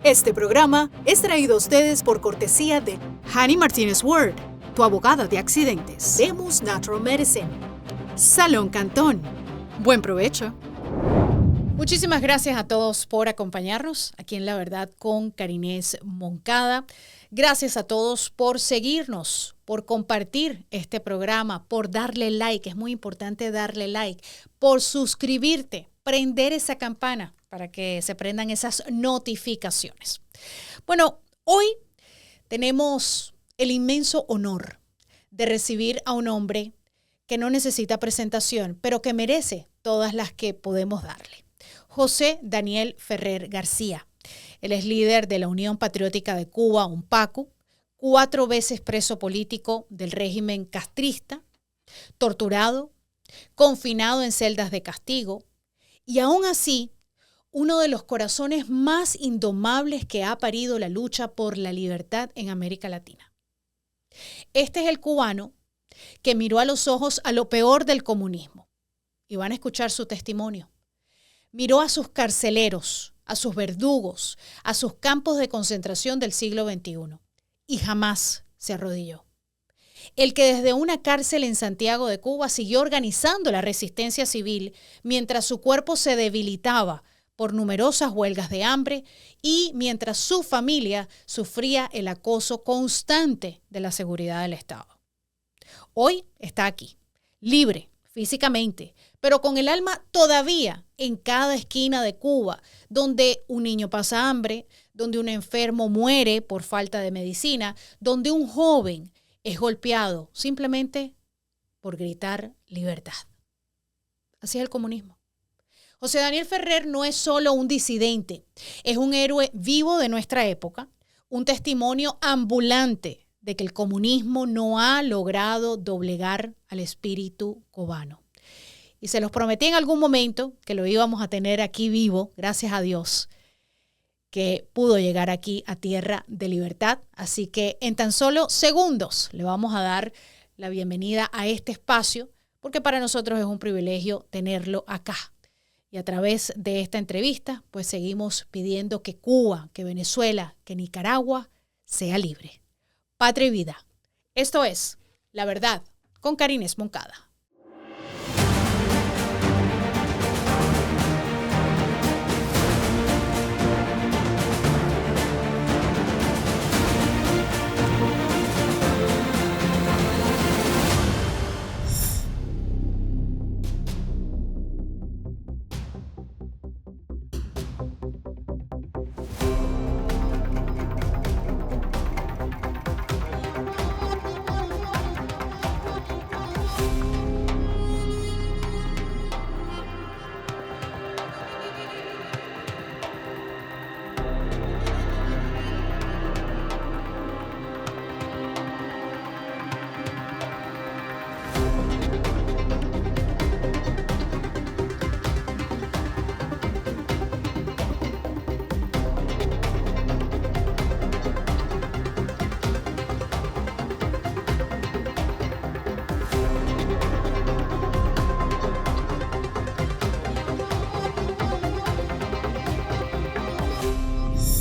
Este programa es traído a ustedes por cortesía de Hani Martínez Ward, tu abogada de accidentes. Demus Natural Medicine. Salón Cantón. Buen provecho. Muchísimas gracias a todos por acompañarnos aquí en La Verdad con Karines Moncada. Gracias a todos por seguirnos, por compartir este programa, por darle like. Es muy importante darle like, por suscribirte, prender esa campana para que se prendan esas notificaciones. Bueno, hoy tenemos el inmenso honor de recibir a un hombre que no necesita presentación, pero que merece todas las que podemos darle. José Daniel Ferrer García. Él es líder de la Unión Patriótica de Cuba, UNPACU, 4 veces preso político del régimen castrista, torturado, confinado en celdas de castigo y aún así uno de los corazones más indomables que ha parido la lucha por la libertad en América Latina. Este es el cubano que miró a los ojos a lo peor del comunismo. Y van a escuchar su testimonio. Miró a sus carceleros, a sus verdugos, a sus campos de concentración del siglo XXI. Y jamás se arrodilló. El que desde una cárcel en Santiago de Cuba siguió organizando la resistencia civil mientras su cuerpo se debilitaba por numerosas huelgas de hambre y mientras su familia sufría el acoso constante de la seguridad del Estado. Hoy está aquí, libre físicamente, pero con el alma todavía en cada esquina de Cuba, donde un niño pasa hambre, donde un enfermo muere por falta de medicina, donde un joven es golpeado simplemente por gritar libertad. Así es el comunismo. José Daniel Ferrer no es solo un disidente, es un héroe vivo de nuestra época, un testimonio ambulante de que el comunismo no ha logrado doblegar al espíritu cubano. Y se los prometí en algún momento que lo íbamos a tener aquí vivo, gracias a Dios, que pudo llegar aquí a tierra de libertad. Así que en tan solo segundos le vamos a dar la bienvenida a este espacio, porque para nosotros es un privilegio tenerlo acá. Y a través de esta entrevista, pues seguimos pidiendo que Cuba, que Venezuela, que Nicaragua sea libre. Patria y vida. Esto es La Verdad con Karines Moncada.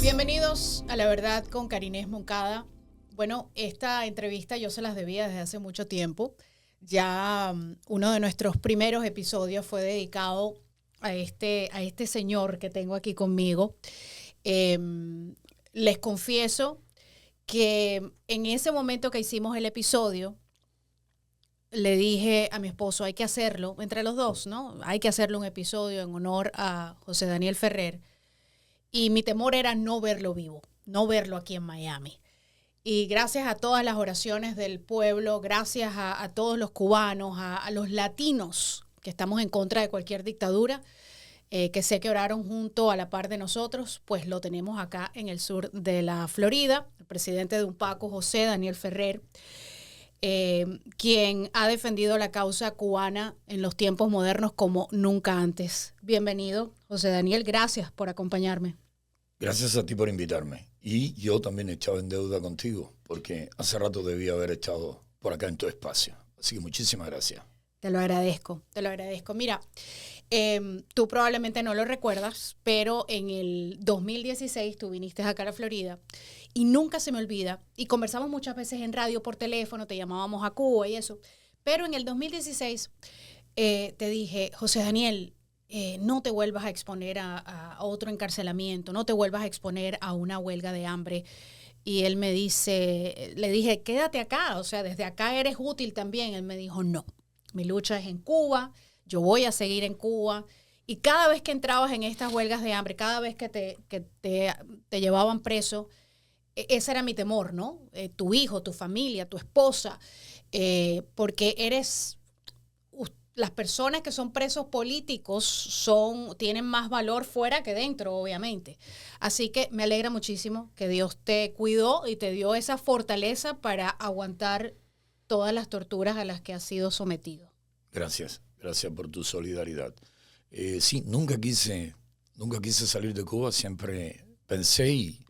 Bienvenidos a La Verdad con Karines Moncada. Bueno, esta entrevista yo se las debía desde hace mucho tiempo. Ya uno de nuestros primeros episodios fue dedicado a este señor que tengo aquí conmigo. Les confieso que en ese momento que hicimos el episodio, le dije a mi esposo, hay que hacerlo, entre los dos, ¿no? Hay que hacerle un episodio en honor a José Daniel Ferrer. Y mi temor era no verlo vivo, no verlo aquí en Miami. Y gracias a todas las oraciones del pueblo, gracias a todos los cubanos, a los latinos que estamos en contra de cualquier dictadura, que sé que oraron junto a la par de nosotros, pues lo tenemos acá en el sur de la Florida, el presidente de UNPACU, José Daniel Ferrer, quien ha defendido la causa cubana en los tiempos modernos como nunca antes. Bienvenido, José Daniel, gracias por acompañarme. Gracias a ti por invitarme. Y yo también he estado en deuda contigo, porque hace rato debía haber estado por acá en tu espacio. Así que muchísimas gracias. Te lo agradezco, te lo agradezco. Mira, tú probablemente no lo recuerdas, pero en el 2016 tú viniste acá a la Florida y nunca se me olvida, y conversamos muchas veces en radio, por teléfono, te llamábamos a Cuba y eso, pero en el 2016 te dije, José Daniel, no te vuelvas a exponer a otro encarcelamiento, no te vuelvas a exponer a una huelga de hambre. Y él me dice, le dije, quédate acá, o sea, desde acá eres útil también. Él me dijo, no, mi lucha es en Cuba, yo voy a seguir en Cuba. Y cada vez que entrabas en estas huelgas de hambre, cada vez que te llevaban preso, ese era mi temor, ¿no? Tu hijo, tu familia, tu esposa, porque las personas que son presos políticos tienen más valor fuera que dentro, obviamente. Así que me alegra muchísimo que Dios te cuidó y te dio esa fortaleza para aguantar todas las torturas a las que has sido sometido. Gracias por tu solidaridad. Sí, nunca quise salir de Cuba, siempre pensé y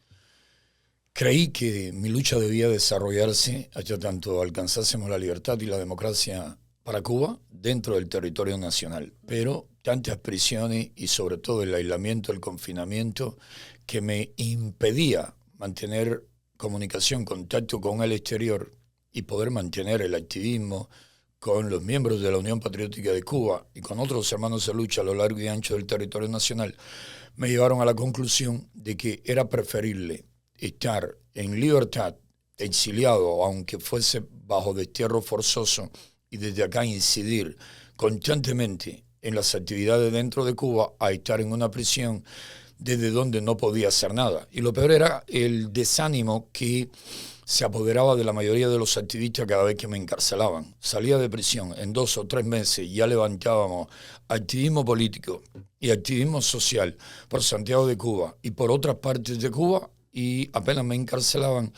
creí que mi lucha debía desarrollarse hasta tanto alcanzásemos la libertad y la democracia para Cuba dentro del territorio nacional, pero tantas prisiones y sobre todo el aislamiento, el confinamiento, que me impedía mantener comunicación, contacto con el exterior y poder mantener el activismo con los miembros de la Unión Patriótica de Cuba y con otros hermanos de lucha a lo largo y ancho del territorio nacional, me llevaron a la conclusión de que era preferible estar en libertad, exiliado, aunque fuese bajo destierro forzoso, y desde acá incidir constantemente en las actividades dentro de Cuba, a estar en una prisión desde donde no podía hacer nada. Y lo peor era el desánimo que se apoderaba de la mayoría de los activistas cada vez que me encarcelaban. Salía de prisión, en 2 o 3 meses ya levantábamos activismo político y activismo social por Santiago de Cuba y por otras partes de Cuba, y apenas me encarcelaban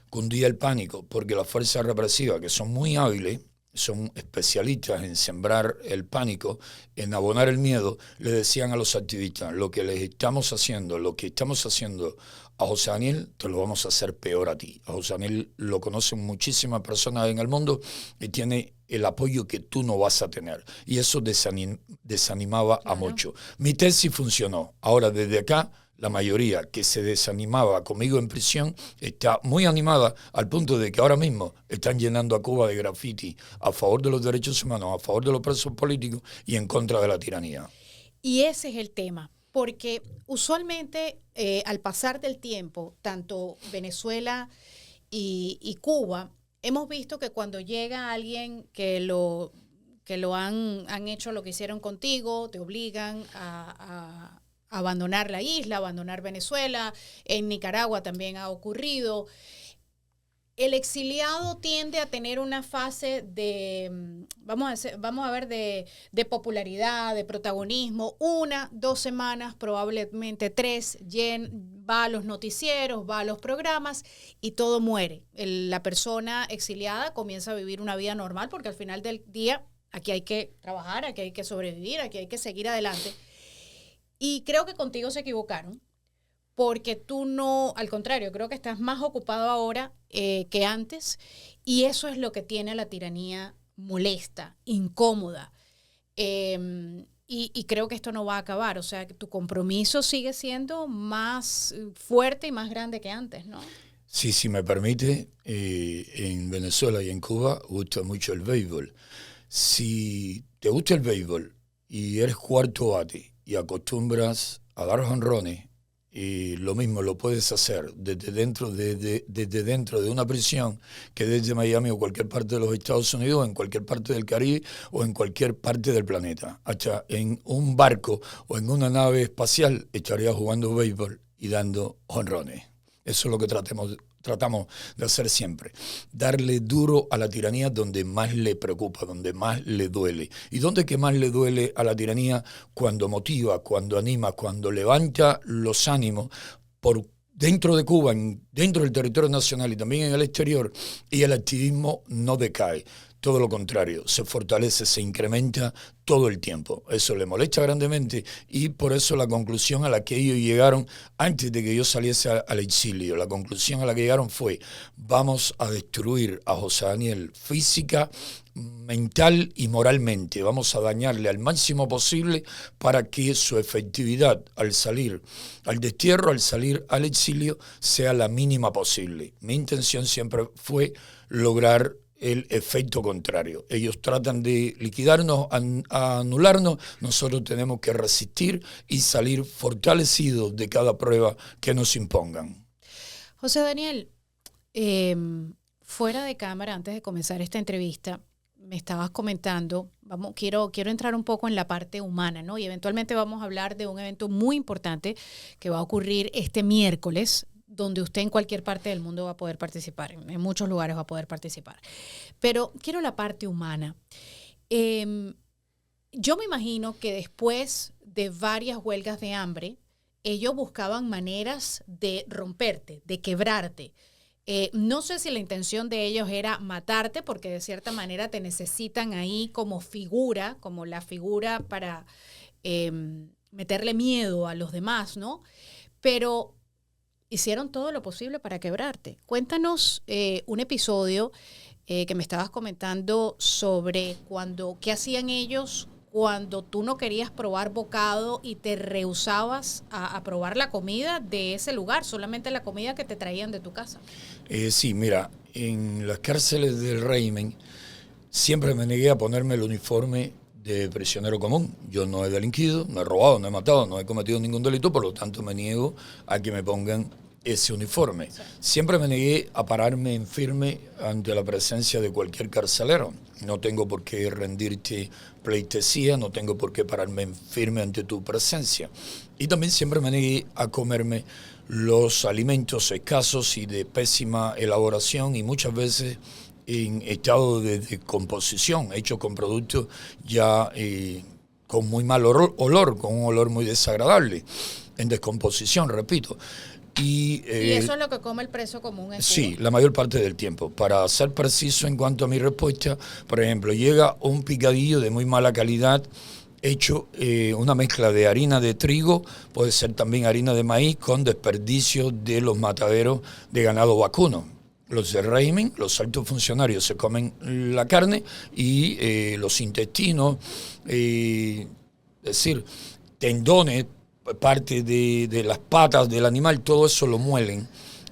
cundía el pánico, porque las fuerzas represivas, que son muy hábiles, son especialistas en sembrar el pánico, en abonar el miedo, le decían a los activistas, lo que estamos haciendo a José Daniel, te lo vamos a hacer peor a ti. A José Daniel lo conocen muchísimas personas en el mundo y tiene el apoyo que tú no vas a tener. Y eso desanimaba a muchos. Mi tesis funcionó. Ahora, desde acá, la mayoría que se desanimaba conmigo en prisión está muy animada, al punto de que ahora mismo están llenando a Cuba de graffiti a favor de los derechos humanos, a favor de los presos políticos y en contra de la tiranía. Y ese es el tema, porque usualmente al pasar del tiempo, tanto Venezuela y Cuba, hemos visto que cuando llega alguien que lo han hecho lo que hicieron contigo, te obligan a abandonar la isla, abandonar Venezuela. En Nicaragua también ha ocurrido. El exiliado tiende a tener una fase de, vamos a ver, de popularidad, de protagonismo, 1, 2 semanas, probablemente 3, va a los noticieros, va a los programas y todo muere. La persona exiliada comienza a vivir una vida normal, porque al final del día aquí hay que trabajar, aquí hay que sobrevivir, aquí hay que seguir adelante. Y creo que contigo se equivocaron, porque tú no, al contrario, creo que estás más ocupado ahora que antes, y eso es lo que tiene a la tiranía molesta, incómoda. Y creo que esto no va a acabar, o sea, que tu compromiso sigue siendo más fuerte y más grande que antes, ¿no? Sí, si me permite, en Venezuela y en Cuba gusta mucho el béisbol. Si te gusta el béisbol y eres cuarto bate y acostumbras a dar jonrones, y lo mismo lo puedes hacer desde dentro de una prisión que desde Miami o cualquier parte de los Estados Unidos, o en cualquier parte del Caribe o en cualquier parte del planeta. Hasta en un barco o en una nave espacial estarías jugando béisbol y dando jonrones. Eso es lo que tratamos de hacer siempre. Darle duro a la tiranía donde más le preocupa, donde más le duele. ¿Y dónde que más le duele a la tiranía? Cuando motiva, cuando anima, cuando levanta los ánimos por dentro de Cuba, dentro del territorio nacional y también en el exterior, y el activismo no decae. Todo lo contrario, se fortalece, se incrementa todo el tiempo. Eso le molesta grandemente y por eso la conclusión a la que ellos llegaron antes de que yo saliese al exilio, la conclusión a la que llegaron fue: vamos a destruir a José Daniel física mental y moralmente. Vamos a dañarle al máximo posible para que su efectividad al salir al destierro, al salir al exilio, sea la mínima posible. Mi intención siempre fue lograr el efecto contrario. Ellos tratan de liquidarnos, a anularnos, nosotros tenemos que resistir y salir fortalecidos de cada prueba que nos impongan. José Daniel, fuera de cámara, antes de comenzar esta entrevista, me estabas comentando, quiero entrar un poco en la parte humana, ¿no? Y eventualmente vamos a hablar de un evento muy importante que va a ocurrir este miércoles, donde usted en cualquier parte del mundo va a poder participar, en muchos lugares va a poder participar. Pero quiero la parte humana. Yo me imagino que después de varias huelgas de hambre, ellos buscaban maneras de romperte, de quebrarte. No sé si la intención de ellos era matarte, porque de cierta manera te necesitan ahí como figura, como la figura para meterle miedo a los demás, ¿no? Pero hicieron todo lo posible para quebrarte. Cuéntanos un episodio que me estabas comentando sobre qué hacían ellos cuando tú no querías probar bocado y te rehusabas a probar la comida de ese lugar, solamente la comida que te traían de tu casa. Sí, mira, en las cárceles del régimen siempre me negué a ponerme el uniforme de prisionero común. Yo no he delinquido, no he robado, no he matado, no he cometido ningún delito, por lo tanto me niego a que me pongan ese uniforme. Sí. Siempre me negué a pararme en firme ante la presencia de cualquier carcelero. No tengo por qué rendirte pleitesía, no tengo por qué pararme en firme ante tu presencia. Y también siempre me negué a comerme los alimentos escasos y de pésima elaboración y muchas veces en estado de descomposición, hechos con productos ya con muy mal olor, con un olor muy desagradable, en descomposición, repito. ¿Y eso es lo que come el preso común en Cuba? Sí, la mayor parte del tiempo. Para ser preciso en cuanto a mi respuesta, por ejemplo, llega un picadillo de muy mala calidad, hecho una mezcla de harina de trigo, puede ser también harina de maíz, con desperdicio de los mataderos de ganado vacuno. Los del régimen, los altos funcionarios se comen la carne y los intestinos, es decir, tendones, parte de las patas del animal, todo eso lo muelen,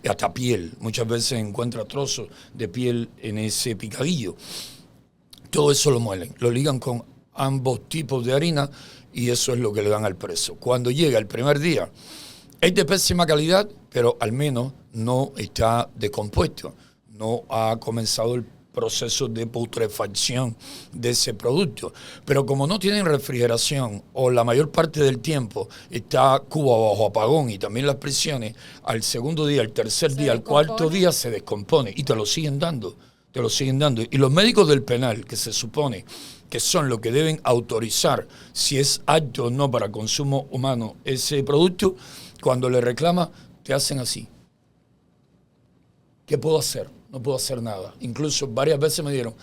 hasta piel. Muchas veces se encuentra trozos de piel en ese picadillo. Todo eso lo muelen, lo ligan con ambos tipos de harina y eso es lo que le dan al preso. Cuando llega el primer día, es de pésima calidad, pero al menos no está descompuesto, no ha comenzado el proceso de putrefacción de ese producto. Pero como no tienen refrigeración o la mayor parte del tiempo está Cuba bajo apagón y también las prisiones, al segundo día, al tercer día, al cuarto día se descompone y te lo siguen dando, Y los médicos del penal, que se supone que son los que deben autorizar si es apto o no para consumo humano ese producto, cuando le reclama, te hacen así. ¿Qué puedo hacer? No puedo hacer nada. Incluso varias veces me dijeron,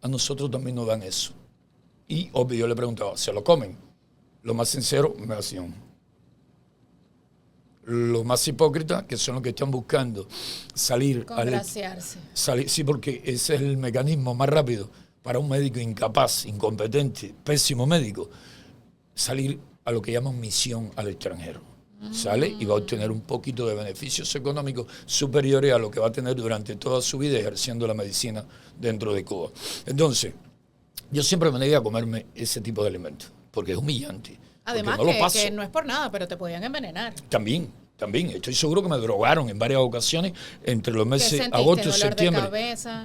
a nosotros también nos dan eso. Y obvio, yo le preguntaba, ¿se lo comen? Lo más sincero, me hacían. Los más hipócritas, que son los que están buscando salir... Congraciarse. Sí, porque ese es el mecanismo más rápido para un médico incapaz, incompetente, pésimo médico, salir a lo que llaman misión al extranjero. Sale y va a obtener un poquito de beneficios económicos superiores a lo que va a tener durante toda su vida ejerciendo la medicina dentro de Cuba. Entonces, yo siempre me negué a comerme ese tipo de alimentos, porque es humillante. Además que no es por nada, pero te podían envenenar. También. Estoy seguro que me drogaron en varias ocasiones entre los meses agosto y septiembre.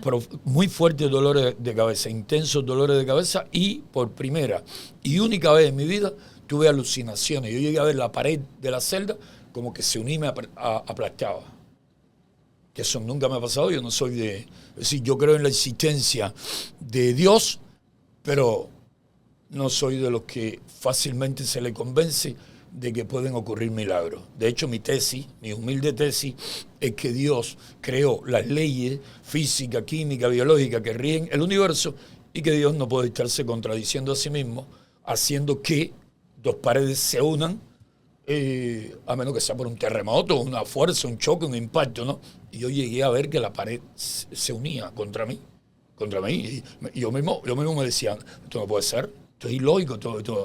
Pero muy fuertes dolores de cabeza, intensos dolores de cabeza y por primera y única vez en mi vida tuve alucinaciones. Yo llegué a ver la pared de la celda como que se unía y me aplastaba. Que eso nunca me ha pasado. Yo no soy de... Es decir, yo creo en la existencia de Dios, pero no soy de los que fácilmente se le convence de que pueden ocurrir milagros. De hecho, mi humilde tesis, es que Dios creó las leyes física, química, biológica que rigen el universo y que Dios no puede estarse contradiciendo a sí mismo, haciendo que dos paredes se unan, a menos que sea por un terremoto, una fuerza, un choque, un impacto, ¿no? Y yo llegué a ver que la pared se unía contra mí, contra mí. Y yo mismo me decía, esto no puede ser, esto es ilógico,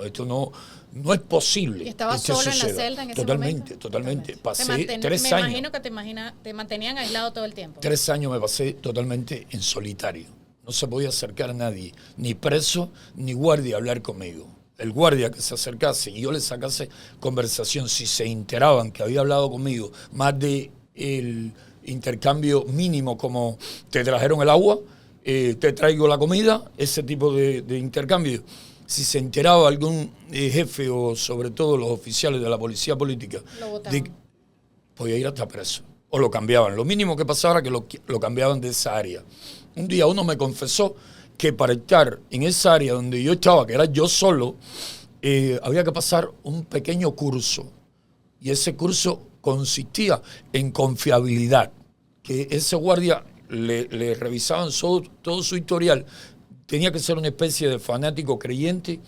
esto no es posible. ¿Y estabas solo en la celda en ese momento? Totalmente. Pasé 3 años. Me imagino que te mantenían aislado todo el tiempo. 3 años me pasé totalmente en solitario. No se podía acercar a nadie, ni preso, ni guardia a hablar conmigo. El guardia que se acercase y yo le sacase conversación, si se enteraban que había hablado conmigo, más de el intercambio mínimo como te trajeron el agua, te traigo la comida, ese tipo de intercambio. Si se enteraba algún jefe o sobre todo los oficiales de la policía política, podía ir hasta preso o lo cambiaban. Lo mínimo que pasaba era que lo cambiaban de esa área. Un día uno me confesó que para estar en esa área donde yo estaba, que era yo solo, había que pasar un pequeño curso. Y ese curso consistía en confiabilidad, que ese guardia le revisaban todo su historial. Tenía que ser una especie de fanático creyente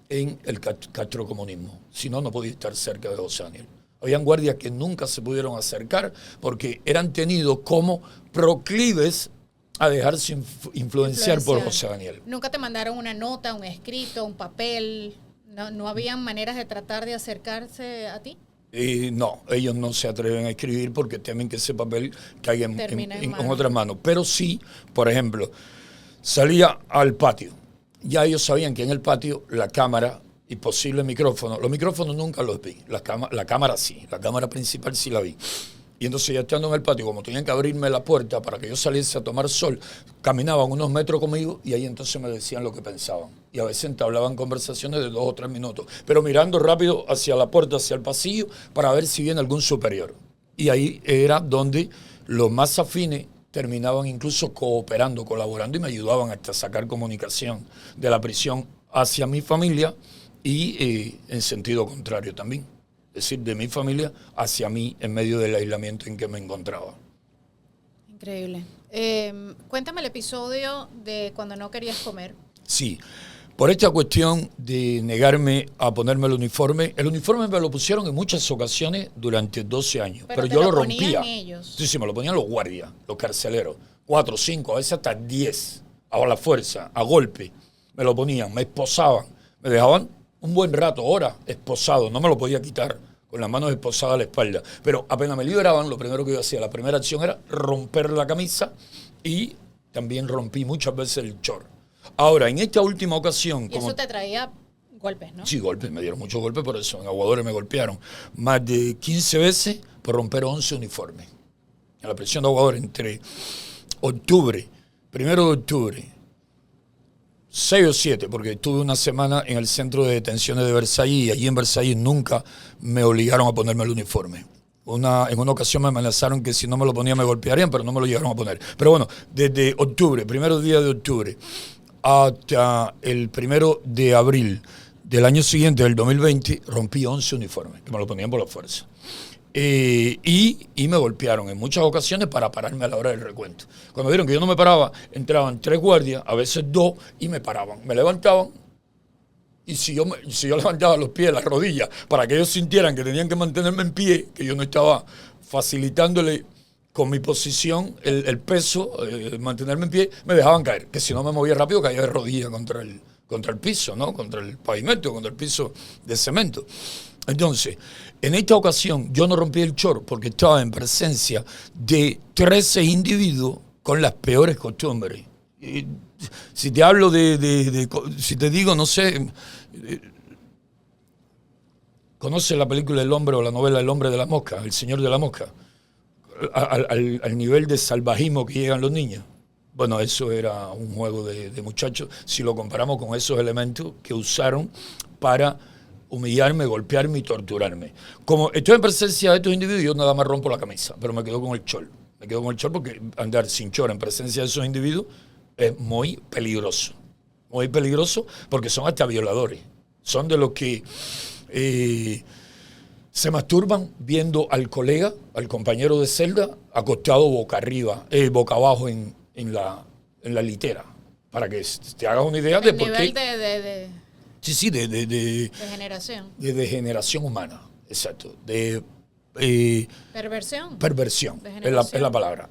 en el castrocomunismo. Si no, no podía estar cerca de José Daniel. Habían guardias que nunca se pudieron acercar porque eran tenidos como proclives a dejarse influenciar por José Daniel. ¿Nunca te mandaron una nota, un escrito, un papel? ¿No habían maneras de tratar de acercarse a ti? No, ellos no se atreven a escribir porque temen que ese papel caiga en otras manos. Pero sí, por ejemplo, salía al patio. Ya ellos sabían que en el patio la cámara y posible micrófono, los micrófonos nunca los vi, la cámara sí, la cámara principal sí la vi. Y entonces ya estando en el patio, como tenían que abrirme la puerta para que yo saliese a tomar sol, caminaban unos metros conmigo y ahí entonces me decían lo que pensaban. Y a veces entablaban conversaciones de 2 o 3 minutos, pero mirando rápido hacia la puerta, hacia el pasillo, para ver si viene algún superior. Y ahí era donde los más afines terminaban incluso cooperando, colaborando y me ayudaban hasta sacar comunicación de la prisión hacia mi familia y en sentido contrario también. Es decir, de mi familia hacia mí en medio del aislamiento en que me encontraba. Increíble. Cuéntame el episodio de cuando no querías comer. Sí, por esta cuestión de negarme a ponerme el uniforme me lo pusieron en muchas ocasiones durante 12 años, pero yo lo rompía. Ellos. Sí, me lo ponían los guardias, los carceleros, 4, 5, a veces hasta 10, a la fuerza, a golpe, me lo ponían, me esposaban, me dejaban un buen rato, horas, esposado, no me lo podía quitar, con las manos esposadas a la espalda. Pero apenas me liberaban, lo primero que yo hacía, la primera acción era romper la camisa y también rompí muchas veces el short. Ahora, en esta última ocasión... Y eso te traía golpes, ¿no? Sí, golpes, me dieron muchos golpes por eso. En Aguadores me golpearon más de 15 veces por romper 11 uniformes. En la prisión de Aguadores entre octubre, 1 de octubre, 6 o 7, porque estuve una semana en el centro de detenciones de Versalles y allí en Versalles nunca me obligaron a ponerme el uniforme. En una ocasión me amenazaron que si no me lo ponía me golpearían, pero no me lo llegaron a poner. Pero bueno, desde octubre, primeros días de octubre, hasta el 1 de abril del año siguiente, del 2020, rompí 11 uniformes, que me lo ponían por la fuerza. Y me golpearon en muchas ocasiones para pararme a la hora del recuento. Cuando vieron que yo no me paraba, entraban 3 guardias, a veces 2, y me paraban. Me levantaban, y si yo levantaba los pies, las rodillas, para que ellos sintieran que tenían que mantenerme en pie, que yo no estaba facilitándole con mi posición el peso, mantenerme en pie, me dejaban caer. Que si no me movía rápido, caía de rodillas contra el piso, ¿no? Contra el pavimento, contra el piso de cemento. Entonces, en esta ocasión yo no rompí el short porque estaba en presencia de 13 individuos con las peores costumbres. Y si te hablo si te digo, no sé, ¿conoces la película El Hombre o la novela El Hombre de la Mosca, El Señor de la Mosca? Al nivel de salvajismo que llegan los niños. Bueno, eso era un juego de muchachos, si lo comparamos con esos elementos que usaron para humillarme, golpearme y torturarme. Como estoy en presencia de estos individuos, yo nada más rompo la camisa, pero me quedo con el short. Me quedo con el short porque andar sin short en presencia de esos individuos es muy peligroso. Muy peligroso porque son hasta violadores. Son de los que se masturban viendo al colega, al compañero de celda, acostado boca arriba, boca abajo en la litera. Para que te hagas una idea de por qué... Sí, de degeneración. De degeneración humana, exacto. De Perversión. Perversión, es la palabra.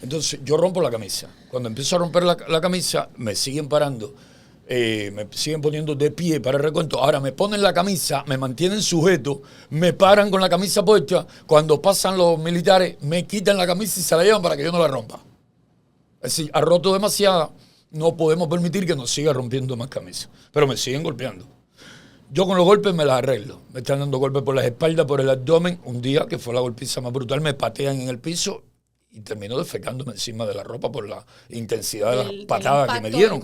Entonces yo rompo la camisa. Cuando empiezo a romper la camisa, me siguen parando, me siguen poniendo de pie para el recuento. Ahora me ponen la camisa, me mantienen sujeto, me paran con la camisa puesta. Cuando pasan los militares, me quitan la camisa y se la llevan para que yo no la rompa. Es decir, ha roto demasiada, no podemos permitir que nos siga rompiendo más camisas. Pero me siguen golpeando. Yo con los golpes me las arreglo. Me están dando golpes por las espaldas, por el abdomen. Un día, que fue la golpiza más brutal, me patean en el piso y termino defecándome encima de la ropa por la intensidad de las patadas que me dieron.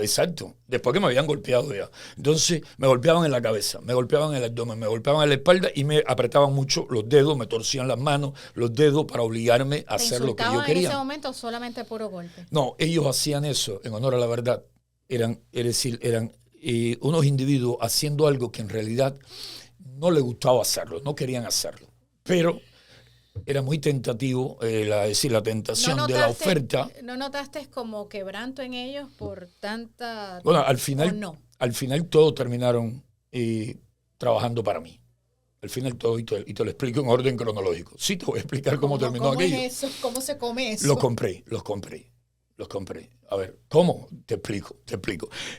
Exacto. Después que me habían golpeado ya. Entonces me golpeaban en la cabeza, me golpeaban en el abdomen, me golpeaban en la espalda y me apretaban mucho los dedos, me torcían las manos, los dedos para obligarme a hacer lo que yo quería. ¿En ese momento solamente puro golpe? No, ellos hacían eso, en honor a la verdad. Eran unos individuos haciendo algo que en realidad no les gustaba hacerlo, no querían hacerlo. Pero era muy tentativo, la tentación de la oferta. ¿No notaste como quebranto en ellos por tanta... Bueno, al final todos terminaron trabajando para mí. Al final todo, y te lo explico en orden cronológico. Sí, te voy a explicar cómo terminó aquello. ¿Cómo es eso? ¿Cómo se come eso? Los compré. A ver, ¿cómo? Te explico.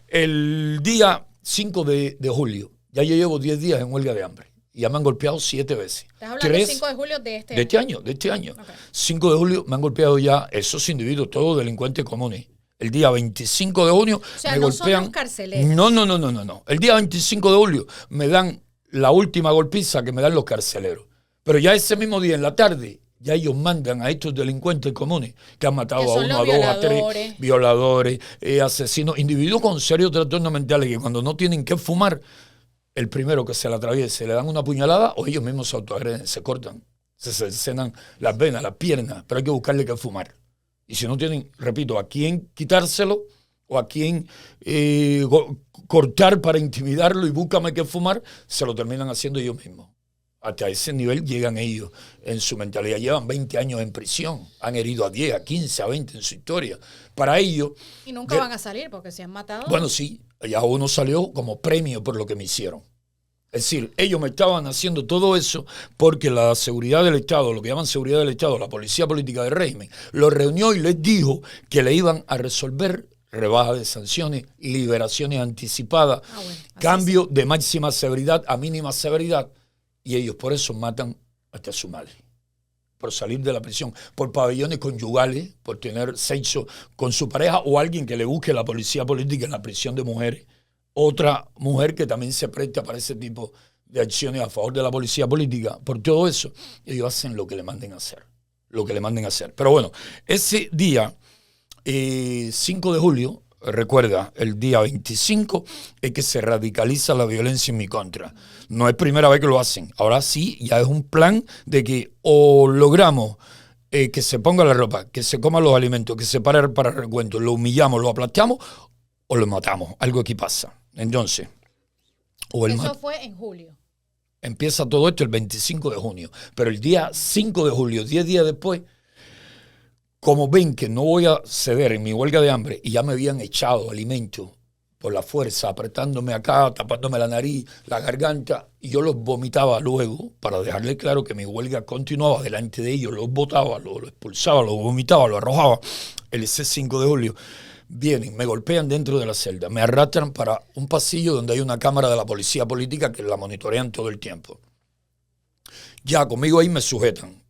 El día 5 de julio, ya yo llevo 10 días en huelga de hambre. Y ya me han golpeado 7 veces. ¿Estás hablando del 5 de julio de este año? De este año. Okay. 5 de julio me han golpeado ya esos individuos, todos delincuentes comunes. El día 25 de junio me golpean. Son los carceleros. No. El día 25 de julio me dan la última golpiza que me dan los carceleros. Pero ya ese mismo día, en la tarde, ya ellos mandan a estos delincuentes comunes que han matado a 1, a 2, a 3, violadores, asesinos, individuos con serios trastornos mentales que cuando no tienen que fumar, el primero que se le atraviese le dan una puñalada o ellos mismos se autoagreden, se cortan, se cercenan las venas, las piernas, pero hay que buscarle que fumar. Y si no tienen, repito, a quién quitárselo o a quién cortar para intimidarlo y búscame que fumar, se lo terminan haciendo ellos mismos. Hasta ese nivel llegan ellos en su mentalidad. Llevan 20 años en prisión, han herido a 10, a 15, a 20 en su historia. Para ellos... Y nunca van a salir porque se han matado. Bueno, sí, ya uno salió como premio por lo que me hicieron. Es decir, ellos me estaban haciendo todo eso porque la seguridad del Estado, lo que llaman seguridad del Estado, la policía política del régimen, los reunió y les dijo que le iban a resolver rebaja de sanciones, liberaciones anticipadas, cambio de máxima severidad a mínima severidad. Y ellos por eso matan hasta a su madre, por salir de la prisión, por pabellones conyugales, por tener sexo con su pareja o alguien que le busque la policía política en la prisión de mujeres. Otra mujer que también se presta para ese tipo de acciones a favor de la policía política. Por todo eso, ellos hacen lo que le manden a hacer. Pero bueno, ese día, 5 de julio, recuerda, el día 25 es que se radicaliza la violencia en mi contra. No es primera vez que lo hacen. Ahora sí, ya es un plan de que o logramos que se ponga la ropa, que se coman los alimentos, que se pare para el recuento, lo humillamos, lo aplastamos o lo matamos. Algo aquí pasa. Entonces, eso fue en julio. Empieza todo esto el 25 de junio. Pero el día 5 de julio, 10 días después, como ven que no voy a ceder en mi huelga de hambre y ya me habían echado alimento por la fuerza, apretándome acá, tapándome la nariz, la garganta, y yo los vomitaba luego para dejarles claro que mi huelga continuaba delante de ellos, los botaba, los expulsaba, los vomitaba, los arrojaba. Ese 5 de julio vienen, me golpean dentro de la celda, me arrastran para un pasillo donde hay una cámara de la policía política que la monitorean todo el tiempo. Ya conmigo ahí me sujetan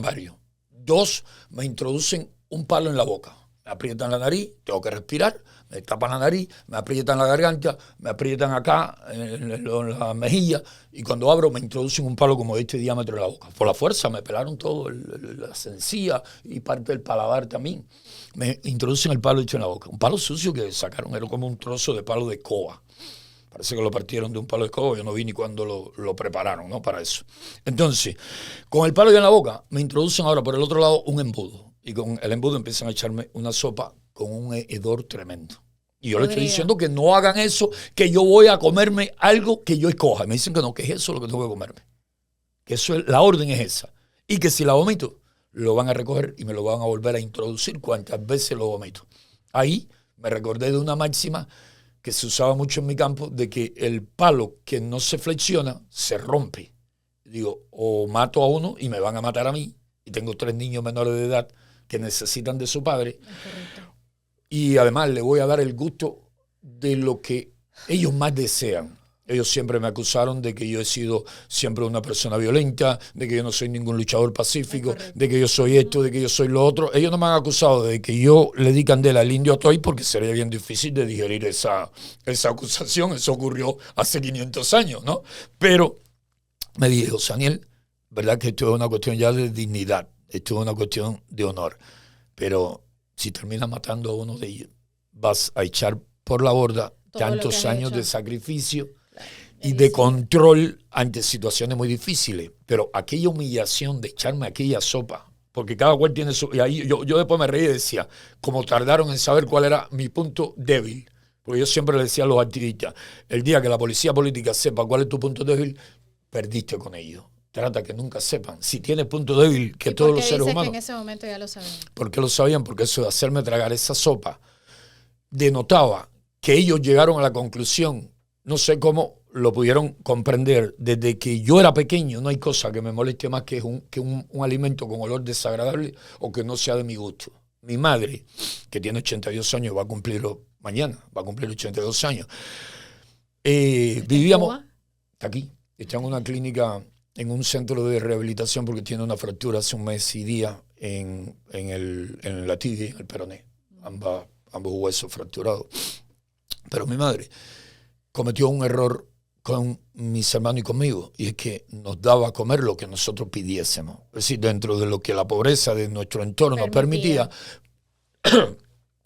varios. 2 me introducen un palo en la boca, me aprietan la nariz, tengo que respirar, me tapan la nariz, me aprietan la garganta, me aprietan acá en la mejilla y cuando abro me introducen un palo como de este diámetro en la boca. Por la fuerza me pelaron todo, las encías y parte del paladar también. Me introducen el palo hecho en la boca, un palo sucio que sacaron, era como un trozo de palo de escoba. Parece que lo partieron de un palo de escoba, yo no vi ni cuando lo prepararon, ¿no? Para eso. Entonces, con el palo ya en la boca, me introducen ahora por el otro lado un embudo. Y con el embudo empiezan a echarme una sopa con un hedor tremendo. Y yo les estoy diciendo que no hagan eso, que yo voy a comerme algo que yo escoja. Y me dicen que no, que es eso lo que tengo que comerme. Que eso la orden es esa. Y que si la vomito, lo van a recoger y me lo van a volver a introducir cuantas veces lo vomito. Ahí me recordé de una máxima que se usaba mucho en mi campo, de que el palo que no se flexiona se rompe. Digo, o mato a uno y me van a matar a mí, y tengo 3 niños menores de edad que necesitan de su padre, y además le voy a dar el gusto de lo que ellos más desean. Ellos siempre me acusaron de que yo he sido siempre una persona violenta, de que yo no soy ningún luchador pacífico, de que yo soy esto, de que yo soy lo otro. Ellos no me han acusado de que yo le di candela al indio Atoy, porque sería bien difícil de digerir esa acusación. Eso ocurrió hace 500 años, ¿no? Pero me dijo, Daniel, verdad que esto es una cuestión ya de dignidad, esto es una cuestión de honor, pero si terminas matando a uno de ellos, vas a echar por la borda tantos años de sacrificio y de control ante situaciones muy difíciles. Pero aquella humillación de echarme aquella sopa, porque cada cual tiene su... Y ahí yo después me reí y decía, como tardaron en saber cuál era mi punto débil, porque yo siempre le decía a los activistas, el día que la policía política sepa cuál es tu punto débil, perdiste con ellos. Trata que nunca sepan. Si tienes punto débil, que todos los seres humanos... Que en ese momento ya lo sabían. ¿Por qué lo sabían? Porque eso de hacerme tragar esa sopa denotaba que ellos llegaron a la conclusión, no sé cómo lo pudieron comprender, desde que yo era pequeño no hay cosa que me moleste más que un alimento con olor desagradable o que no sea de mi gusto. Mi madre, que tiene 82 años, va a cumplirlo mañana, va a cumplir 82 años, vivíamos... Está aquí, está en una clínica, en un centro de rehabilitación porque tiene una fractura hace un mes y día en la tibia y en el peroné, ambos huesos fracturados. Pero mi madre cometió un error con mis hermanos y conmigo, y es que nos daba a comer lo que nosotros pidiésemos. Es decir, dentro de lo que la pobreza de nuestro entorno permitía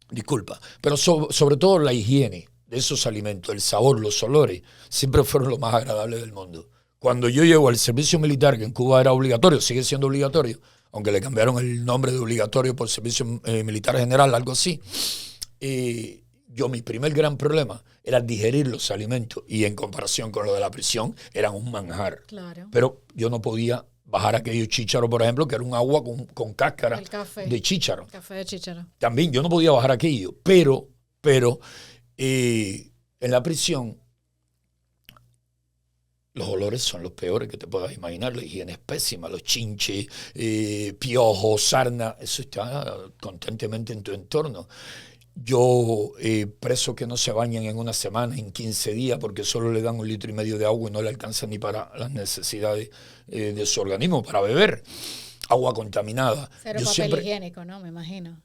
disculpa, pero sobre todo la higiene de esos alimentos, el sabor, los olores, siempre fueron lo más agradable del mundo. Cuando yo llego al servicio militar, que en Cuba era obligatorio, sigue siendo obligatorio, aunque le cambiaron el nombre de obligatorio por servicio militar general, algo así, mi primer gran problema era digerir los alimentos, y en comparación con lo de la prisión, eran un manjar. Claro. Pero yo no podía bajar aquellos chícharos, por ejemplo, que era un agua con cáscara de chícharo. El café de chícharo. También yo no podía bajar aquello, pero en la prisión los olores son los peores que te puedas imaginar. La higiene es pésima, los chinches, piojos, sarna, eso está constantemente en tu entorno. Yo, presos que no se bañan en una semana, en 15 días, porque solo le dan 1,5 litros de agua y no le alcanza ni para las necesidades de su organismo, para beber. Agua contaminada. Cero papel higiénico, ¿no? Me imagino.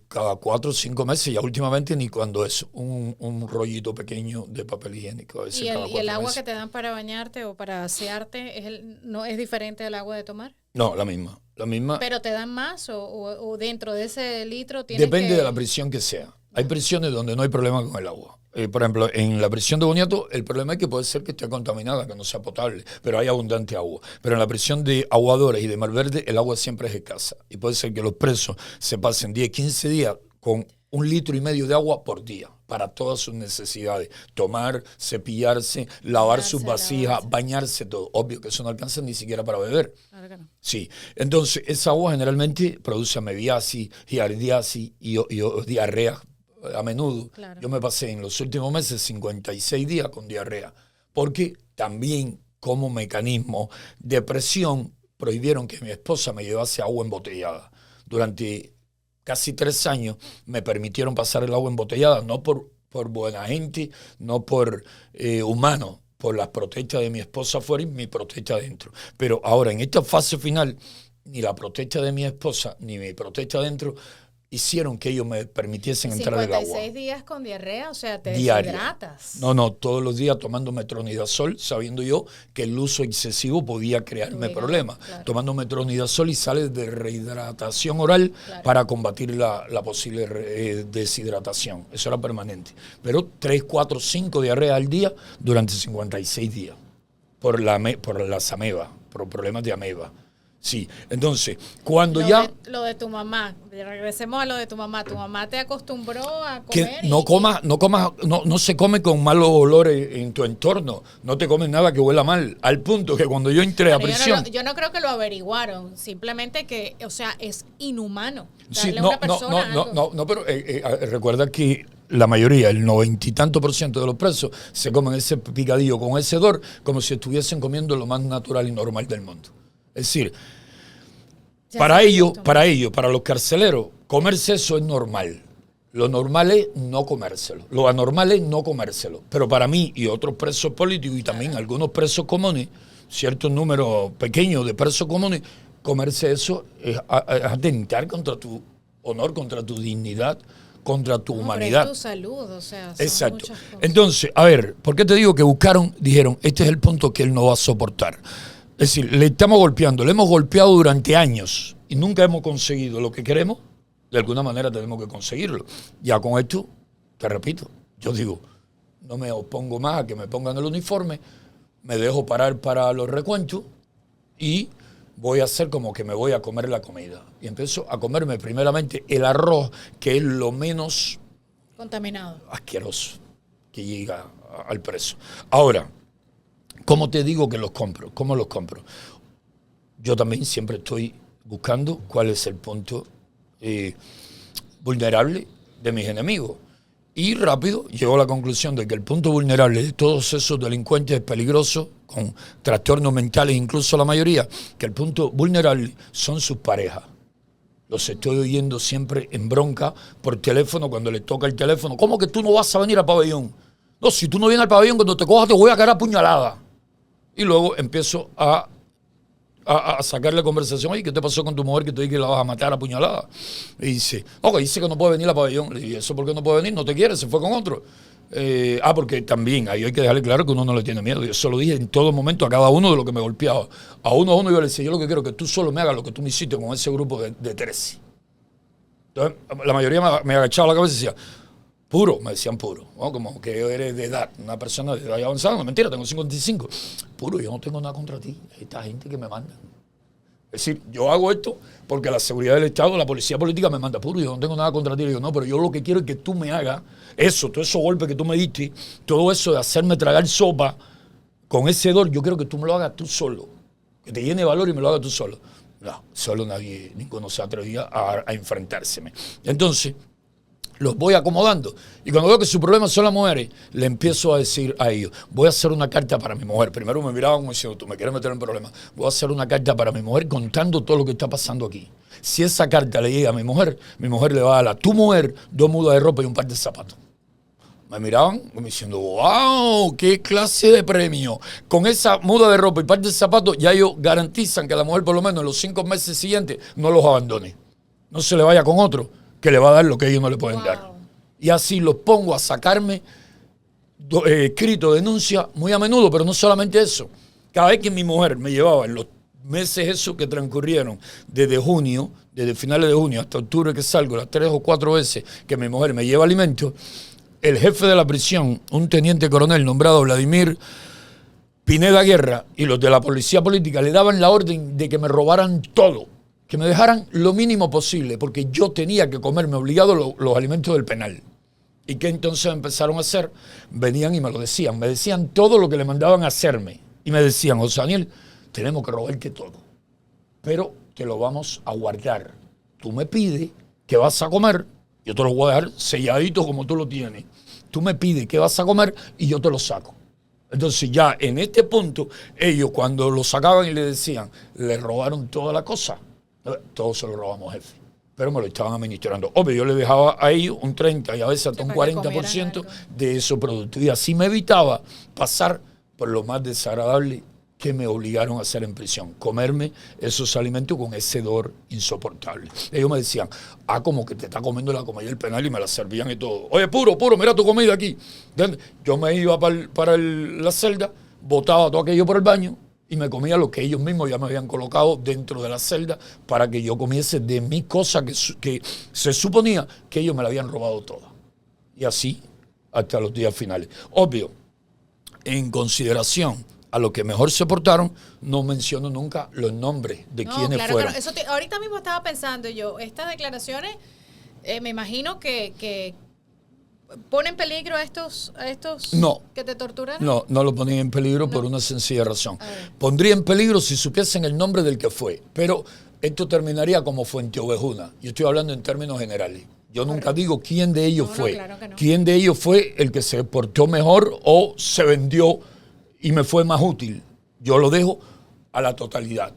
Cada 4 o 5 meses, ya últimamente ni cuando es un rollito pequeño de papel higiénico. ¿Y el agua que te dan para bañarte o para asearte no es diferente al agua de tomar? No, la misma. ¿Pero te dan más o dentro de ese litro tienes Depende de la prisión que sea. Hay prisiones donde no hay problema con el agua. Por ejemplo, en la prisión de Boniato, el problema es que puede ser que esté contaminada, que no sea potable, pero hay abundante agua. Pero en la prisión de Aguadores y de Mar Verde, el agua siempre es escasa. Y puede ser que los presos se pasen 10, 15 días con 1,5 litros de agua por día para todas sus necesidades. Tomar, cepillarse, lavar sus vasijas, bañarse, todo. Obvio que eso no alcanza ni siquiera para beber. Claro que no. Sí. Entonces, esa agua generalmente produce amebiasis, giardiasis y diarrea. A menudo. Claro. Yo me pasé en los últimos meses 56 días con diarrea, porque también como mecanismo de presión prohibieron que mi esposa me llevase agua embotellada. Durante casi 3 años me permitieron pasar el agua embotellada, no por buena gente, no por humano, por las protestas de mi esposa afuera y mi protesta adentro. Pero ahora en esta fase final, ni la protesta de mi esposa ni mi protesta adentro hicieron que ellos me permitiesen entrar el agua. 56 días con diarrea, o sea, te deshidratas. No, todos los días tomando metronidazol, sabiendo yo que el uso excesivo podía crearme problemas. Claro. Tomando metronidazol y sales de rehidratación oral, claro, para combatir la posible deshidratación. Eso era permanente. Pero 3, 4, 5 diarreas al día durante 56 días por las amebas, por problemas de ameba. Sí, entonces, cuando lo de tu mamá, regresemos a lo de tu mamá. ¿Tu mamá te acostumbró a comer? Que no se come con malos olores en tu entorno. No te comes nada que huela mal. Al punto que cuando yo entré a prisión... Yo no creo que lo averiguaron. Simplemente que, o sea, es inhumano. Sí, pero recuerda que la mayoría, el 90 y tanto % de los presos se comen ese picadillo con ese hedor como si estuviesen comiendo lo más natural y normal del mundo. Es decir, para ellos, para los carceleros, comerse eso es normal. Lo normal es no comérselo. Lo anormal es no comérselo. Pero para mí y otros presos políticos y también algunos presos comunes, cierto número pequeño de presos comunes, comerse eso es atentar contra tu honor, contra tu dignidad, contra tu humanidad. Tu salud, o sea, exacto. Entonces, a ver, ¿por qué te digo que dijeron, este es el punto que él no va a soportar? Es decir, le estamos golpeando, le hemos golpeado durante años y nunca hemos conseguido lo que queremos, de alguna manera tenemos que conseguirlo. Ya con esto, te repito, yo digo, no me opongo más a que me pongan el uniforme, me dejo parar para los recuentos y voy a hacer como que me voy a comer la comida. Y empiezo a comerme primeramente el arroz, que es lo menos contaminado, asqueroso que llega al preso. Ahora, ¿cómo te digo que los compro? ¿Cómo los compro? Yo también siempre estoy buscando cuál es el punto vulnerable de mis enemigos. Y rápido llego a la conclusión de que el punto vulnerable de todos esos delincuentes peligrosos, con trastornos mentales, incluso la mayoría, que el punto vulnerable son sus parejas. Los estoy oyendo siempre en bronca por teléfono cuando les toca el teléfono. ¿Cómo que tú no vas a venir al pabellón? No, si tú no vienes al pabellón, cuando te cojas te voy a caer a puñalada. Y luego empiezo a sacarle conversación. ¿Y qué te pasó con tu mujer que te dije que la vas a matar a puñalada? Y dice, que dice que no puede venir al pabellón. Le dije, ¿eso por qué no puede venir? No te quiere, se fue con otro. Porque también ahí hay que dejarle claro que uno no le tiene miedo. Yo se lo dije en todo momento a cada uno de los que me golpeaba. A uno yo le decía, yo lo que quiero es que tú solo me hagas lo que tú me hiciste con ese grupo de 13. Entonces, la mayoría me agachaba la cabeza y decía, puro, me decían puro, ¿no? Como que yo eres de edad, una persona de edad avanzada, no, mentira, tengo 55. Puro, yo no tengo nada contra ti, esta gente que me manda. Es decir, yo hago esto porque la seguridad del Estado, la policía política me manda. Puro, yo no tengo nada contra ti. Le digo, no, pero yo lo que quiero es que tú me hagas eso, todos esos golpes que tú me diste, todo eso de hacerme tragar sopa con ese hedor, yo quiero que tú me lo hagas tú solo, que te llene valor y me lo hagas tú solo. No, solo ninguno se atrevía a enfrentárseme. Entonces, los voy acomodando. Y cuando veo que su problema son las mujeres, le empiezo a decir a ellos, voy a hacer una carta para mi mujer. Primero me miraban como diciendo, tú me quieres meter en problemas. Voy a hacer una carta para mi mujer contando todo lo que está pasando aquí. Si esa carta le llega a mi mujer le va a dar a tu mujer 2 mudas de ropa y un par de zapatos. Me miraban como diciendo, wow, qué clase de premio. Con esa muda de ropa y par de zapatos, ya ellos garantizan que la mujer por lo menos en los 5 meses siguientes no los abandone. No se le vaya con otro que le va a dar lo que ellos no le pueden dar. Y así los pongo a sacarme escrito denuncia muy a menudo, pero no solamente eso. Cada vez que mi mujer me llevaba en los meses esos que transcurrieron desde finales de junio hasta octubre que salgo, las 3 o 4 veces que mi mujer me lleva alimentos, el jefe de la prisión, un teniente coronel nombrado Vladimir Pineda Guerra, y los de la policía política le daban la orden de que me robaran todo, que me dejaran lo mínimo posible, porque yo tenía que comerme obligado los alimentos del penal. ¿Y qué entonces empezaron a hacer? Venían y me lo decían. Me decían todo lo que le mandaban a hacerme. Y me decían, José Daniel, tenemos que robarte todo, pero te lo vamos a guardar. Tú me pides que vas a comer, yo te lo voy a dejar selladito como tú lo tienes. Tú me pides que vas a comer y yo te lo saco. Entonces ya en este punto, ellos cuando lo sacaban y le decían, le robaron toda la cosa. Todos se lo robamos, jefe. Pero me lo estaban administrando. Obvio, yo le dejaba a ellos un 30 y a veces hasta un 40% de esos productos. Y así me evitaba pasar por lo más desagradable que me obligaron a hacer en prisión. Comerme esos alimentos con ese hedor insoportable. Ellos me decían, como que te está comiendo la comida del penal, y me la servían y todo. Oye, puro, mira tu comida aquí. Yo me iba para la celda, botaba todo aquello por el baño, y me comía lo que ellos mismos ya me habían colocado dentro de la celda para que yo comiese de mi cosa que se suponía que ellos me la habían robado toda. Y así hasta los días finales. Obvio, en consideración a los que mejor se portaron, no menciono nunca los nombres de quienes fueron. Claro, eso ahorita mismo estaba pensando yo, estas declaraciones, me imagino que ¿pone en peligro a estos que te torturaron? No lo ponía en peligro por una sencilla razón. Pondría en peligro si supiesen el nombre del que fue, pero esto terminaría como Fuente Ovejuna. Yo estoy hablando en términos generales. Yo nunca digo quién de ellos fue. Claro que no. Quién de ellos fue el que se portó mejor o se vendió y me fue más útil. Yo lo dejo a la totalidad.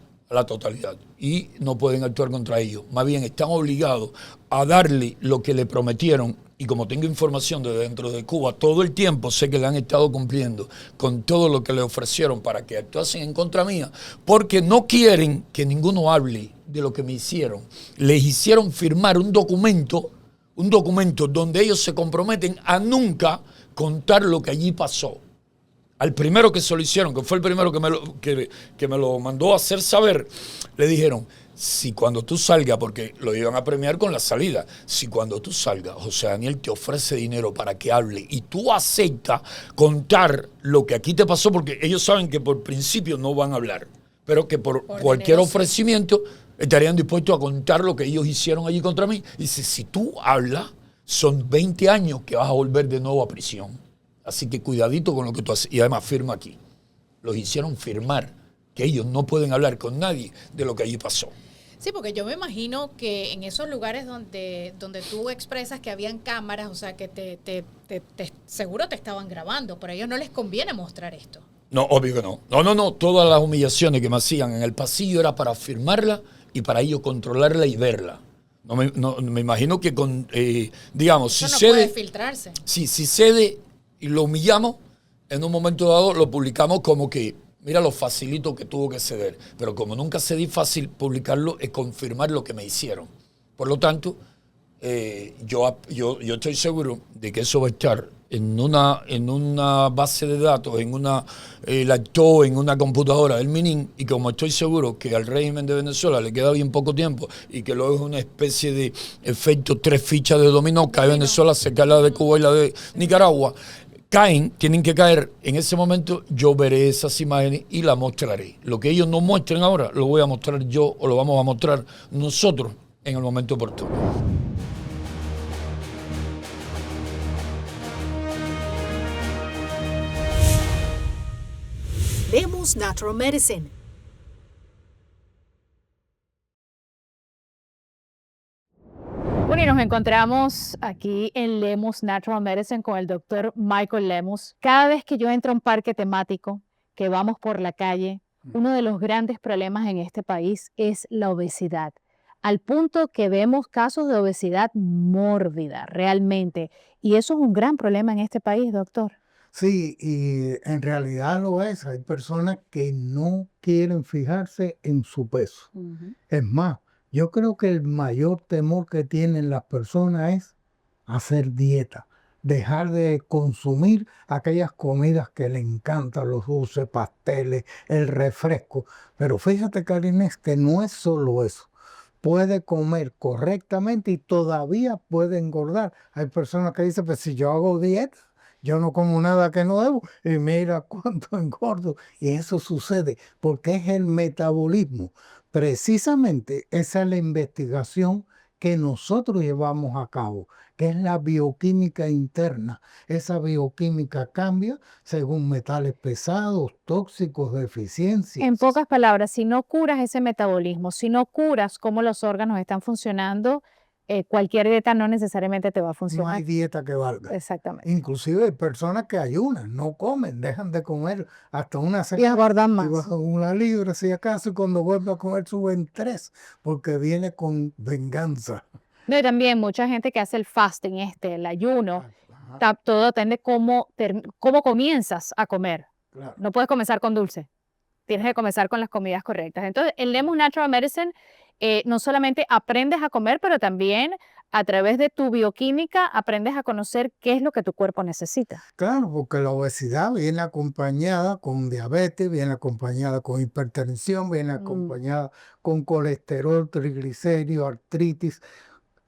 Y no pueden actuar contra ellos. Más bien están obligados a darle lo que le prometieron. Y como tengo información de dentro de Cuba, todo el tiempo sé que le han estado cumpliendo con todo lo que le ofrecieron para que actuasen en contra mía, porque no quieren que ninguno hable de lo que me hicieron. Les hicieron firmar un documento donde ellos se comprometen a nunca contar lo que allí pasó. Al primero que se lo hicieron, que fue el primero que me lo mandó a hacer saber, le dijeron, si cuando tú salgas, porque lo iban a premiar con la salida, si cuando tú salgas, José Daniel te ofrece dinero para que hable y tú aceptas contar lo que aquí te pasó, porque ellos saben que por principio no van a hablar, pero que por cualquier ofrecimiento estarían dispuestos a contar lo que ellos hicieron allí contra mí. Dice, si tú hablas, son 20 años que vas a volver de nuevo a prisión. Así que cuidadito con lo que tú haces. Y además firma aquí. Los hicieron firmar que ellos no pueden hablar con nadie de lo que allí pasó. Sí, porque yo me imagino que en esos lugares donde tú expresas que habían cámaras, o sea, que seguro te estaban grabando, pero a ellos no les conviene mostrar esto. No, obvio que no. No. Todas las humillaciones que me hacían en el pasillo era para firmarla y para ellos controlarla y verla. No me imagino que digamos, eso si no cede, puede filtrarse. Si cede y lo humillamos, en un momento dado lo publicamos como que, mira lo facilito que tuvo que ceder. Pero como nunca cedí fácil, publicarlo es confirmar lo que me hicieron. Por lo tanto, yo estoy seguro de que eso va a estar en una base de datos, en una computadora del MININ, y como estoy seguro que al régimen de Venezuela le queda bien poco tiempo y que luego es una especie de efecto 3 fichas de dominó, cae Venezuela, se cae la de Cuba y la de Nicaragua, tienen que caer en ese momento, yo veré esas imágenes y las mostraré. Lo que ellos no muestren ahora, lo voy a mostrar yo o lo vamos a mostrar nosotros en el momento oportuno. Lemus Natural Medicine. Bueno, y nos encontramos aquí en Lemus Natural Medicine con el doctor Michael Lemus. Cada vez que yo entro a un parque temático, que vamos por la calle, uno de los grandes problemas en este país es la obesidad. Al punto que vemos casos de obesidad mórbida, realmente. Y eso es un gran problema en este país, doctor. Sí, y en realidad lo es. Hay personas que no quieren fijarse en su peso. Es más, yo creo que el mayor temor que tienen las personas es hacer dieta, dejar de consumir aquellas comidas que le encantan, los dulces, pasteles, el refresco. Pero fíjate, Karinés, que no es solo eso. Puede comer correctamente y todavía puede engordar. Hay personas que dicen, pues si yo hago dieta, yo no como nada que no debo y mira cuánto engordo. Y eso sucede porque es el metabolismo. Precisamente esa es la investigación que nosotros llevamos a cabo, que es la bioquímica interna. Esa bioquímica cambia según metales pesados, tóxicos, deficiencias. En pocas palabras, si no curas ese metabolismo, si no curas cómo los órganos están funcionando, cualquier dieta no necesariamente te va a funcionar. No hay dieta que valga. Exactamente. Inclusive hay personas que ayunan, no comen, dejan de comer hasta una semana. Y engordan más. Y bajan 1 libra si acaso, y cuando vuelve a comer suben 3, porque viene con venganza. No, y también mucha gente que hace el fasting, el ayuno, todo depende cómo comienzas a comer. Claro. No puedes comenzar con dulce. Tienes que comenzar con las comidas correctas. Entonces, en Lemus Natural Medicine no solamente aprendes a comer, pero también a través de tu bioquímica aprendes a conocer qué es lo que tu cuerpo necesita. Claro, porque la obesidad viene acompañada con diabetes, viene acompañada con hipertensión, viene acompañada con colesterol, triglicéridos, artritis.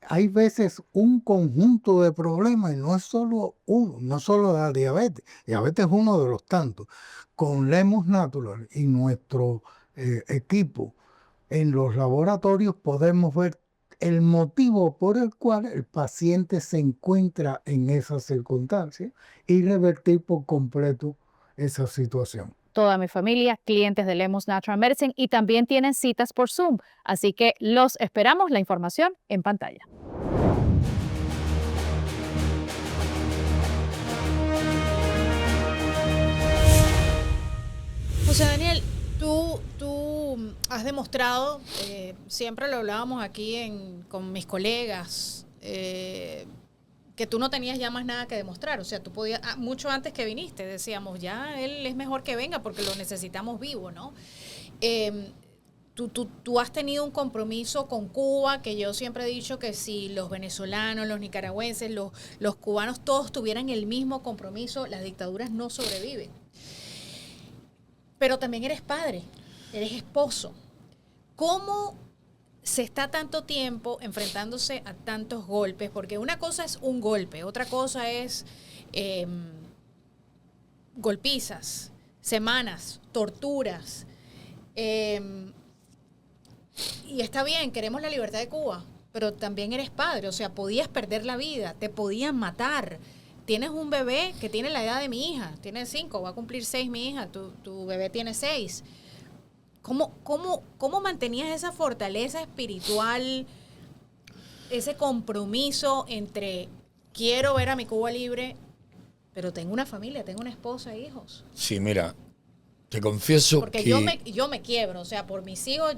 Hay veces un conjunto de problemas y no es solo uno, no solo la diabetes. Diabetes es uno de los tantos. Con Lemus Natural y nuestro equipo en los laboratorios podemos ver el motivo por el cual el paciente se encuentra en esa circunstancia y revertir por completo esa situación. Toda mi familia, clientes de Lemus Natural Medicine, y también tienen citas por Zoom. Así que los esperamos, la información en pantalla. José Daniel, tú has demostrado, siempre lo hablábamos aquí con mis colegas, que tú no tenías ya más nada que demostrar. O sea, tú podías, mucho antes que viniste, decíamos, ya él es mejor que venga porque lo necesitamos vivo, ¿no? Tú has tenido un compromiso con Cuba, que yo siempre he dicho que si los venezolanos, los nicaragüenses, los cubanos, todos tuvieran el mismo compromiso, las dictaduras no sobreviven. Pero también eres padre, eres esposo. ¿Cómo se está tanto tiempo enfrentándose a tantos golpes? Porque una cosa es un golpe, otra cosa es golpizas, semanas, torturas. Y está bien, queremos la libertad de Cuba, pero también eres padre, o sea, podías perder la vida, te podían matar. Tienes un bebé que tiene la edad de mi hija, tiene 5, va a cumplir 6 mi hija, tu bebé tiene 6. ¿Cómo mantenías esa fortaleza espiritual, ese compromiso entre quiero ver a mi Cuba libre, pero tengo una familia, tengo una esposa e hijos? Sí, mira, te confieso porque que... yo me quiebro, o sea, por mis hijos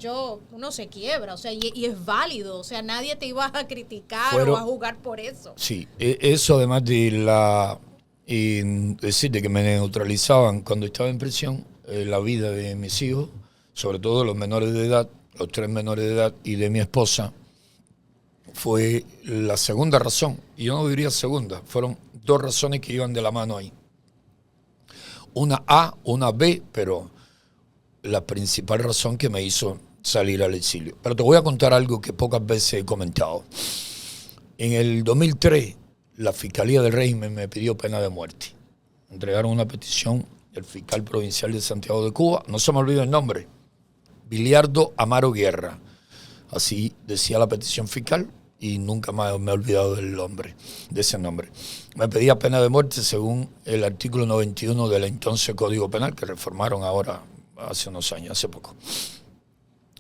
uno se quiebra, o sea, y es válido, o sea, nadie te iba a criticar o a juzgar por eso. Sí, eso además de decir de que me neutralizaban cuando estaba en prisión, la vida de mis hijos, sobre todo los menores de edad, los 3 menores de edad, y de mi esposa, fue la segunda razón. Y yo no diría segunda, fueron 2 razones que iban de la mano ahí. Una A, una B, pero la principal razón que me hizo salir al exilio. Pero te voy a contar algo que pocas veces he comentado. En el 2003, la Fiscalía del Régimen me pidió pena de muerte. Entregaron una petición del fiscal provincial de Santiago de Cuba, no se me olvida el nombre, Biliardo Amaro Guerra. Así decía la petición fiscal y nunca más me he olvidado del nombre, de ese nombre. Me pedía pena de muerte según el artículo 91 del entonces Código Penal, que reformaron ahora hace unos años, hace poco.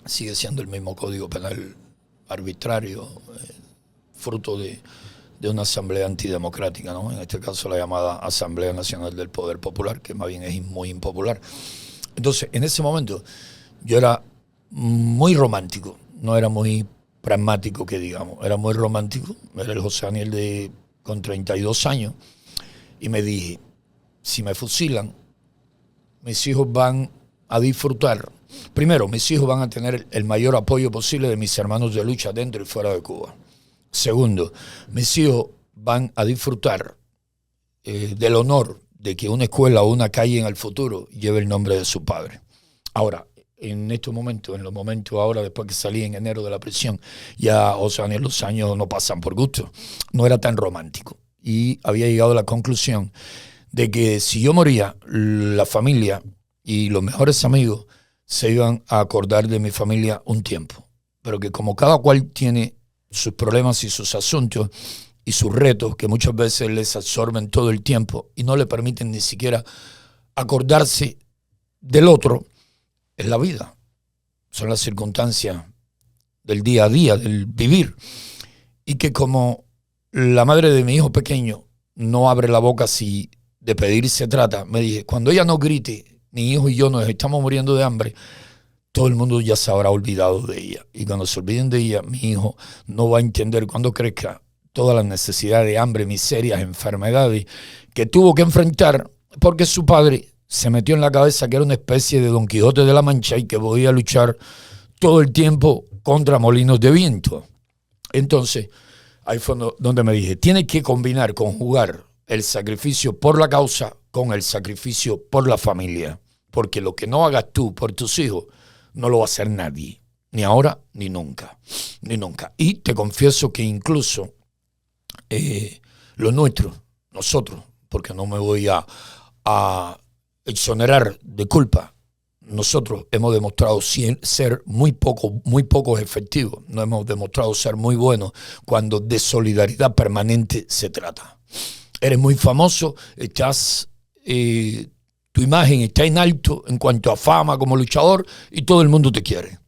Sigue siendo el mismo Código Penal arbitrario, fruto de una asamblea antidemocrática, ¿no? En este caso la llamada Asamblea Nacional del Poder Popular, que más bien es muy impopular. Entonces, en ese momento, yo era muy romántico, no era muy pragmático, que digamos, era muy romántico, era el José Daniel con 32 años, y me dije, si me fusilan, mis hijos van a disfrutar. Primero, mis hijos van a tener el mayor apoyo posible de mis hermanos de lucha dentro y fuera de Cuba. Segundo, mis hijos van a disfrutar del honor de que una escuela o una calle en el futuro lleve el nombre de su padre. Ahora, en estos momentos, en los momentos ahora, después que salí en enero de la prisión, ya, o sea, los años no pasan por gusto. No era tan romántico. Y había llegado a la conclusión de que si yo moría, la familia y los mejores amigos se iban a acordar de mi familia un tiempo. Pero que como cada cual tiene sus problemas y sus asuntos y sus retos, que muchas veces les absorben todo el tiempo y no le permiten ni siquiera acordarse del otro, es la vida. Son las circunstancias del día a día, del vivir. Y que como la madre de mi hijo pequeño no abre la boca si de pedir se trata, me dije, cuando ella no grite, mi hijo y yo nos estamos muriendo de hambre, todo el mundo ya se habrá olvidado de ella. Y cuando se olviden de ella, mi hijo no va a entender cuando crezca todas las necesidades de hambre, miserias, enfermedades que tuvo que enfrentar porque su padre se metió en la cabeza que era una especie de Don Quijote de la Mancha y que podía luchar todo el tiempo contra molinos de viento. Entonces, ahí fue donde me dije, tienes que conjugar el sacrificio por la causa con el sacrificio por la familia. Porque lo que no hagas tú por tus hijos, no lo va a hacer nadie. Ni ahora, ni nunca. Ni nunca. Y te confieso que incluso lo nuestro, nosotros, porque no me voy a exonerar de culpa, nosotros hemos demostrado ser muy pocos efectivos. No hemos demostrado ser muy buenos cuando de solidaridad permanente se trata. Eres muy famoso, tu imagen está en alto en cuanto a fama como luchador y todo el mundo te quiere.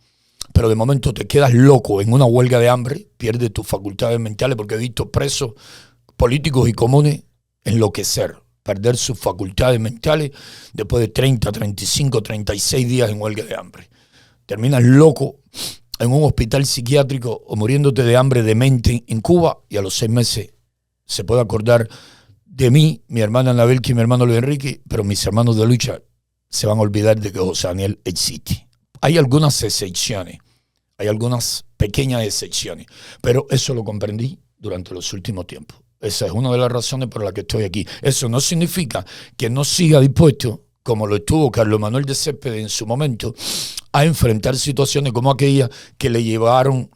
Pero de momento te quedas loco en una huelga de hambre, pierdes tus facultades mentales, porque he visto presos políticos y comunes enloquecer perder sus facultades mentales después de 30, 35, 36 días en huelga de hambre. Terminas loco en un hospital psiquiátrico o muriéndote de hambre demente en Cuba, y a los 6 meses se puede acordar de mí, mi hermana Anabelki y mi hermano Luis Enrique, pero mis hermanos de lucha se van a olvidar de que José Daniel existe. Hay algunas excepciones, hay algunas pequeñas excepciones, pero eso lo comprendí durante los últimos tiempos. Esa es una de las razones por las que estoy aquí. Eso no significa que no siga dispuesto, como lo estuvo Carlos Manuel de Céspedes en su momento, a enfrentar situaciones como aquella que le llevaron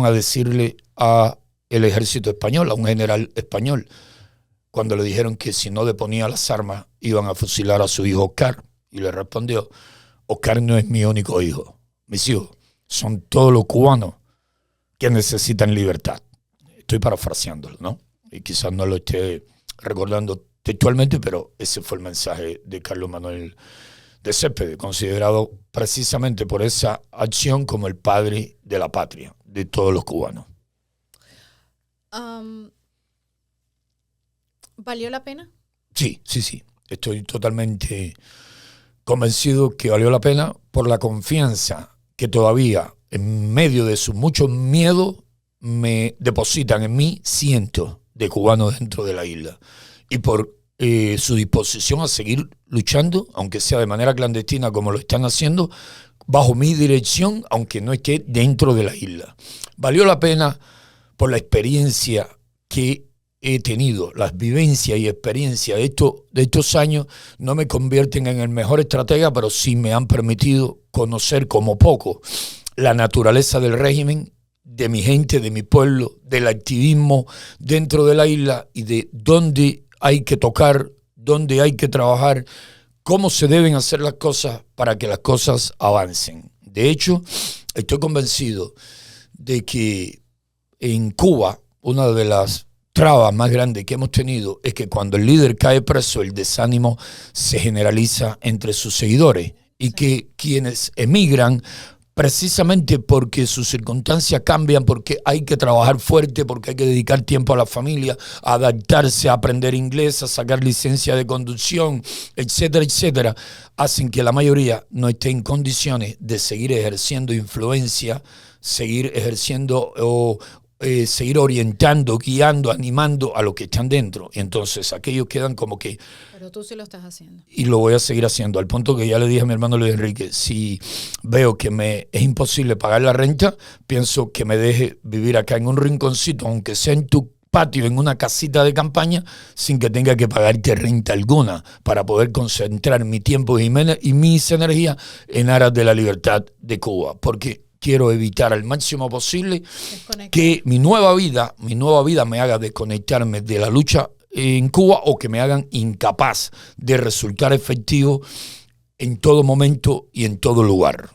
a decirle a el ejército español, a un general español, cuando le dijeron que si no deponía las armas iban a fusilar a su hijo Oscar, y le respondió: Oscar no es mi único hijo, mis hijos son todos los cubanos que necesitan libertad. Estoy parafraseándolo, ¿no? Y quizás no lo esté recordando textualmente, pero ese fue el mensaje de Carlos Manuel de Céspedes, considerado precisamente por esa acción como el padre de la patria, de todos los cubanos. ¿Valió la pena? Sí. Estoy totalmente convencido que valió la pena por la confianza que todavía, en medio de sus muchos miedos, me depositan en mí cientos de cubanos dentro de la isla. Y por su disposición a seguir luchando, aunque sea de manera clandestina como lo están haciendo, bajo mi dirección, aunque no esté dentro de la isla. Valió la pena por la experiencia que he tenido, las vivencias y experiencias de estos años no me convierten en el mejor estratega, pero sí me han permitido conocer como poco la naturaleza del régimen, de mi gente, de mi pueblo, del activismo dentro de la isla y de dónde hay que tocar, dónde hay que trabajar, cómo se deben hacer las cosas para que las cosas avancen. De hecho, estoy convencido de que en Cuba una de las trabas más grandes que hemos tenido es que cuando el líder cae preso, el desánimo se generaliza entre sus seguidores y que quienes emigran precisamente porque sus circunstancias cambian, porque hay que trabajar fuerte, porque hay que dedicar tiempo a la familia, a adaptarse, a aprender inglés, a sacar licencia de conducción, etcétera, etcétera, hacen que la mayoría no esté en condiciones de seguir ejerciendo influencia, seguir ejerciendo o seguir orientando, guiando, animando a los que están dentro. Y entonces aquellos quedan como que... Pero tú sí lo estás haciendo. Y lo voy a seguir haciendo, al punto que ya le dije a mi hermano Luis Enrique, si veo que me es imposible pagar la renta, pienso que me deje vivir acá en un rinconcito, aunque sea en tu patio, en una casita de campaña, sin que tenga que pagarte renta alguna, para poder concentrar mi tiempo y mis energías en aras de la libertad de Cuba. Porque quiero evitar al máximo posible que mi nueva vida me haga desconectarme de la lucha en Cuba, o que me hagan incapaz de resultar efectivo en todo momento y en todo lugar.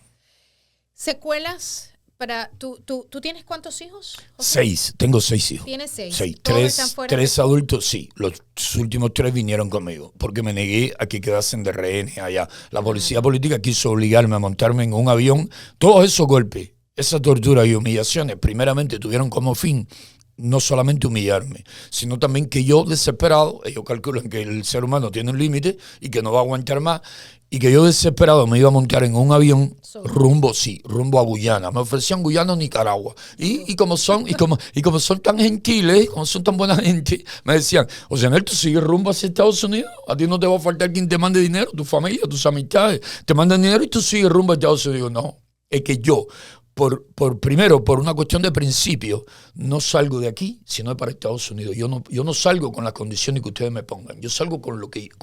¿Secuelas para tú tienes cuántos hijos, José? 6, tengo 6 hijos. ¿Tienes 6? 6, ¿Todos 3, están fuera 3 adultos, sí. Los últimos 3 vinieron conmigo, porque me negué a que quedasen de rehenes allá. La policía política quiso obligarme a montarme en un avión. Todos esos golpes, esa tortura y humillaciones, primeramente tuvieron como fin no solamente humillarme, sino también que yo, desesperado, ellos calculan que el ser humano tiene un límite y que no va a aguantar más, y que yo, desesperado, me iba a montar en un avión rumbo a Guyana. Me ofrecían Guyana o Nicaragua. Y como son tan gentiles, como son tan buena gente, me decían: José Daniel, tú sigues rumbo hacia Estados Unidos, a ti no te va a faltar quien te mande dinero, tu familia, tus amistades, te mandan dinero y tú sigues rumbo a Estados Unidos. No, es que yo, primero, por una cuestión de principio, no salgo de aquí, sino para Estados Unidos. Yo no salgo con las condiciones que ustedes me pongan. Yo salgo con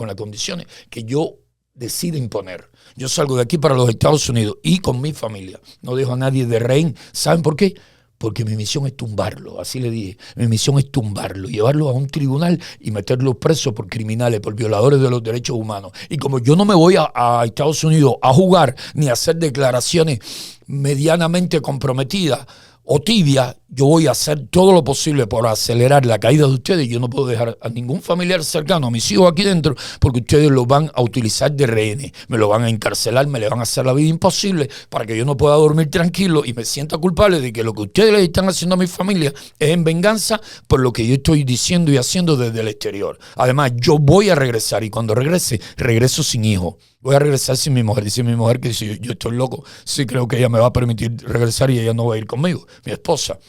las condiciones que yo decida imponer. Yo salgo de aquí para los Estados Unidos y con mi familia. No dejo a nadie de rehén. ¿Saben por qué? Porque mi misión es tumbarlo, así le dije. Mi misión es tumbarlo, llevarlo a un tribunal y meterlos presos por criminales, por violadores de los derechos humanos. Y como yo no me voy a Estados Unidos a jugar ni a hacer declaraciones medianamente comprometidas o tibias, yo voy a hacer todo lo posible por acelerar la caída de ustedes. Yo no puedo dejar a ningún familiar cercano, a mis hijos aquí dentro, porque ustedes lo van a utilizar de rehenes. Me lo van a encarcelar, me le van a hacer la vida imposible para que yo no pueda dormir tranquilo y me sienta culpable de que lo que ustedes le están haciendo a mi familia es en venganza por lo que yo estoy diciendo y haciendo desde el exterior. Además, yo voy a regresar y cuando regrese, regreso sin hijos. Voy a regresar sin mi mujer. Dice mi mujer que si yo estoy loco, sí creo que ella me va a permitir regresar y ella no va a ir conmigo, mi esposa,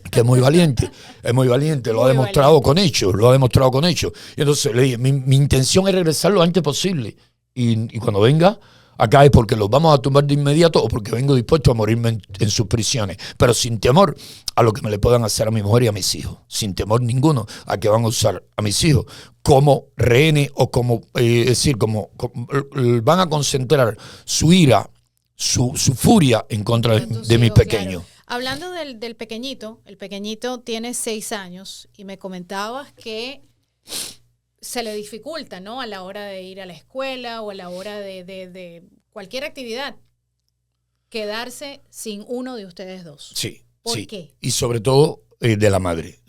que es muy valiente, lo ha demostrado con hechos, Y entonces le dije, mi intención es regresar lo antes posible. Y cuando venga, acá es porque los vamos a tumbar de inmediato o porque vengo dispuesto a morirme en sus prisiones, pero sin temor a lo que me le puedan hacer a mi mujer y a mis hijos, sin temor ninguno a que van a usar a mis hijos como rehenes o como van a concentrar su ira, su furia en contra de mis pequeños. Claro. Hablando del pequeñito, el pequeñito tiene 6 años y me comentabas que se le dificulta, ¿no? A la hora de ir a la escuela o a la hora de cualquier actividad, quedarse sin uno de ustedes dos. Sí. ¿Por sí. qué? Y sobre todo de la madre.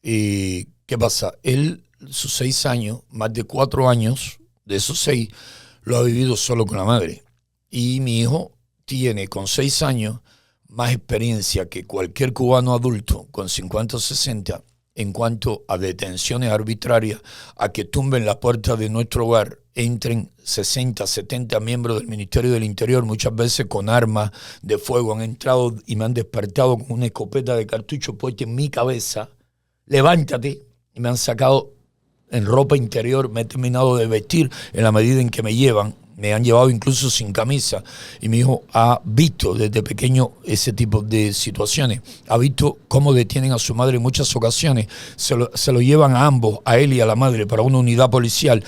¿Y qué pasa? Él, sus 6 años, más de 4 años de esos 6, lo ha vivido solo con la madre. Y mi hijo tiene con 6 años más experiencia que cualquier cubano adulto con 50 o 60 en cuanto a detenciones arbitrarias, a que tumben la puerta de nuestro hogar, entren 60, 70 miembros del Ministerio del Interior, muchas veces con armas de fuego, han entrado y me han despertado con una escopeta de cartucho puesta en mi cabeza, levántate, y me han sacado en ropa interior, me he terminado de vestir en la medida en que me llevan. Me han llevado incluso sin camisa y mi hijo ha visto desde pequeño ese tipo de situaciones. Ha visto cómo detienen a su madre en muchas ocasiones. Se lo llevan a ambos, a él y a la madre, para una unidad policial.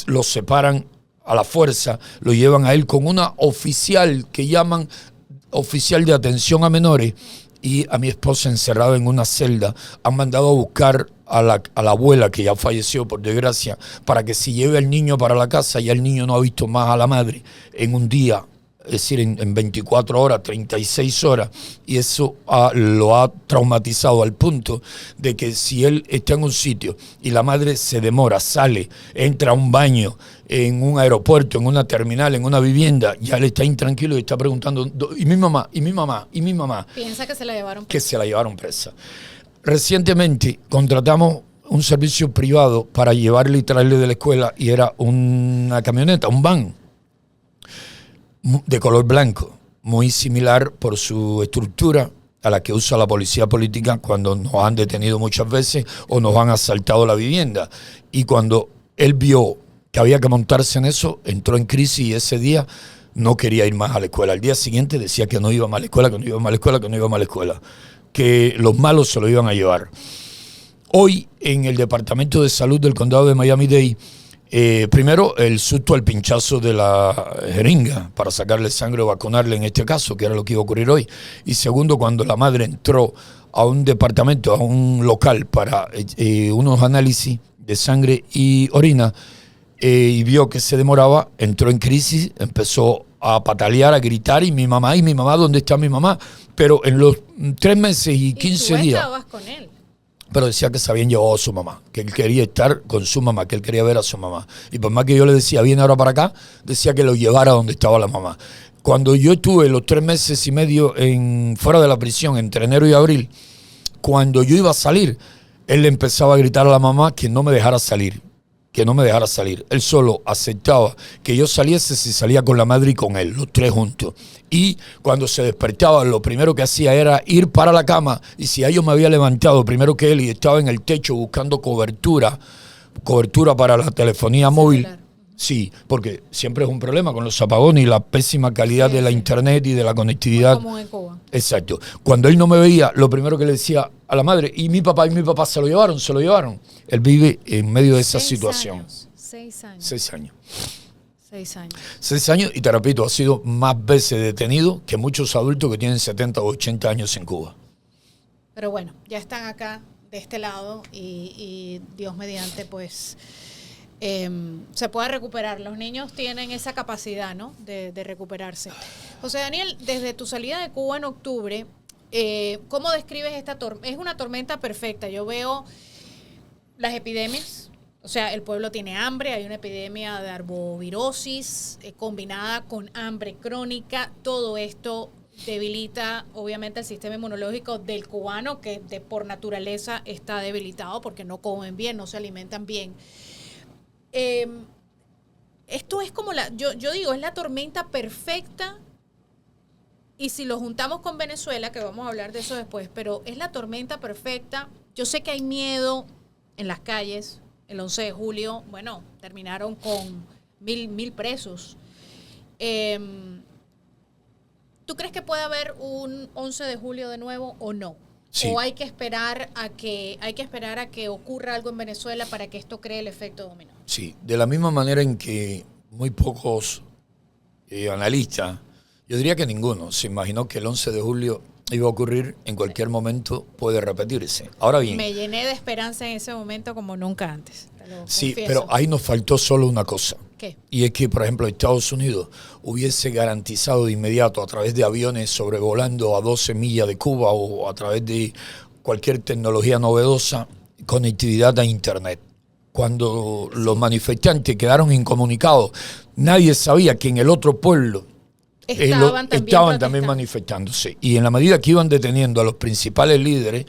Los separan a la fuerza, lo llevan a él con una oficial que llaman oficial de atención a menores y a mi esposa encerrada en una celda. Han mandado a buscar a la abuela, que ya falleció por desgracia, para que se lleve al niño para la casa. Ya el niño no ha visto más a la madre en un día, es decir, en 24 horas, 36 horas, y eso lo ha traumatizado al punto de que si él está en un sitio y la madre se demora, sale, entra a un baño, en un aeropuerto, en una terminal, en una vivienda, ya él está intranquilo y está preguntando, ¿y mi mamá? ¿Y mi mamá? ¿Y mi mamá? Piensa que se la llevaron presa. Que se la llevaron presa. Recientemente contratamos un servicio privado para llevarle y traerle de la escuela y era una camioneta, un van de color blanco, muy similar por su estructura a la que usa la policía política cuando nos han detenido muchas veces o nos han asaltado la vivienda. Y cuando él vio que había que montarse en eso, entró en crisis y ese día no quería ir más a la escuela. Al día siguiente decía que no iba más a la escuela, que los malos se lo iban a llevar. Hoy en el Departamento de Salud del Condado de Miami-Dade, primero el susto al pinchazo de la jeringa para sacarle sangre o vacunarle en este caso, que era lo que iba a ocurrir hoy. Y segundo, cuando la madre entró a un departamento, a un local para unos análisis de sangre y orina, y vio que se demoraba, entró en crisis, empezó a patalear, a gritar, y mi mamá, ¿dónde está mi mamá? Pero en los 3 meses y 15 días... estabas con él. Pero decía que se habían llevado a su mamá, que él quería estar con su mamá, que él quería ver a su mamá. Y por más que yo le decía, viene ahora para acá, decía que lo llevara donde estaba la mamá. Cuando yo estuve los 3 meses y medio fuera de la prisión, entre enero y abril, cuando yo iba a salir, él le empezaba a gritar a la mamá que no me dejara salir. Él solo aceptaba que yo saliese si salía con la madre y con él, los 3 juntos. Y cuando se despertaba, lo primero que hacía era ir para la cama, y si yo me había levantado primero que él y estaba en el techo buscando cobertura para la telefonía móvil. Sí, porque siempre es un problema con los apagones y la pésima calidad de la internet y de la conectividad. Como en Cuba. Exacto. Cuando él no me veía, lo primero que le decía a la madre, y mi papá se lo llevaron. Él vive en medio de esa situación. 6 años. 6 años. 6 años. 6 años y te repito, ha sido más veces detenido que muchos adultos que tienen 70 o 80 años en Cuba. Pero bueno, ya están acá de este lado y Dios mediante, pues se puede recuperar. Los niños tienen esa capacidad, ¿no? De recuperarse. José Daniel, desde tu salida de Cuba en octubre, ¿Cómo describes esta tormenta? Es una tormenta perfecta. Yo veo las epidemias, o sea, el pueblo tiene hambre, hay una epidemia de arbovirosis combinada con hambre crónica. Todo esto debilita, obviamente, el sistema inmunológico del cubano, que por naturaleza está debilitado porque no comen bien, no se alimentan bien. Esto es como yo digo, es la tormenta perfecta. Y si lo juntamos con Venezuela, que vamos a hablar de eso después, pero es la tormenta perfecta. Yo sé que hay miedo en las calles. El 11 de julio, bueno, terminaron con 1,000 presos. ¿Tú crees que puede haber un 11 de julio de nuevo o no? Sí. ¿O hay que esperar a que ocurra algo en Venezuela para que esto cree el efecto dominó? Sí, de la misma manera en que muy pocos analistas, yo diría que ninguno, se imaginó que el 11 de julio iba a ocurrir en cualquier momento, puede repetirse. Ahora bien. Me llené de esperanza en ese momento como nunca antes. Sí, pero ahí nos faltó solo una cosa. ¿Qué? Y es que, por ejemplo, Estados Unidos hubiese garantizado de inmediato a través de aviones sobrevolando a 12 millas de Cuba o a través de cualquier tecnología novedosa, conectividad a Internet. Cuando los manifestantes quedaron incomunicados, nadie sabía que en el otro pueblo estaban también manifestándose. Y en la medida que iban deteniendo a los principales líderes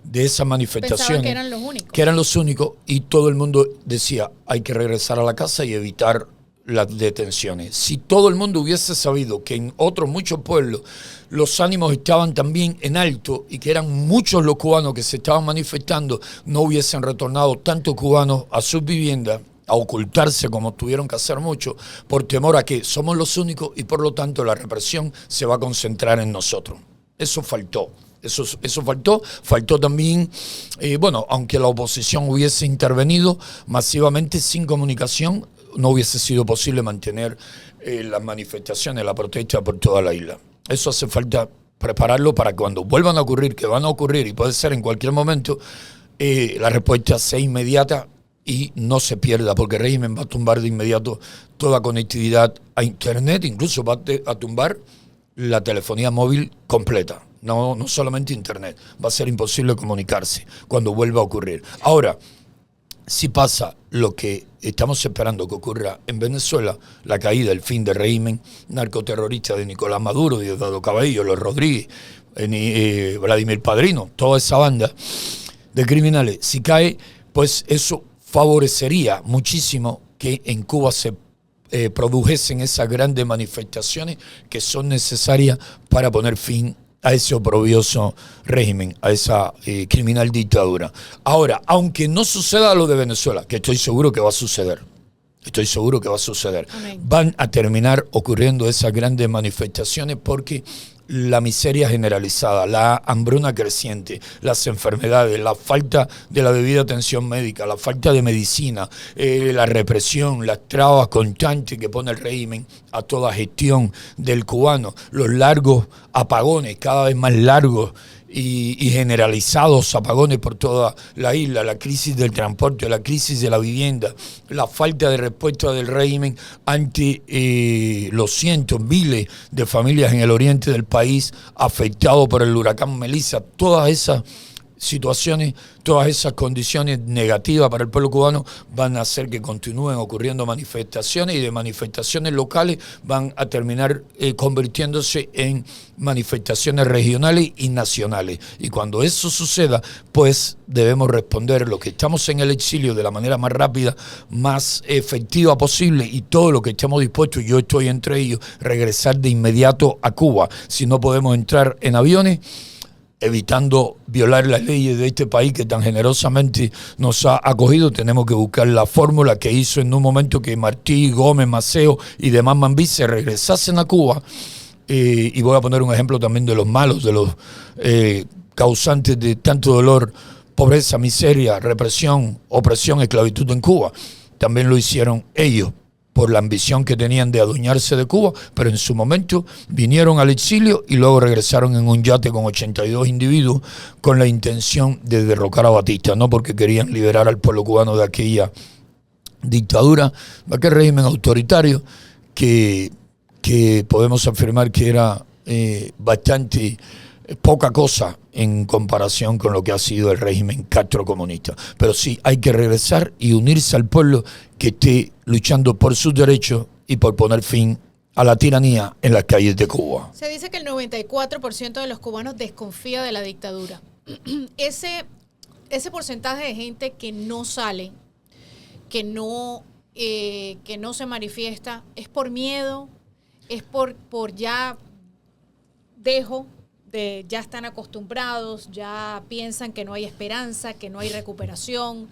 de esas manifestaciones, que eran los únicos, y todo el mundo decía, hay que regresar a la casa y evitar las detenciones. Si todo el mundo hubiese sabido que en otros muchos pueblos los ánimos estaban también en alto y que eran muchos los cubanos que se estaban manifestando, no hubiesen retornado tantos cubanos a sus viviendas, a ocultarse como tuvieron que hacer mucho, por temor a que somos los únicos y por lo tanto la represión se va a concentrar en nosotros. Eso faltó. Eso faltó también, aunque la oposición hubiese intervenido masivamente, sin comunicación no hubiese sido posible mantener las manifestaciones, la protesta por toda la isla. Eso hace falta prepararlo para cuando vuelvan a ocurrir, que van a ocurrir y puede ser en cualquier momento, la respuesta sea inmediata y no se pierda, porque el régimen va a tumbar de inmediato toda conectividad a Internet, incluso va a tumbar la telefonía móvil completa. No solamente Internet, va a ser imposible comunicarse cuando vuelva a ocurrir. Ahora, si pasa lo que estamos esperando que ocurra en Venezuela, la caída, el fin del régimen narcoterrorista de Nicolás Maduro, Diosdado Cabello, Los Rodríguez, Vladimir Padrino, toda esa banda de criminales, si cae, pues eso favorecería muchísimo que en Cuba se produjesen esas grandes manifestaciones que son necesarias para poner fin a ese oprobioso régimen, a esa criminal dictadura. Ahora, aunque no suceda lo de Venezuela, que estoy seguro que va a suceder, Amén. Van a terminar ocurriendo esas grandes manifestaciones porque la miseria generalizada, la hambruna creciente, las enfermedades, la falta de la debida atención médica, la falta de medicina, la represión, las trabas constantes que pone el régimen a toda gestión del cubano, los largos apagones, cada vez más largos y generalizados apagones por toda la isla, la crisis del transporte, la crisis de la vivienda, la falta de respuesta del régimen ante los cientos, miles de familias en el oriente del país afectados por el huracán Melissa, todas esas situaciones, todas esas condiciones negativas para el pueblo cubano van a hacer que continúen ocurriendo manifestaciones y de manifestaciones locales van a terminar convirtiéndose en manifestaciones regionales y nacionales. Y cuando eso suceda, pues debemos responder los que estamos en el exilio de la manera más rápida, más efectiva posible y todo lo que estamos dispuestos, yo estoy entre ellos, regresar de inmediato a Cuba. Si no podemos entrar en aviones, evitando violar las leyes de este país que tan generosamente nos ha acogido, tenemos que buscar la fórmula que hizo en un momento que Martí, Gómez, Maceo y demás Mambí se regresasen a Cuba. Y voy a poner un ejemplo también de los malos, de los causantes de tanto dolor, pobreza, miseria, represión, opresión, esclavitud en Cuba. También lo hicieron ellos por la ambición que tenían de adueñarse de Cuba, pero en su momento vinieron al exilio y luego regresaron en un yate con 82 individuos con la intención de derrocar a Batista, no porque querían liberar al pueblo cubano de aquella dictadura, de aquel régimen autoritario que podemos afirmar que era bastante poca cosa en comparación con lo que ha sido el régimen castrocomunista. Pero sí, hay que regresar y unirse al pueblo que esté luchando por sus derechos y por poner fin a la tiranía en las calles de Cuba. Se dice que el 94% de los cubanos desconfía de la dictadura. Ese porcentaje de gente que no sale, que no se manifiesta, ¿es por miedo? ¿Es por ya ya están acostumbrados, ya piensan que no hay esperanza, que no hay recuperación?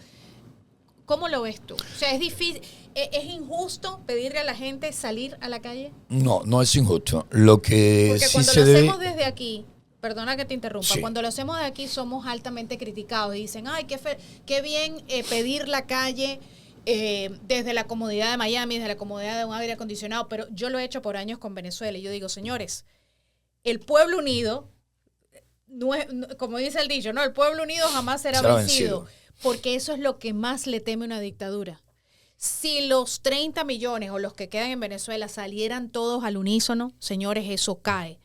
¿Cómo lo ves tú? O sea, ¿es difícil, es injusto pedirle a la gente salir a la calle? No, no es injusto. Lo que Porque sí cuando se lo debe... hacemos desde aquí, perdona que te interrumpa, Sí. cuando lo hacemos de aquí somos altamente criticados y dicen, ay, qué bien pedir la calle desde la comodidad de Miami, desde la comodidad de un aire acondicionado, pero yo lo he hecho por años con Venezuela y yo digo, señores, el pueblo unido, como dice el dicho, ¿no? El pueblo unido jamás será vencido, porque eso es lo que más le teme una dictadura. Si los 30 millones o los que quedan en Venezuela salieran todos al unísono, señores, eso cae.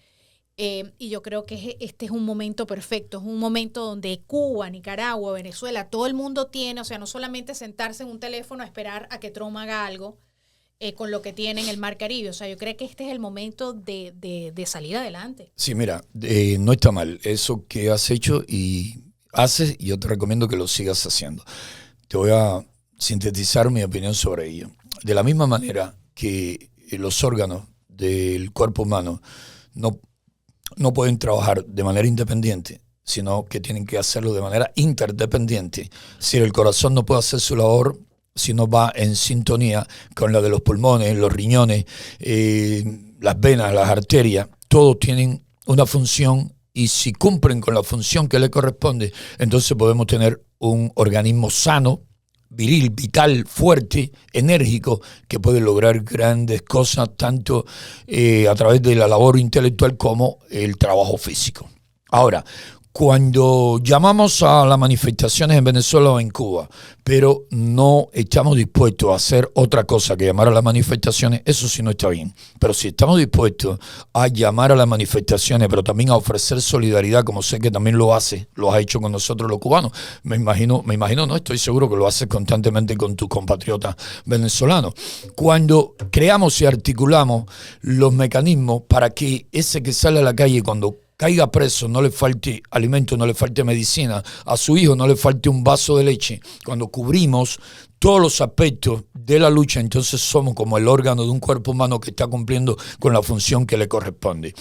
Y yo creo que este es un momento perfecto, es un momento donde Cuba, Nicaragua, Venezuela, todo el mundo tiene, o sea, no solamente sentarse en un teléfono a esperar a que Trump haga algo con lo que tiene en el Mar Caribe. O sea, yo creo que este es el momento de salir adelante. Sí, mira, no está mal eso que has hecho y haces, y yo te recomiendo que lo sigas haciendo. Te voy a sintetizar mi opinión sobre ello. De la misma manera que los órganos del cuerpo humano no pueden trabajar de manera independiente, sino que tienen que hacerlo de manera interdependiente. Si el corazón no puede hacer su labor, si no va en sintonía con la de los pulmones, los riñones, las venas, las arterias, todos tienen una función y si cumplen con la función que le corresponde, entonces podemos tener un organismo sano, viril, vital, fuerte, enérgico, que puede lograr grandes cosas tanto a través de la labor intelectual como el trabajo físico. Ahora, cuando llamamos a las manifestaciones en Venezuela o en Cuba, pero no estamos dispuestos a hacer otra cosa que llamar a las manifestaciones, eso sí no está bien. Pero si estamos dispuestos a llamar a las manifestaciones, pero también a ofrecer solidaridad, como sé que también lo has hecho con nosotros los cubanos, me imagino, no, estoy seguro que lo haces constantemente con tus compatriotas venezolanos. Cuando creamos y articulamos los mecanismos para que ese que sale a la calle cuando caiga preso, no le falte alimento, no le falte medicina, a su hijo no le falte un vaso de leche. Cuando cubrimos todos los aspectos de la lucha, entonces somos como el órgano de un cuerpo humano que está cumpliendo con la función que le corresponde.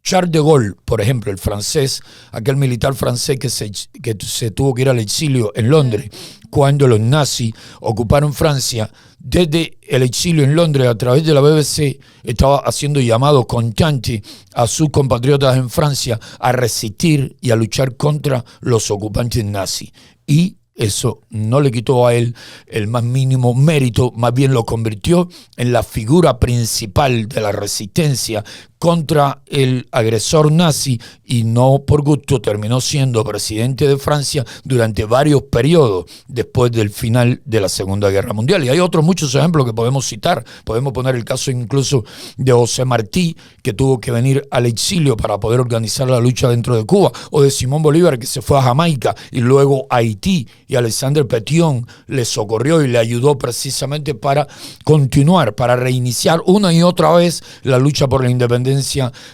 Charles de Gaulle, por ejemplo, el francés, aquel militar francés que se tuvo que ir al exilio en Londres, cuando los nazis ocuparon Francia, desde el exilio en Londres a través de la BBC estaba haciendo llamados constantes a sus compatriotas en Francia a resistir y a luchar contra los ocupantes nazis. Y eso no le quitó a él el más mínimo mérito, más bien lo convirtió en la figura principal de la resistencia contra el agresor nazi y no por gusto terminó siendo presidente de Francia durante varios periodos después del final de la Segunda Guerra Mundial. Y hay otros muchos ejemplos que podemos citar. Podemos poner el caso incluso de José Martí, que tuvo que venir al exilio para poder organizar la lucha dentro de Cuba, o de Simón Bolívar, que se fue a Jamaica y luego a Haití, y Alexandre Pétion le socorrió y le ayudó precisamente para continuar, para reiniciar una y otra vez la lucha por la independencia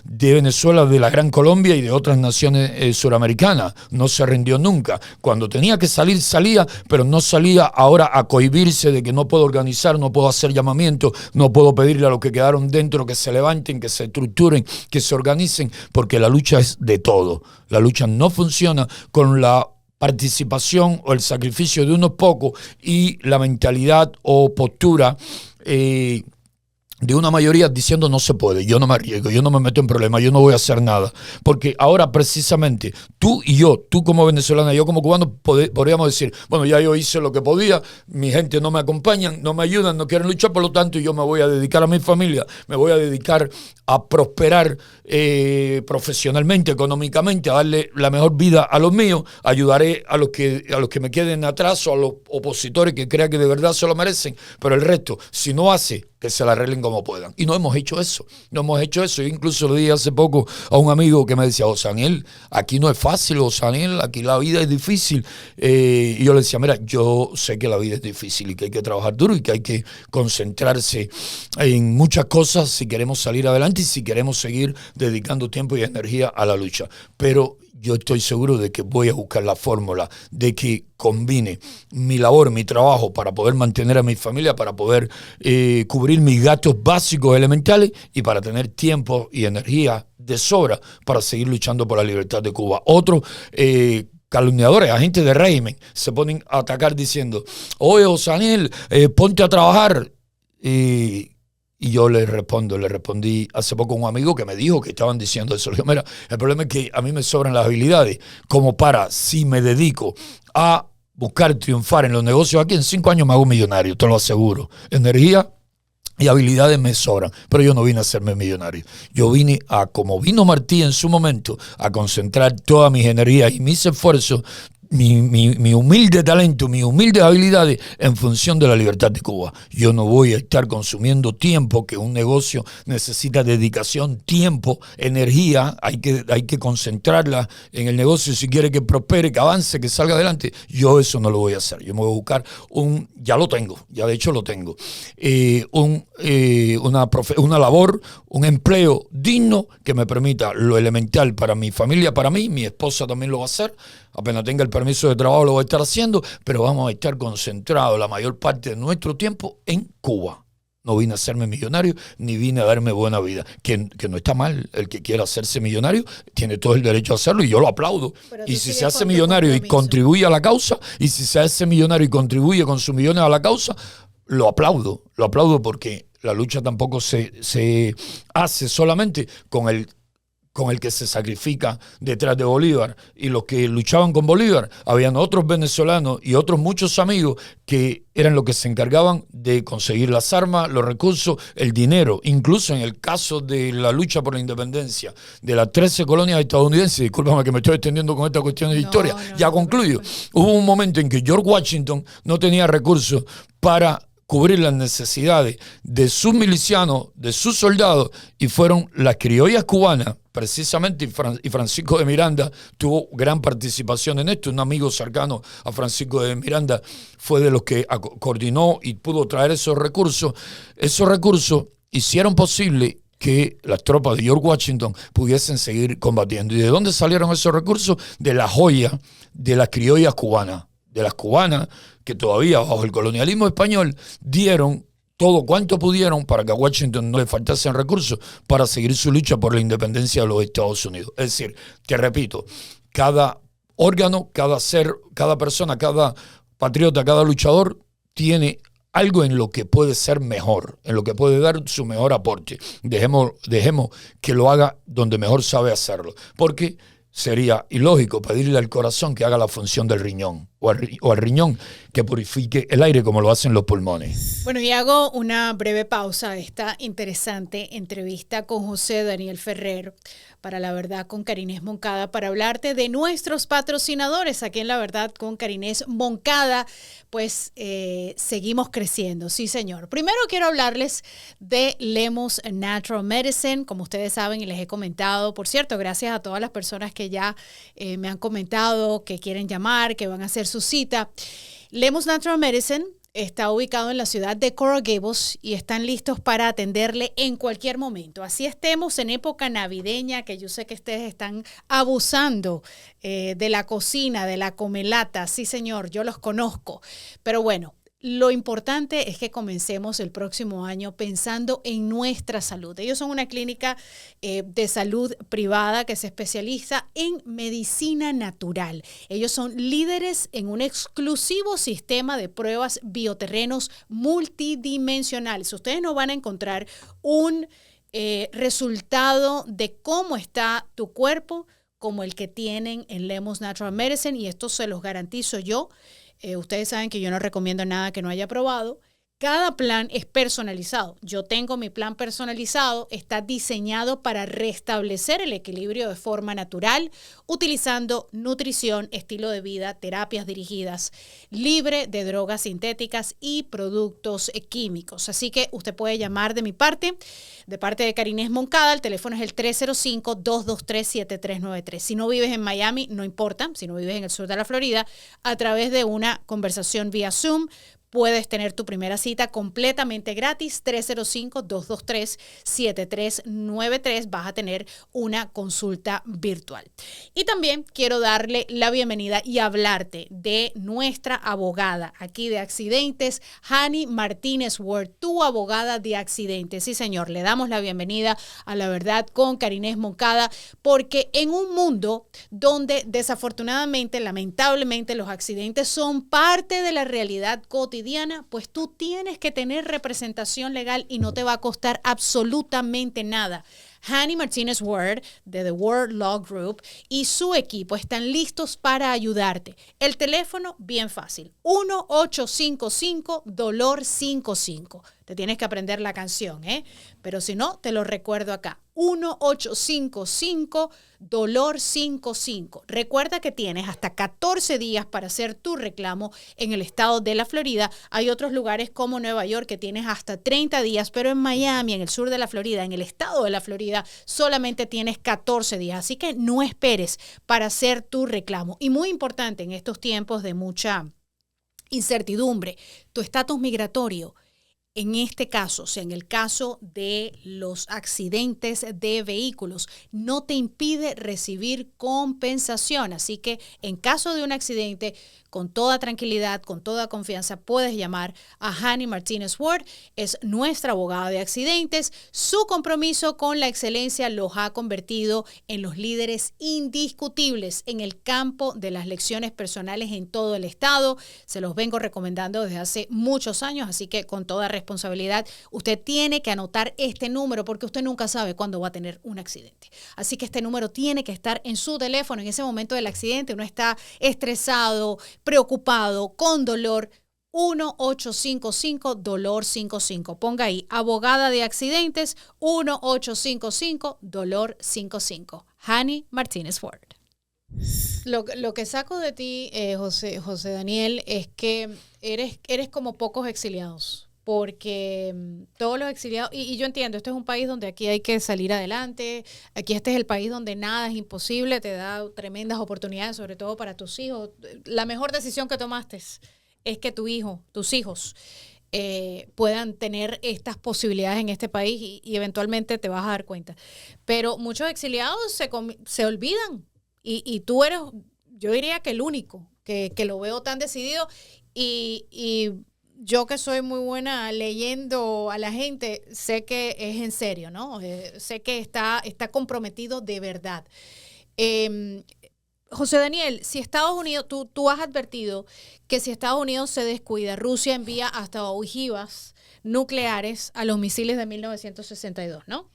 de Venezuela, de la Gran Colombia y de otras naciones suramericanas. No se rindió nunca. Cuando tenía que salir, salía, pero no salía ahora a cohibirse de que no puedo organizar, no puedo hacer llamamientos, no puedo pedirle a los que quedaron dentro que se levanten, que se estructuren, que se organicen, porque la lucha es de todo. La lucha no funciona con la participación o el sacrificio de unos pocos y la mentalidad o postura de una mayoría diciendo no se puede, yo no me arriesgo, yo no me meto en problemas, yo no voy a hacer nada. Porque ahora precisamente tú y yo, tú como venezolana, yo como cubano, podríamos decir, bueno, ya yo hice lo que podía, mi gente no me acompañan, no me ayudan, no quieren luchar, por lo tanto yo me voy a dedicar a mi familia, me voy a dedicar a prosperar profesionalmente, económicamente, a darle la mejor vida a los míos, ayudaré a los que me queden atrás o a los opositores que crean que de verdad se lo merecen, pero el resto, si no hace que se la arreglen como puedan. Y no hemos hecho eso. No hemos hecho eso. Yo incluso le dije hace poco a un amigo que me decía, Osaniel, aquí no es fácil, Osaniel, aquí la vida es difícil. Y yo le decía, mira, yo sé que la vida es difícil y que hay que trabajar duro y que hay que concentrarse en muchas cosas si queremos salir adelante y si queremos seguir dedicando tiempo y energía a la lucha. Pero yo estoy seguro de que voy a buscar la fórmula de que combine mi labor, mi trabajo para poder mantener a mi familia, para poder cubrir mis gastos básicos elementales y para tener tiempo y energía de sobra para seguir luchando por la libertad de Cuba. Otros calumniadores, agentes de régimen, se ponen a atacar diciendo, oye, Osaniel, ponte a trabajar. Y yo le respondí hace poco a un amigo que me dijo que estaban diciendo eso. Le digo, mira, el problema es que a mí me sobran las habilidades como para, si me dedico a buscar triunfar en los negocios aquí, en 5 años me hago millonario, te lo aseguro. Energía y habilidades me sobran, pero yo no vine a hacerme millonario. Yo vine a, como vino Martí en su momento, a concentrar todas mis energías y mis esfuerzos, mi humilde talento, mis humildes habilidades en función de la libertad de Cuba. Yo no voy a estar consumiendo tiempo, que un negocio necesita dedicación, tiempo, energía, hay que concentrarla en el negocio si quiere que prospere, que avance, que salga adelante. Yo eso no lo voy a hacer. Yo me voy a buscar ya lo tengo, ya de hecho lo tengo, una labor, un empleo digno que me permita lo elemental para mi familia, para mí, mi esposa también lo va a hacer. Apenas tenga el permiso de trabajo lo voy a estar haciendo, pero vamos a estar concentrados la mayor parte de nuestro tiempo en Cuba. No vine a hacerme millonario, ni vine a darme buena vida. Que no está mal, el que quiera hacerse millonario tiene todo el derecho a hacerlo y yo lo aplaudo. Y si se hace millonario y contribuye a la causa, y si se hace millonario y contribuye con sus millones a la causa, lo aplaudo porque la lucha tampoco se hace solamente con el que se sacrifica detrás de Bolívar, y los que luchaban con Bolívar, habían otros venezolanos y otros muchos amigos que eran los que se encargaban de conseguir las armas, los recursos, el dinero. Incluso en el caso de la lucha por la independencia de las 13 colonias estadounidenses, discúlpame que me estoy extendiendo con esta cuestión de historia, ya concluyo. Hubo un momento en que George Washington no tenía recursos para cubrir las necesidades de sus milicianos, de sus soldados, y fueron las criollas cubanas, precisamente, y Francisco de Miranda tuvo gran participación en esto. Un amigo cercano a Francisco de Miranda fue de los que coordinó y pudo traer esos recursos. Esos recursos hicieron posible que las tropas de George Washington pudiesen seguir combatiendo. ¿Y de dónde salieron esos recursos? De la joya de las criollas cubanas, de las cubanas que todavía bajo el colonialismo español dieron todo cuanto pudieron para que a Washington no le faltasen recursos para seguir su lucha por la independencia de los Estados Unidos. Es decir, te repito, cada órgano, cada ser, cada persona, cada patriota, cada luchador tiene algo en lo que puede ser mejor, en lo que puede dar su mejor aporte. Dejemos que lo haga donde mejor sabe hacerlo, porque sería ilógico pedirle al corazón que haga la función del riñón o al riñón que purifique el aire como lo hacen los pulmones. Bueno, y hago una breve pausa a esta interesante entrevista con José Daniel Ferrer para La Verdad con Karines Moncada para hablarte de nuestros patrocinadores. Aquí en La Verdad con Karines Moncada, pues seguimos creciendo, sí señor. Primero quiero hablarles de Lemus Natural Medicine, como ustedes saben y les he comentado. Por cierto, gracias a todas las personas que ya me han comentado, que quieren llamar, que van a hacer su cita. Lemus Natural Medicine está ubicado en la ciudad de Coral Gables y están listos para atenderle en cualquier momento. Así estemos en época navideña, que yo sé que ustedes están abusando de la cocina, de la comelata. Sí, señor, yo los conozco. Pero bueno, lo importante es que comencemos el próximo año pensando en nuestra salud. Ellos son una clínica de salud privada que se especializa en medicina natural. Ellos son líderes en un exclusivo sistema de pruebas bioterrenos multidimensionales. Ustedes no van a encontrar un resultado de cómo está tu cuerpo como el que tienen en Lemus Natural Medicine, y esto se los garantizo yo. Ustedes saben que yo no recomiendo nada que no haya probado. Cada plan es personalizado. Yo tengo mi plan personalizado, está diseñado para restablecer el equilibrio de forma natural, utilizando nutrición, estilo de vida, terapias dirigidas, libre de drogas sintéticas y productos químicos. Así que usted puede llamar de mi parte, de parte de Karines Moncada. El teléfono es el 305-223-7393. Si no vives en Miami, no importa. Si no vives en el sur de la Florida, a través de una conversación vía Zoom, puedes tener tu primera cita completamente gratis, 305-223-7393. Vas a tener una consulta virtual. Y también quiero darle la bienvenida y hablarte de nuestra abogada aquí de accidentes, Hani Martínez Ward, tu abogada de accidentes. Sí, señor, le damos la bienvenida a La Verdad con Karines Moncada, porque en un mundo donde desafortunadamente, lamentablemente, los accidentes son parte de la realidad cotidiana, pues tú tienes que tener representación legal y no te va a costar absolutamente nada. Hani Martínez Ward de The Ward Law Group y su equipo están listos para ayudarte. El teléfono, bien fácil, 1-855-DOLOR55. Te tienes que aprender la canción, pero si no, te lo recuerdo acá. 1-855-DOLOR55. Recuerda que tienes hasta 14 días para hacer tu reclamo en el estado de la Florida. Hay otros lugares como Nueva York que tienes hasta 30 días, pero en Miami, en el sur de la Florida, en el estado de la Florida, solamente tienes 14 días. Así que no esperes para hacer tu reclamo. Y muy importante en estos tiempos de mucha incertidumbre, tu estatus migratorio. En este caso, o sea, en el caso de los accidentes de vehículos, no te impide recibir compensación. Así que en caso de un accidente, con toda tranquilidad, con toda confianza, puedes llamar a Hani Martínez Ward. Es nuestra abogada de accidentes. Su compromiso con la excelencia los ha convertido en los líderes indiscutibles en el campo de las lecciones personales en todo el estado. Se los vengo recomendando desde hace muchos años, así que con toda responsabilidad, usted tiene que anotar este número porque usted nunca sabe cuándo va a tener un accidente. Así que este número tiene que estar en su teléfono en ese momento del accidente. Uno está estresado, preocupado, con dolor. 1-855-DOLOR55. Ponga ahí, abogada de accidentes, 1-855-DOLOR55. Hani Martínez Ward. Lo que saco de ti, José Daniel, es que eres como pocos exiliados. Porque todos los exiliados, y yo entiendo, este es un país donde aquí hay que salir adelante, aquí este es el país donde nada es imposible, te da tremendas oportunidades, sobre todo para tus hijos. La mejor decisión que tomaste es que tus hijos puedan tener estas posibilidades en este país y eventualmente te vas a dar cuenta. Pero muchos exiliados se olvidan y tú eres, yo diría que el único que lo veo tan decidido y yo que soy muy buena leyendo a la gente, sé que es en serio, ¿no? Sé que está comprometido de verdad. José Daniel, si Estados Unidos, tú has advertido que si Estados Unidos se descuida, Rusia envía hasta ojivas nucleares a los misiles de 1962, ¿no?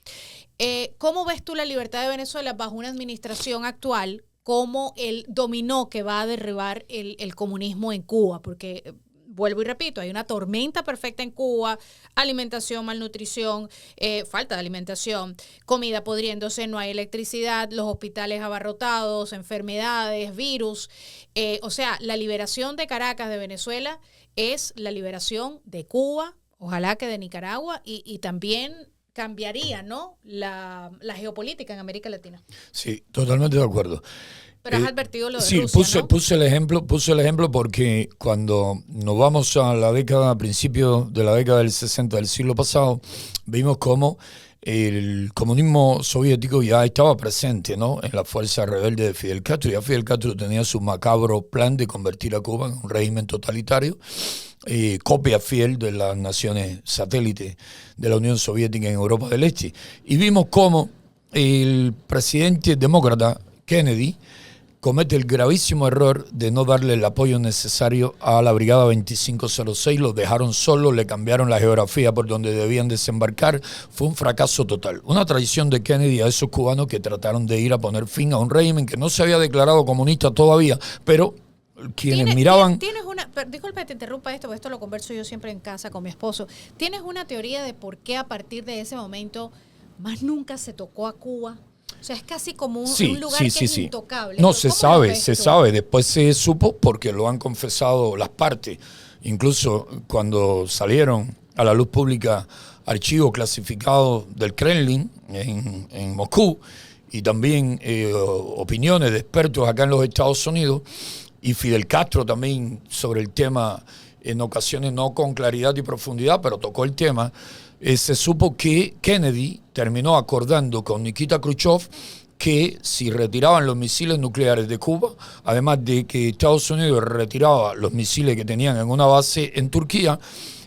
¿Cómo ves tú la libertad de Venezuela bajo una administración actual como el dominó que va a derribar el comunismo en Cuba? Porque vuelvo y repito, hay una tormenta perfecta en Cuba, alimentación, malnutrición, falta de alimentación, comida podriéndose, no hay electricidad, los hospitales abarrotados, enfermedades, virus. O sea, la liberación de Caracas, de Venezuela, es la liberación de Cuba, ojalá que de Nicaragua, y también cambiaría, ¿no?, la geopolítica en América Latina. Sí, totalmente de acuerdo. Pero has advertido lo de sí, Rusia, ¿no? puse el ejemplo porque cuando nos vamos a principios de la década del 60 del siglo pasado, vimos cómo el comunismo soviético ya estaba presente, ¿no?, en la fuerza rebelde de Fidel Castro. Ya Fidel Castro tenía su macabro plan de convertir a Cuba en un régimen totalitario, copia fiel de las naciones satélites de la Unión Soviética en Europa del Este. Y vimos cómo el presidente demócrata Kennedy comete el gravísimo error de no darle el apoyo necesario a la Brigada 2506, los dejaron solos, le cambiaron la geografía por donde debían desembarcar, fue un fracaso total. Una traición de Kennedy a esos cubanos que trataron de ir a poner fin a un régimen que no se había declarado comunista todavía, pero quienes miraban... Disculpa que te interrumpa esto, porque esto lo converso yo siempre en casa con mi esposo. ¿Tienes una teoría de por qué a partir de ese momento más nunca se tocó a Cuba? O sea, es casi como un lugar que es intocable. No, se sabe. Después se supo porque lo han confesado las partes. Incluso cuando salieron a la luz pública archivos clasificados del Kremlin en Moscú y también opiniones de expertos acá en los Estados Unidos y Fidel Castro también sobre el tema, en ocasiones no con claridad y profundidad, pero tocó el tema. Se supo que Kennedy terminó acordando con Nikita Khrushchev que si retiraban los misiles nucleares de Cuba, además de que Estados Unidos retiraba los misiles que tenían en una base en Turquía,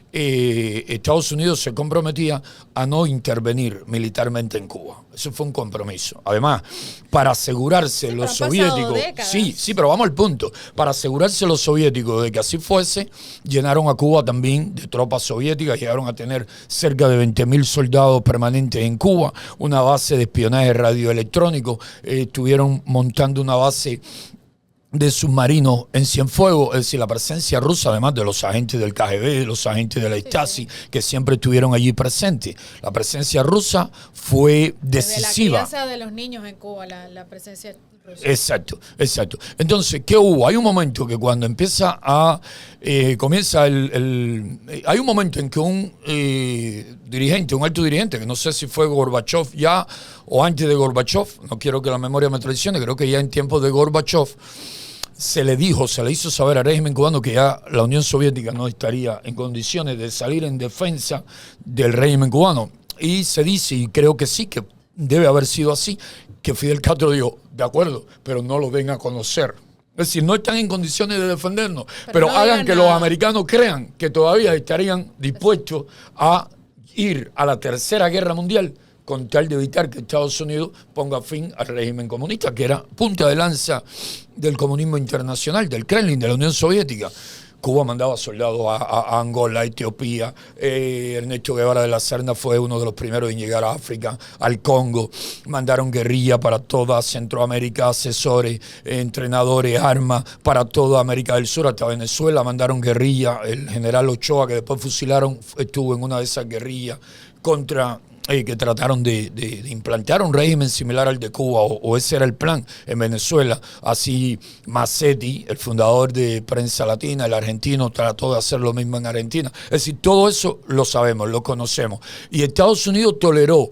Estados Unidos se comprometía a no intervenir militarmente en Cuba. Eso fue un compromiso. Además, para asegurarse los soviéticos... Sí, pero vamos al punto. Para asegurarse los soviéticos de que así fuese, llenaron a Cuba también de tropas soviéticas, llegaron a tener cerca de 20.000 soldados permanentes en Cuba, una base de espionaje radioelectrónico, estuvieron montando una base de submarinos en Cienfuegos, es decir, la presencia rusa, además de los agentes del KGB, de los agentes de la Stasi, que siempre estuvieron allí presentes. La presencia rusa fue decisiva. Desde la crianza de los niños en Cuba, la presencia rusa. Exacto. Entonces, ¿qué hubo? Hay un momento que cuando empieza a... hay un momento en que un dirigente, un alto dirigente, que no sé si fue Gorbachev ya o antes de Gorbachev, no quiero que la memoria me traicione, creo que ya en tiempos de Gorbachev, se le hizo saber al régimen cubano que ya la Unión Soviética no estaría en condiciones de salir en defensa del régimen cubano. Y se dice, y creo que sí, que debe haber sido así, que Fidel Castro dijo, de acuerdo, pero no lo den a conocer. Es decir, no están en condiciones de defendernos, pero no hagan que los americanos crean que todavía estarían dispuestos a ir a la Tercera Guerra Mundial con tal de evitar que Estados Unidos ponga fin al régimen comunista, que era punta de lanza del comunismo internacional, del Kremlin, de la Unión Soviética. Cuba mandaba soldados a Angola, a Etiopía. Ernesto Guevara de la Serna fue uno de los primeros en llegar a África, al Congo. Mandaron guerrilla para toda Centroamérica, asesores, entrenadores, armas para toda América del Sur, hasta Venezuela. Mandaron guerrilla. El general Ochoa, que después fusilaron, estuvo en una de esas guerrillas contra... que trataron de implantar un régimen similar al de Cuba, o ese era el plan en Venezuela. Así Massetti, el fundador de Prensa Latina, el argentino, trató de hacer lo mismo en Argentina. Es decir, todo eso lo sabemos, lo conocemos. Y Estados Unidos toleró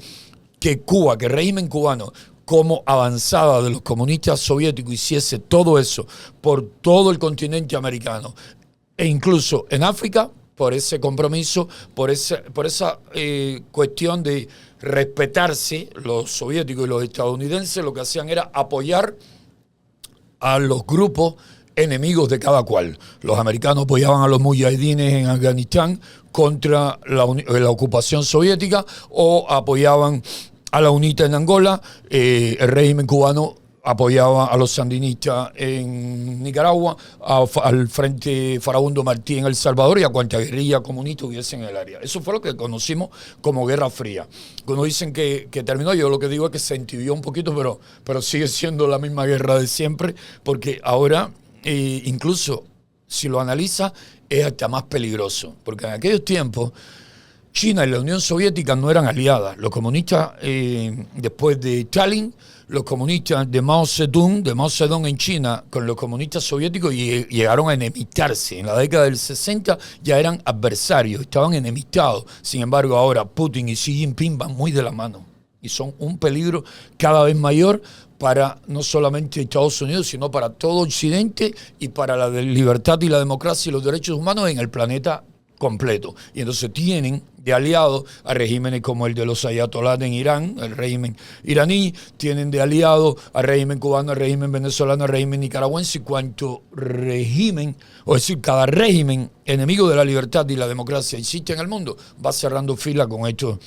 que Cuba, que el régimen cubano, como avanzada de los comunistas soviéticos, hiciese todo eso por todo el continente americano, e incluso en África, por ese compromiso, por esa cuestión de respetarse. Los soviéticos y los estadounidenses lo que hacían era apoyar a los grupos enemigos de cada cual. Los americanos apoyaban a los mujahidines en Afganistán contra la ocupación soviética, o apoyaban a la UNITA en Angola. El régimen cubano apoyaba a los sandinistas en Nicaragua, al Frente Farabundo Martí en El Salvador y a cuanta guerrilla comunista hubiese en el área. Eso fue lo que conocimos como Guerra Fría. Cuando dicen que terminó, yo lo que digo es que se entibió un poquito, pero sigue siendo la misma guerra de siempre, porque ahora, incluso si lo analiza, es hasta más peligroso, porque en aquellos tiempos China y la Unión Soviética no eran aliadas. Los comunistas, después de Stalin, los comunistas de Mao Zedong en China, con los comunistas soviéticos llegaron a enemistarse. En la década del 60 ya eran adversarios, estaban enemistados. Sin embargo, ahora Putin y Xi Jinping van muy de la mano y son un peligro cada vez mayor para no solamente Estados Unidos, sino para todo Occidente y para la libertad y la democracia y los derechos humanos en el planeta completo. Y entonces tienen de aliados a regímenes como el de los ayatolás en Irán, el régimen iraní, tienen de aliados al régimen cubano, al régimen venezolano, al régimen nicaragüense, y cuanto régimen, o decir, cada régimen enemigo de la libertad y la democracia existe en el mundo, va cerrando fila con estas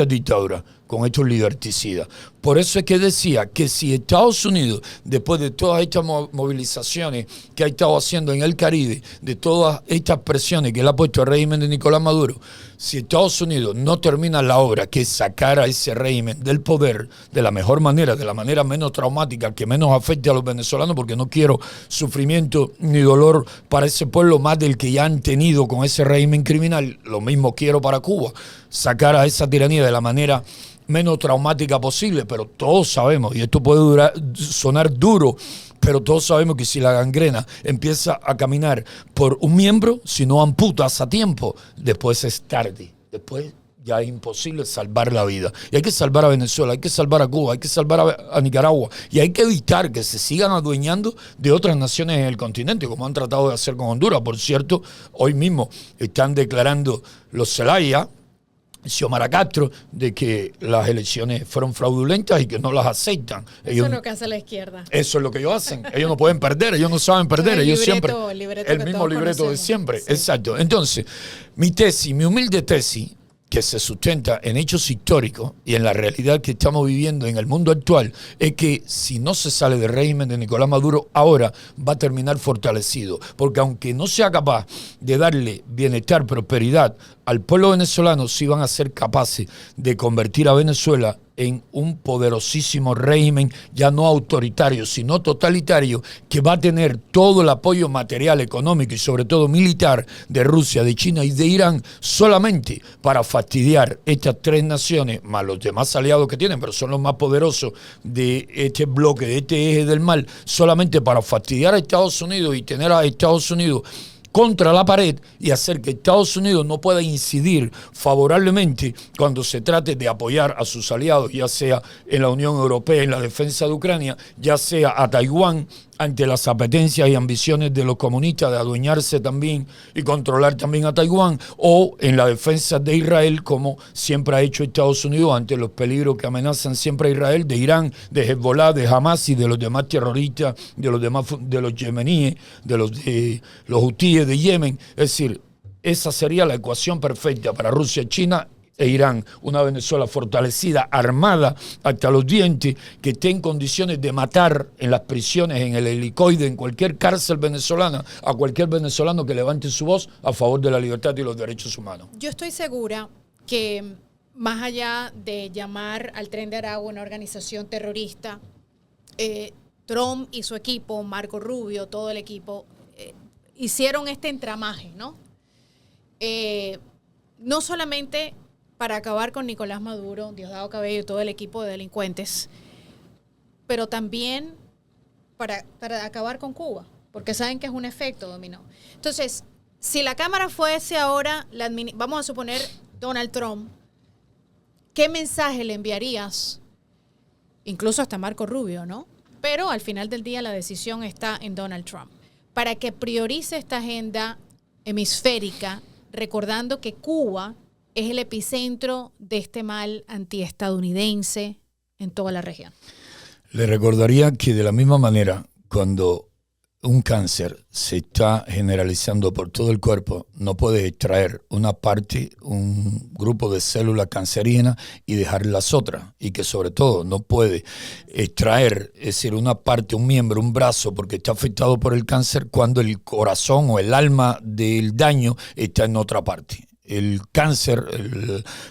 dictaduras, con estos liberticidas. Por eso es que decía que si Estados Unidos, después de todas estas movilizaciones que ha estado haciendo en el Caribe, de todas estas presiones que le ha puesto el régimen de Nicolás Maduro, Maduro. Si Estados Unidos no termina la obra, que es sacar a ese régimen del poder de la mejor manera, de la manera menos traumática, que menos afecte a los venezolanos, porque no quiero sufrimiento ni dolor para ese pueblo más del que ya han tenido con ese régimen criminal, lo mismo quiero para Cuba, sacar a esa tiranía de la manera menos traumática posible, pero todos sabemos, y esto puede sonar duro, pero todos sabemos que si la gangrena empieza a caminar por un miembro, si no amputas a tiempo, después es tarde. Después ya es imposible salvar la vida. Y hay que salvar a Venezuela, hay que salvar a Cuba, hay que salvar a Nicaragua. Y hay que evitar que se sigan adueñando de otras naciones en el continente, como han tratado de hacer con Honduras. Por cierto, hoy mismo están declarando los Zelaya, Xiomara Castro, de que las elecciones fueron fraudulentas y que no las aceptan. Eso es lo que hace la izquierda. Eso es lo que ellos hacen. Ellos no pueden perder, ellos no saben perder. Ellos siempre. El mismo libreto de siempre. Sí. Exacto. Entonces, mi humilde tesis, que se sustenta en hechos históricos y en la realidad que estamos viviendo en el mundo actual, es que si no se sale del régimen de Nicolás Maduro ahora, va a terminar fortalecido. Porque aunque no sea capaz de darle bienestar, prosperidad al pueblo venezolano, sí van a ser capaces de convertir a Venezuela en un poderosísimo régimen, ya no autoritario, sino totalitario, que va a tener todo el apoyo material, económico y sobre todo militar de Rusia, de China y de Irán, solamente para fastidiar estas tres naciones, más los demás aliados que tienen, pero son los más poderosos de este bloque, de este eje del mal, solamente para fastidiar a Estados Unidos y tener a Estados Unidos contra la pared y hacer que Estados Unidos no pueda incidir favorablemente cuando se trate de apoyar a sus aliados, ya sea en la Unión Europea en la defensa de Ucrania, ya sea a Taiwán ante las apetencias y ambiciones de los comunistas de adueñarse también y controlar también a Taiwán, o en la defensa de Israel, como siempre ha hecho Estados Unidos ante los peligros que amenazan siempre a Israel, de Irán, de Hezbollah, de Hamas y de los demás terroristas, de los yemeníes, de los hutíes de Yemen. Es decir, esa sería la ecuación perfecta para Rusia, China e Irán, una Venezuela fortalecida, armada hasta los dientes, que esté en condiciones de matar en las prisiones, en el helicoide, en cualquier cárcel venezolana, a cualquier venezolano que levante su voz a favor de la libertad y los derechos humanos. Yo estoy segura que más allá de llamar al Tren de Aragua una organización terrorista, Trump y su equipo, Marco Rubio, todo el equipo, hicieron este entramaje, ¿no? No solamente para acabar con Nicolás Maduro, Diosdado Cabello y todo el equipo de delincuentes, pero también para acabar con Cuba, porque saben que es un efecto dominó. Entonces, si la Cámara fuese ahora, vamos a suponer Donald Trump, ¿qué mensaje le enviarías? Incluso hasta Marco Rubio, ¿no? Pero al final del día la decisión está en Donald Trump, para que priorice esta agenda hemisférica, recordando que Cuba es el epicentro de este mal antiestadounidense en toda la región. Le recordaría que de la misma manera, cuando un cáncer se está generalizando por todo el cuerpo, no puedes extraer una parte, un grupo de células cancerígenas y dejar las otras. Y que sobre todo no puede extraer, es decir, una parte, un miembro, un brazo, porque está afectado por el cáncer, cuando el corazón o el alma del daño está en otra parte. El cáncer,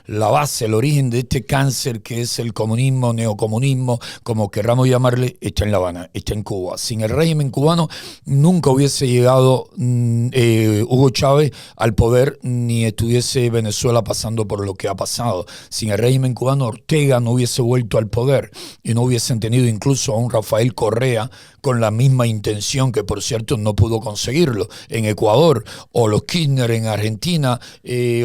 la base, el origen de este cáncer que es el comunismo, neocomunismo, como querramos llamarle, está en La Habana, está en Cuba. Sin el régimen cubano nunca hubiese llegado Hugo Chávez al poder, ni estuviese Venezuela pasando por lo que ha pasado. Sin el régimen cubano, Ortega no hubiese vuelto al poder y no hubiesen tenido incluso a un Rafael Correa con la misma intención, que por cierto no pudo conseguirlo en Ecuador, o los Kirchner en Argentina,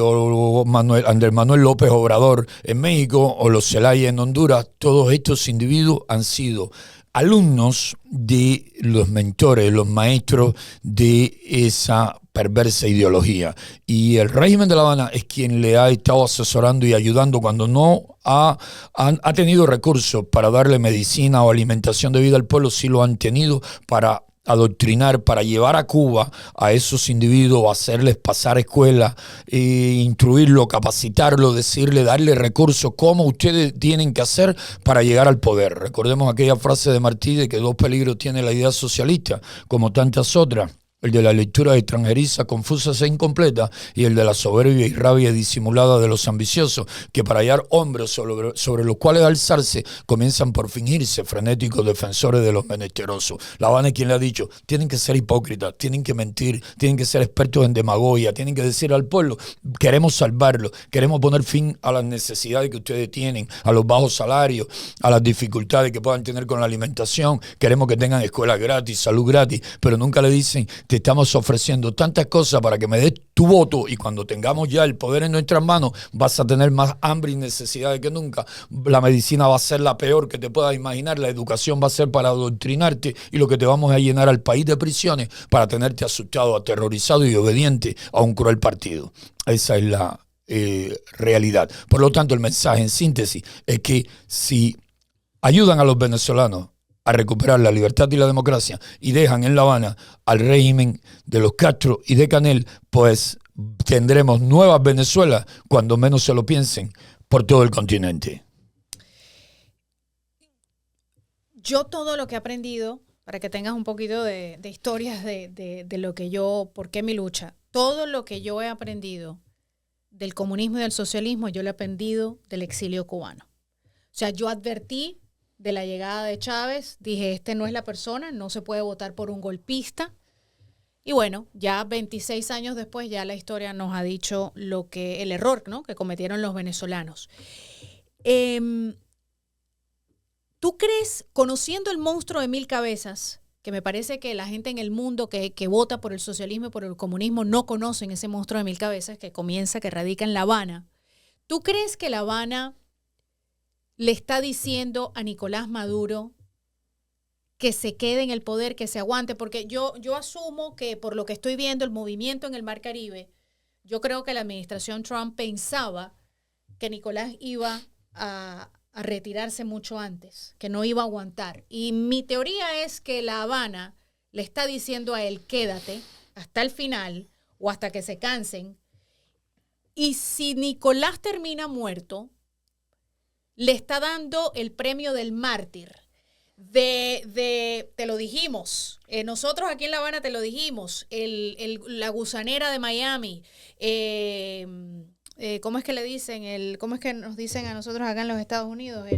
o Andrés Manuel López Obrador en México, o los Zelaya en Honduras. Todos estos individuos han sido alumnos de los mentores, los maestros de esa perversa ideología. Y el régimen de La Habana es quien le ha estado asesorando y ayudando cuando no ha tenido recursos para darle medicina o alimentación de vida al pueblo. Sí lo han tenido para adoctrinar, para llevar a Cuba a esos individuos, hacerles pasar escuela, instruirlo, capacitarlo, decirle, darle recursos, cómo ustedes tienen que hacer para llegar al poder. Recordemos aquella frase de Martí de que dos peligros tiene la idea socialista, como tantas otras: el de la lectura extranjeriza, confusa e incompleta, y el de la soberbia y rabia disimulada de los ambiciosos, que para hallar hombres sobre los cuales alzarse, comienzan por fingirse frenéticos defensores de los menesterosos. La Habana es quien le ha dicho, tienen que ser hipócritas, tienen que mentir, tienen que ser expertos en demagogia, tienen que decir al pueblo, queremos salvarlo, queremos poner fin a las necesidades que ustedes tienen, a los bajos salarios, a las dificultades que puedan tener con la alimentación, queremos que tengan escuelas gratis, salud gratis, pero nunca le dicen, te estamos ofreciendo tantas cosas para que me des tu voto, y cuando tengamos ya el poder en nuestras manos vas a tener más hambre y necesidades que nunca. La medicina va a ser la peor que te puedas imaginar, la educación va a ser para adoctrinarte, y lo que te vamos a llenar al país de prisiones para tenerte asustado, aterrorizado y obediente a un cruel partido. Esa es la realidad. Por lo tanto, el mensaje en síntesis es que si ayudan a los venezolanos a recuperar la libertad y la democracia y dejan en La Habana al régimen de los Castro y de Canel, pues tendremos nuevas Venezuela, cuando menos se lo piensen, por todo el continente. Yo todo lo que he aprendido, para que tengas un poquito de historias de lo que yo, por qué mi lucha, todo lo que yo he aprendido del comunismo y del socialismo, yo lo he aprendido del exilio cubano. O sea, yo advertí de la llegada de Chávez, dije, este no es la persona, no se puede votar por un golpista. Y bueno, ya 26 años después, ya la historia nos ha dicho el error, ¿no?, que cometieron los venezolanos. ¿Tú crees, conociendo el monstruo de 1000 cabezas, que me parece que la gente en el mundo que vota por el socialismo y por el comunismo no conocen ese monstruo de 1000 cabezas que radica en La Habana? ¿Tú crees que La Habana le está diciendo a Nicolás Maduro que se quede en el poder, que se aguante? Porque yo asumo que, por lo que estoy viendo, el movimiento en el Mar Caribe, yo creo que la administración Trump pensaba que Nicolás iba a retirarse mucho antes, que no iba a aguantar. Y mi teoría es que La Habana le está diciendo a él, quédate hasta el final o hasta que se cansen. Y si Nicolás termina muerto, le está dando el premio del mártir. Te lo dijimos, nosotros aquí en La Habana te lo dijimos, la gusanera de Miami, ¿cómo es que le dicen? ¿Cómo es que nos dicen a nosotros acá en los Estados Unidos?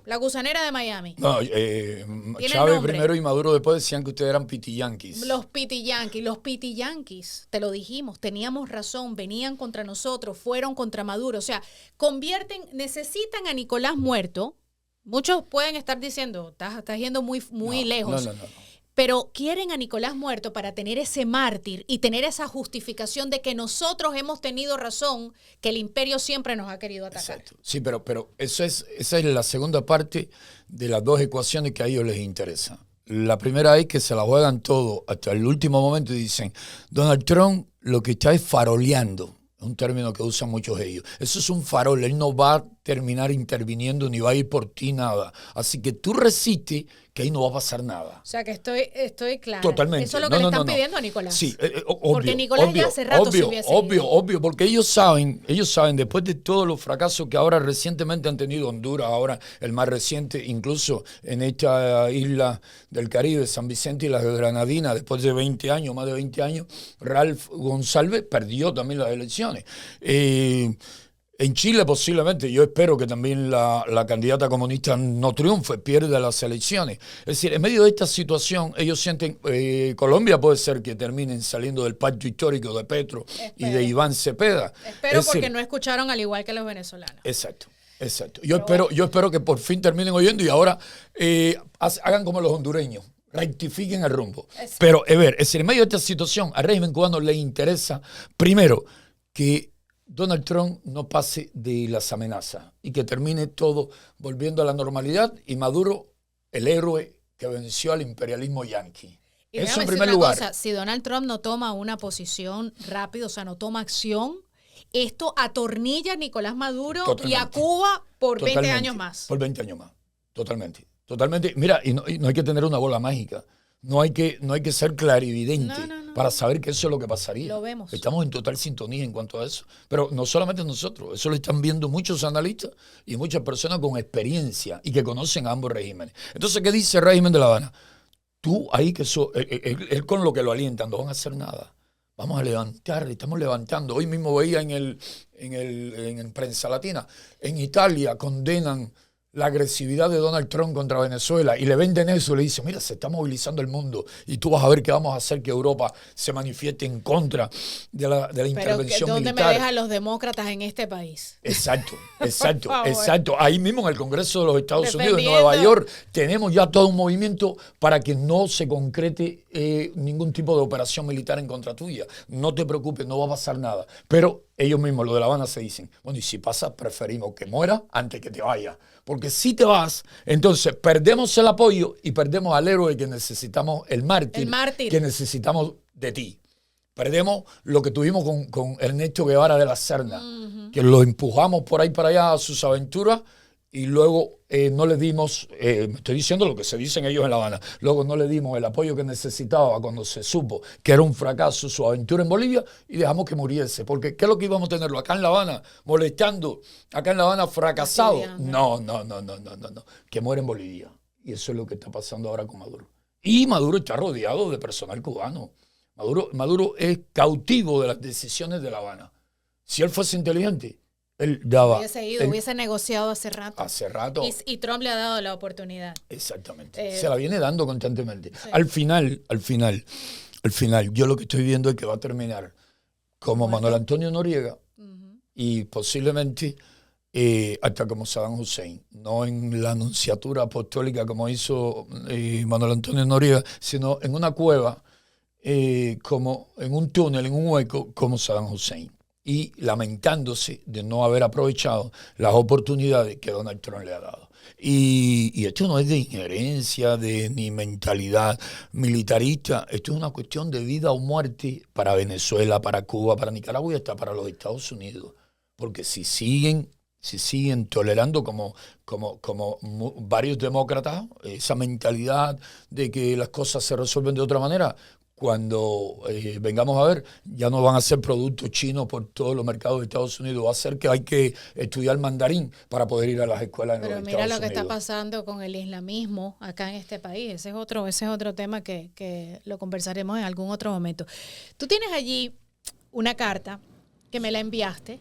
La gusanera de Miami. No, Chávez primero y Maduro después decían que ustedes eran pitiyanquis. Los pitiyanquis, te lo dijimos, teníamos razón, venían contra nosotros, fueron contra Maduro. O sea, necesitan a Nicolás muerto. Muchos pueden estar diciendo, estás yendo muy lejos. No. Pero quieren a Nicolás muerto para tener ese mártir y tener esa justificación de que nosotros hemos tenido razón, que el imperio siempre nos ha querido atacar. Exacto. Sí, pero esa es la segunda parte de las dos ecuaciones que a ellos les interesa. La primera es que se la juegan todo hasta el último momento y dicen, Donald Trump lo que está es faroleando. Un término que usan muchos ellos. Eso es un farol, él no va a terminar interviniendo ni va a ir por ti nada. Así que tú resistes, que ahí no va a pasar nada. O sea que estoy clara. Totalmente. Eso es lo que le están pidiendo a Nicolás. Sí, obvio. Porque Nicolás ya hace rato se hubiese ido. Obvio, porque ellos saben, después de todos los fracasos que ahora recientemente han tenido Honduras, ahora el más reciente, incluso en esta isla del Caribe, San Vicente y las Granadinas, después de 20 años, más de 20 años, Ralph González perdió también las elecciones. En Chile posiblemente, yo espero que también la candidata comunista no triunfe, pierda las elecciones. Es decir, en medio de esta situación, ellos sienten, Colombia puede ser que terminen saliendo del pacto histórico de Petro y de Iván Cepeda. Espero, porque no escucharon al igual que los venezolanos. Exacto. Yo espero que por fin terminen oyendo y ahora hagan como los hondureños. Rectifiquen el rumbo. Exacto. Pero, es decir, en medio de esta situación, al régimen cubano le interesa, primero, que Donald Trump no pase de las amenazas y que termine todo volviendo a la normalidad y Maduro, el héroe que venció al imperialismo yanqui. Y eso en primer lugar. Cosa, si Donald Trump no toma una posición rápida, o sea, no toma acción, esto atornilla a Nicolás Maduro y a Cuba por 20 años más. Por 20 años más, totalmente. Mira, y no hay que tener una bola mágica. No hay que ser clarividente para saber que eso es lo que pasaría. Lo vemos. Estamos en total sintonía en cuanto a eso. Pero no solamente nosotros, eso lo están viendo muchos analistas y muchas personas con experiencia y que conocen a ambos regímenes. Entonces, ¿qué dice el régimen de La Habana? tú ahí que él con lo que lo alientan, no van a hacer nada. Vamos a levantar, estamos levantando. Hoy mismo veía en prensa latina, en Italia condenan la agresividad de Donald Trump contra Venezuela y le venden eso y le dicen, mira, se está movilizando el mundo y tú vas a ver que vamos a hacer que Europa se manifieste en contra de la intervención ¿dónde militar. me dejan los demócratas en este país? Exacto. Ahí mismo en el Congreso de los Estados Unidos, en Defendiendo. Nueva York, tenemos ya todo un movimiento para que no se concrete ningún tipo de operación militar en contra tuya. No te preocupes, no va a pasar nada. Pero ellos mismos, los de La Habana, se dicen, bueno, y si pasa, preferimos que muera antes que te vaya. Porque si te vas, entonces perdemos el apoyo y perdemos al héroe que necesitamos, el mártir. Que necesitamos de ti. Perdemos lo que tuvimos con Ernesto Guevara de la Serna, que lo empujamos por ahí para allá a sus aventuras y luego no le dimos, me estoy diciendo lo que se dicen ellos en La Habana, luego no le dimos el apoyo que necesitaba cuando se supo que era un fracaso su aventura en Bolivia y dejamos que muriese. Porque ¿qué es lo que íbamos a tenerlo? Acá en La Habana, molestando, acá en La Habana fracasado. No. Que muere en Bolivia. Y eso es lo que está pasando ahora con Maduro. Y Maduro está rodeado de personal cubano. Maduro es cautivo de las decisiones de La Habana. Si él fuese inteligente, él daba... Hubiese negociado hace rato. Hace rato. Y Trump le ha dado la oportunidad. Exactamente. Se la viene dando constantemente. Sí. Al final, yo lo que estoy viendo es que va a terminar como Manuel Antonio Noriega y posiblemente hasta como Saddam Hussein. No en la anunciatura apostólica como hizo Manuel Antonio Noriega, sino en una cueva, como en un túnel, en un hueco, como Saddam Hussein. Y lamentándose de no haber aprovechado las oportunidades que Donald Trump le ha dado. Y esto no es de injerencia, ni mentalidad militarista, esto es una cuestión de vida o muerte para Venezuela, para Cuba, para Nicaragua y hasta para los Estados Unidos. Porque si siguen tolerando como varios demócratas esa mentalidad de que las cosas se resuelven de otra manera, cuando vengamos a ver, ya no van a ser productos chinos por todos los mercados de Estados Unidos. Va a ser que hay que estudiar mandarín para poder ir a las escuelas en los Estados Unidos. Pero mira lo que está pasando con el islamismo acá en este país. Ese es otro tema que lo conversaremos en algún otro momento. Tú tienes allí una carta que me la enviaste.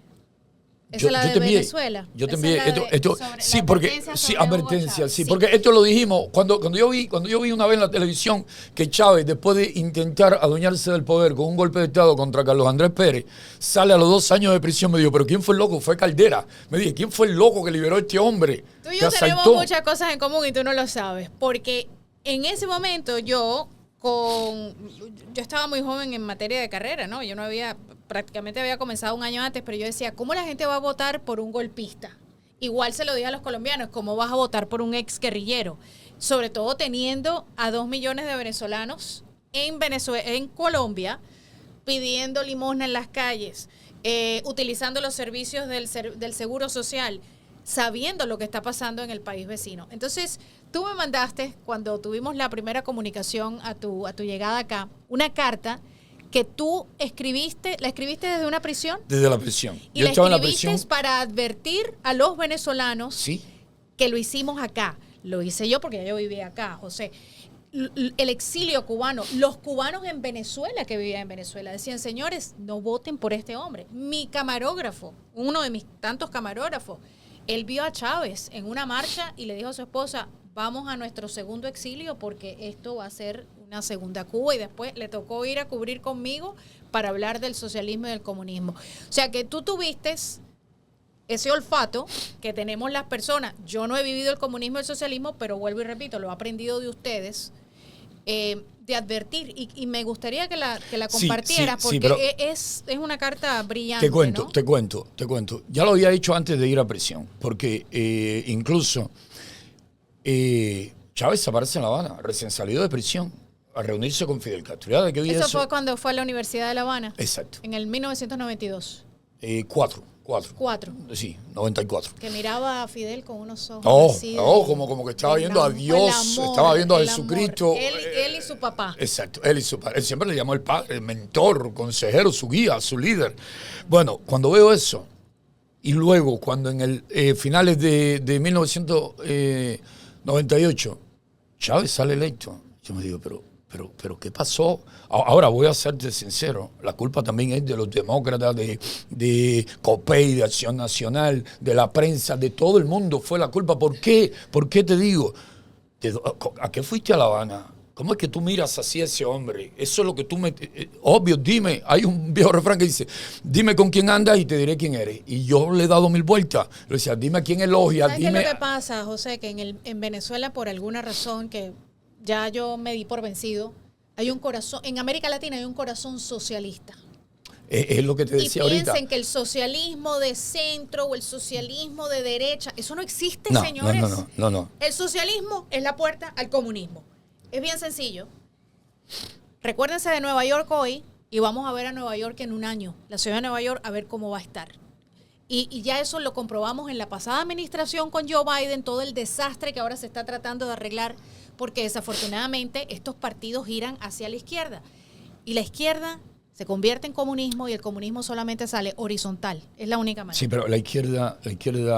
Esa es la de Venezuela. Yo te envié esto sí, porque advertencia, sí, porque esto lo dijimos cuando yo vi una vez en la televisión que Chávez, después de intentar adueñarse del poder con un golpe de Estado contra Carlos Andrés Pérez, sale a los 2 años de prisión. Me dijo, pero ¿quién fue el loco? Fue Caldera. Me dije, ¿quién fue el loco que liberó a este hombre? Tú y yo tenemos muchas cosas en común y tú no lo sabes, porque en ese momento yo estaba muy joven en materia de carrera, ¿no? Yo prácticamente había comenzado un año antes, pero yo decía, ¿cómo la gente va a votar por un golpista? Igual se lo dije a los colombianos, ¿cómo vas a votar por un ex guerrillero? Sobre todo teniendo a 2 millones de venezolanos en Colombia pidiendo limosna en las calles, utilizando los servicios del Seguro Social, sabiendo lo que está pasando en el país vecino. Entonces, tú me mandaste, cuando tuvimos la primera comunicación a tu llegada acá, una carta que tú la escribiste desde una prisión. Desde la prisión. Y la escribiste para advertir a los venezolanos que lo hicimos acá. Lo hice yo porque ya yo vivía acá, José. El exilio cubano, los cubanos en Venezuela que vivían en Venezuela, decían, señores, no voten por este hombre. Mi camarógrafo, uno de mis tantos camarógrafos, él vio a Chávez en una marcha y le dijo a su esposa, vamos a nuestro segundo exilio porque esto va a ser una segunda Cuba, y después le tocó ir a cubrir conmigo para hablar del socialismo y del comunismo. O sea que tú tuviste ese olfato que tenemos las personas. Yo no he vivido el comunismo y el socialismo, pero vuelvo y repito, lo he aprendido de ustedes, de advertir, y me gustaría que la compartieras, porque es una carta brillante. Te cuento. Ya lo había hecho antes de ir a prisión, porque incluso Chávez aparece en La Habana, recién salido de prisión, a reunirse con Fidel Castro. Eso fue cuando fue a la Universidad de La Habana. Exacto. En el 1992. 4. Sí, 94. Que miraba a Fidel con unos ojos así. Como que estaba viendo a Dios, estaba viendo a Jesucristo. Él y su papá. Exacto, él y su padre. Él siempre le llamó el padre, el mentor, consejero, su guía, su líder. Bueno, cuando veo eso, y luego cuando en el finales de 1998, Chávez sale electo. Yo me digo, pero ¿qué pasó? Ahora voy a serte sincero, la culpa también es de los demócratas, de COPEI, de Acción Nacional, de la prensa, de todo el mundo fue la culpa. ¿Por qué? ¿Por qué te digo? ¿A qué fuiste a La Habana? ¿Cómo es que tú miras así a ese hombre? Eso es lo que tú me... obvio, dime, hay un viejo refrán que dice, dime con quién andas y te diré quién eres. Y yo le he dado 1000 vueltas. Le decía, dime a quién elogia, ¿Sabes dime... qué es lo que pasa, José? Que en Venezuela, por alguna razón que ya yo me di por vencido, hay un corazón, en América Latina hay un corazón socialista. Es lo que te decía y ahorita. piensen que el socialismo de centro o el socialismo de derecha, eso no existe, No, señores. no. El socialismo es la puerta al comunismo. Es bien sencillo. Recuérdense de Nueva York hoy y vamos a ver a Nueva York en un año. La ciudad de Nueva York a ver cómo va a estar. Y ya eso lo comprobamos en la pasada administración con Joe Biden, todo el desastre que ahora se está tratando de arreglar, porque desafortunadamente estos partidos giran hacia la izquierda. Y la izquierda se convierte en comunismo y el comunismo solamente sale horizontal. Es la única manera. Sí, pero la izquierda,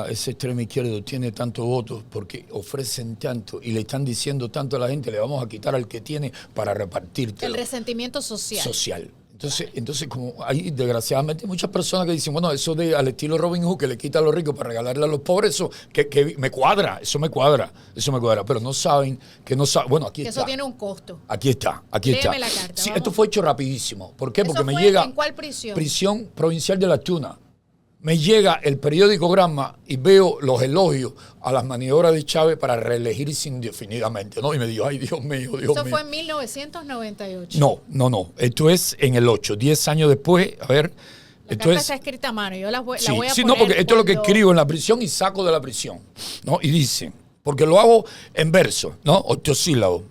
ese extremo izquierdo tiene tantos votos porque ofrecen tanto y le están diciendo tanto a la gente, le vamos a quitar al que tiene para repartírtelo. El resentimiento social. Entonces, como hay desgraciadamente muchas personas que dicen, bueno, eso de al estilo Robin Hood, que le quita a los ricos para regalarle a los pobres, eso que me cuadra, pero no saben, bueno, aquí que está. Eso tiene un costo. Aquí está. Léeme la carta, Sí, vamos. esto fue hecho rapidísimo. ¿Por qué? ¿Eso Porque me fue llega... en cuál prisión? Prisión Provincial de Las Tunas. Me llega el periódico Gramma y veo los elogios a las maniobras de Chávez para reelegirse indefinidamente, ¿no? Y me dijo, ay, Dios mío, Dios mío. Eso fue en 1998. No. Esto es en el 8, 10 años después. A ver. La carta está escrita a mano. Yo la voy a poner. Sí, no, porque esto es lo que escribo en la prisión y saco de la prisión, ¿no? Y dice, porque lo hago en verso, ¿no? Octosílabo.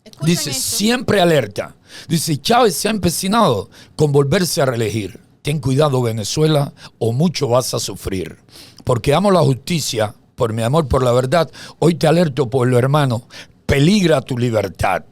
Escuchen Dice, esto. siempre alerta. Dice, Chávez se ha empecinado con volverse a reelegir. Ten cuidado, Venezuela, o mucho vas a sufrir. Porque amo la justicia, por mi amor por la verdad, hoy te alerto, pueblo hermano, peligra tu libertad.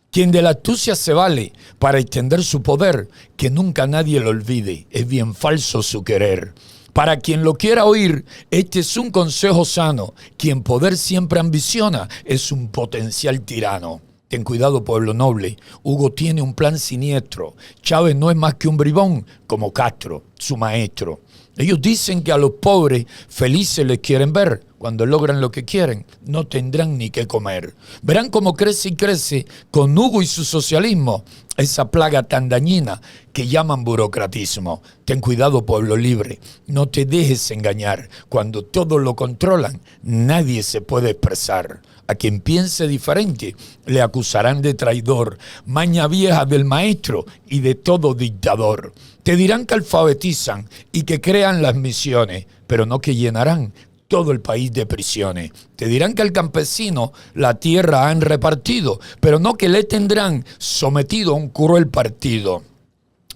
Quien de la astucia se vale para extender su poder, que nunca nadie lo olvide, es bien falso su querer. Para quien lo quiera oír, este es un consejo sano. Quien poder siempre ambiciona, es un potencial tirano. Ten cuidado, pueblo noble. Hugo tiene un plan siniestro. Chávez no es más que un bribón, como Castro, su maestro. Ellos dicen que a los pobres felices les quieren ver. Cuando logran lo que quieren, no tendrán ni qué comer. Verán cómo crece y crece con Hugo y su socialismo, esa plaga tan dañina que llaman burocratismo. Ten cuidado, pueblo libre, no te dejes engañar. Cuando todos lo controlan, nadie se puede expresar. A quien piense diferente, le acusarán de traidor, maña vieja del maestro y de todo dictador. Te dirán que alfabetizan y que crean las misiones, pero no que llenarán todo el país de prisiones. Te dirán que al campesino la tierra han repartido, pero no que le tendrán sometido a un cruel partido.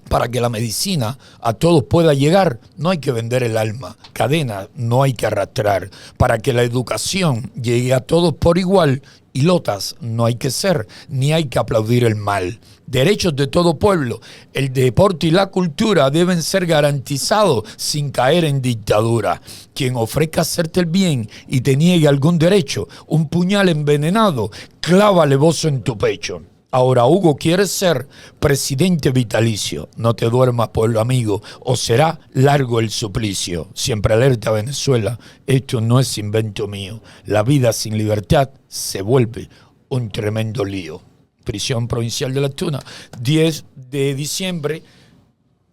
Para que la medicina a todos pueda llegar, no hay que vender el alma, cadenas no hay que arrastrar. Para que la educación llegue a todos por igual, ilotas no hay que ser, ni hay que aplaudir el mal. Derechos de todo pueblo, el deporte y la cultura deben ser garantizados sin caer en dictadura. Quien ofrezca hacerte el bien y te niegue algún derecho, un puñal envenenado, clávale bozo en tu pecho. Ahora Hugo quiere ser presidente vitalicio. No te duermas, pueblo amigo, o será largo el suplicio. Siempre alerta, Venezuela, esto no es invento mío. La vida sin libertad se vuelve un tremendo lío. Prisión Provincial de Las Tunas, 10 de diciembre.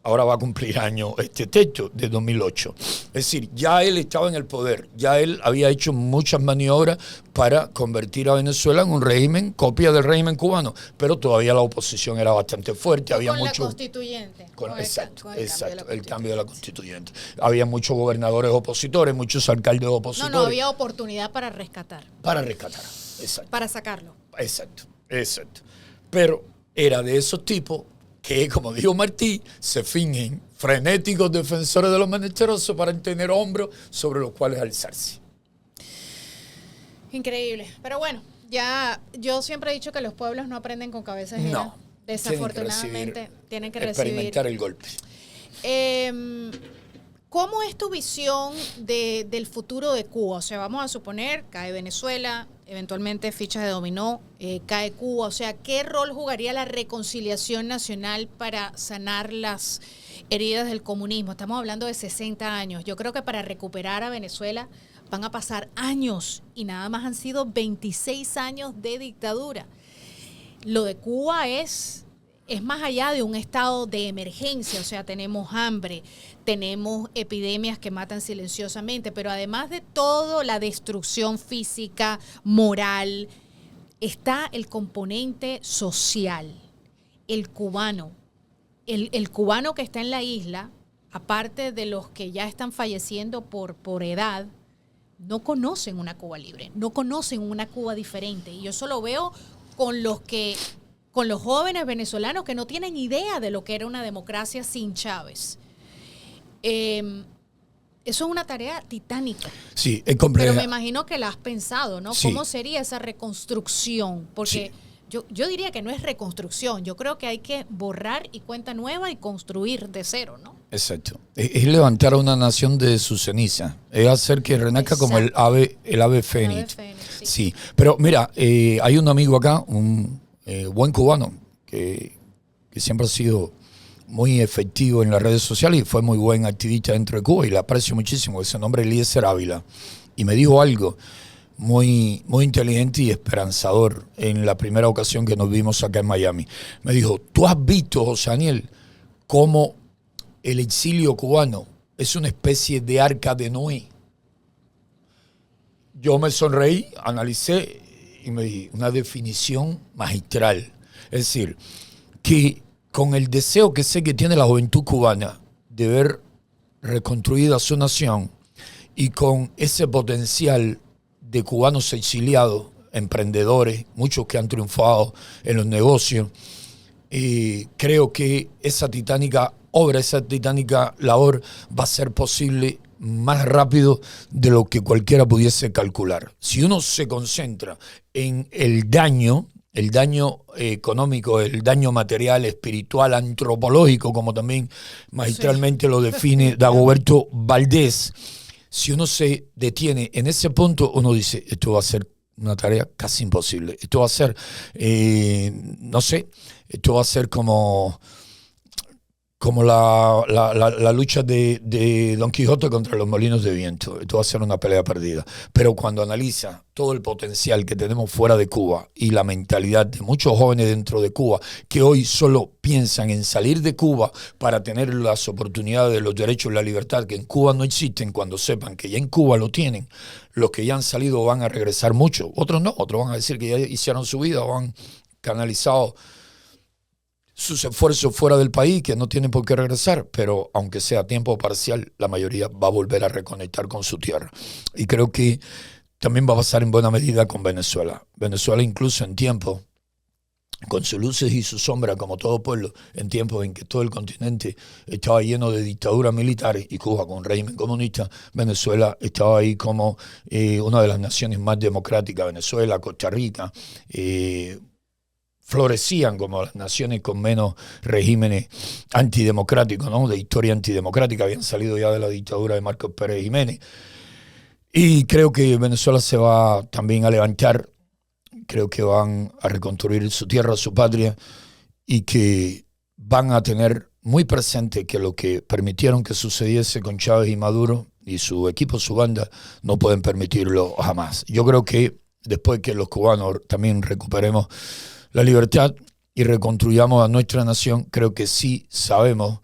Ahora va a cumplir año este texto de 2008. Es decir, ya él estaba en el poder, ya él había hecho muchas maniobras para convertir a Venezuela en un régimen, copia del régimen cubano, pero todavía la oposición era bastante fuerte. Había con mucho, la constituyente. Exacto, el cambio cambio de la constituyente. Había muchos gobernadores opositores, muchos alcaldes opositores. No había oportunidad para rescatar. Para rescatar, exacto. Para sacarlo. Exacto. Pero era de esos tipos que, como dijo Martí, se fingen frenéticos defensores de los menesterosos para tener hombros sobre los cuales alzarse. Increíble. Pero bueno, ya yo siempre he dicho que los pueblos no aprenden con cabeza ajena. No. Desafortunadamente tienen que experimentar recibir. el golpe. ¿Cómo es tu visión del futuro de Cuba? O sea, vamos a suponer, cae Venezuela, eventualmente fichas de dominó, cae Cuba. O sea, ¿qué rol jugaría la reconciliación nacional para sanar las heridas del comunismo? Estamos hablando de 60 años. Yo creo que para recuperar a Venezuela van a pasar años y nada más han sido 26 años de dictadura. Lo de Cuba es más allá de un estado de emergencia, o sea, tenemos hambre, tenemos epidemias que matan silenciosamente, pero además de todo, la destrucción física, moral, está el componente social, el cubano. El cubano que está en la isla, aparte de los que ya están falleciendo por edad, no conocen una Cuba libre, no conocen una Cuba diferente. Y yo eso lo veo con los jóvenes venezolanos que no tienen idea de lo que era una democracia sin Chávez. Eso es una tarea titánica. Sí, es compleja. Pero me imagino que la has pensado, ¿no? Sí. ¿Cómo sería esa reconstrucción? Porque yo diría que no es reconstrucción. Yo creo que hay que borrar y cuenta nueva y construir de cero, ¿no? Exacto. Es levantar a una nación de su ceniza. Es hacer que renazca como el ave fénix. Sí. Pero mira, hay un amigo acá, un buen cubano, que siempre ha sido muy efectivo en las redes sociales y fue muy buen activista dentro de Cuba y le aprecio muchísimo. Ese nombre es Eliezer Ávila. Y me dijo algo muy, muy inteligente y esperanzador en la primera ocasión que nos vimos acá en Miami. Me dijo, ¿tú has visto, José Daniel, cómo el exilio cubano es una especie de arca de Noé? Yo me sonreí, analicé y me di una definición magistral. Es decir, que con el deseo que sé que tiene la juventud cubana de ver reconstruida su nación y con ese potencial de cubanos exiliados, emprendedores, muchos que han triunfado en los negocios, creo que esa titánica obra, esa titánica labor va a ser posible más rápido de lo que cualquiera pudiese calcular. Si uno se concentra en el daño económico, el daño material, espiritual, antropológico, como también magistralmente lo define Dagoberto Valdés, si uno se detiene en ese punto, uno dice, esto va a ser una tarea casi imposible. Esto va a ser, esto va a ser como la lucha de Don Quijote contra los molinos de viento. Esto va a ser una pelea perdida. Pero cuando analiza todo el potencial que tenemos fuera de Cuba y la mentalidad de muchos jóvenes dentro de Cuba que hoy solo piensan en salir de Cuba para tener las oportunidades de los derechos y la libertad que en Cuba no existen, cuando sepan que ya en Cuba lo tienen, los que ya han salido van a regresar mucho. Otros no, otros van a decir que ya hicieron su vida o han canalizado sus esfuerzos fuera del país, que no tienen por qué regresar, pero aunque sea a tiempo parcial, la mayoría va a volver a reconectar con su tierra. Y creo que también va a pasar en buena medida con Venezuela. Venezuela incluso en tiempos, con sus luces y sus sombras, como todo pueblo, en tiempos en que todo el continente estaba lleno de dictaduras militares y Cuba con régimen comunista, Venezuela estaba ahí como una de las naciones más democráticas. Venezuela, Costa Rica, florecían como las naciones con menos regímenes antidemocráticos, ¿no? De historia antidemocrática, habían salido ya de la dictadura de Marcos Pérez Jiménez. Y creo que Venezuela se va también a levantar, creo que van a reconstruir su tierra, su patria, y que van a tener muy presente que lo que permitieron que sucediese con Chávez y Maduro y su equipo, su banda, no pueden permitirlo jamás. Yo creo que después que los cubanos también recuperemos la libertad y reconstruyamos a nuestra nación, creo que sí sabemos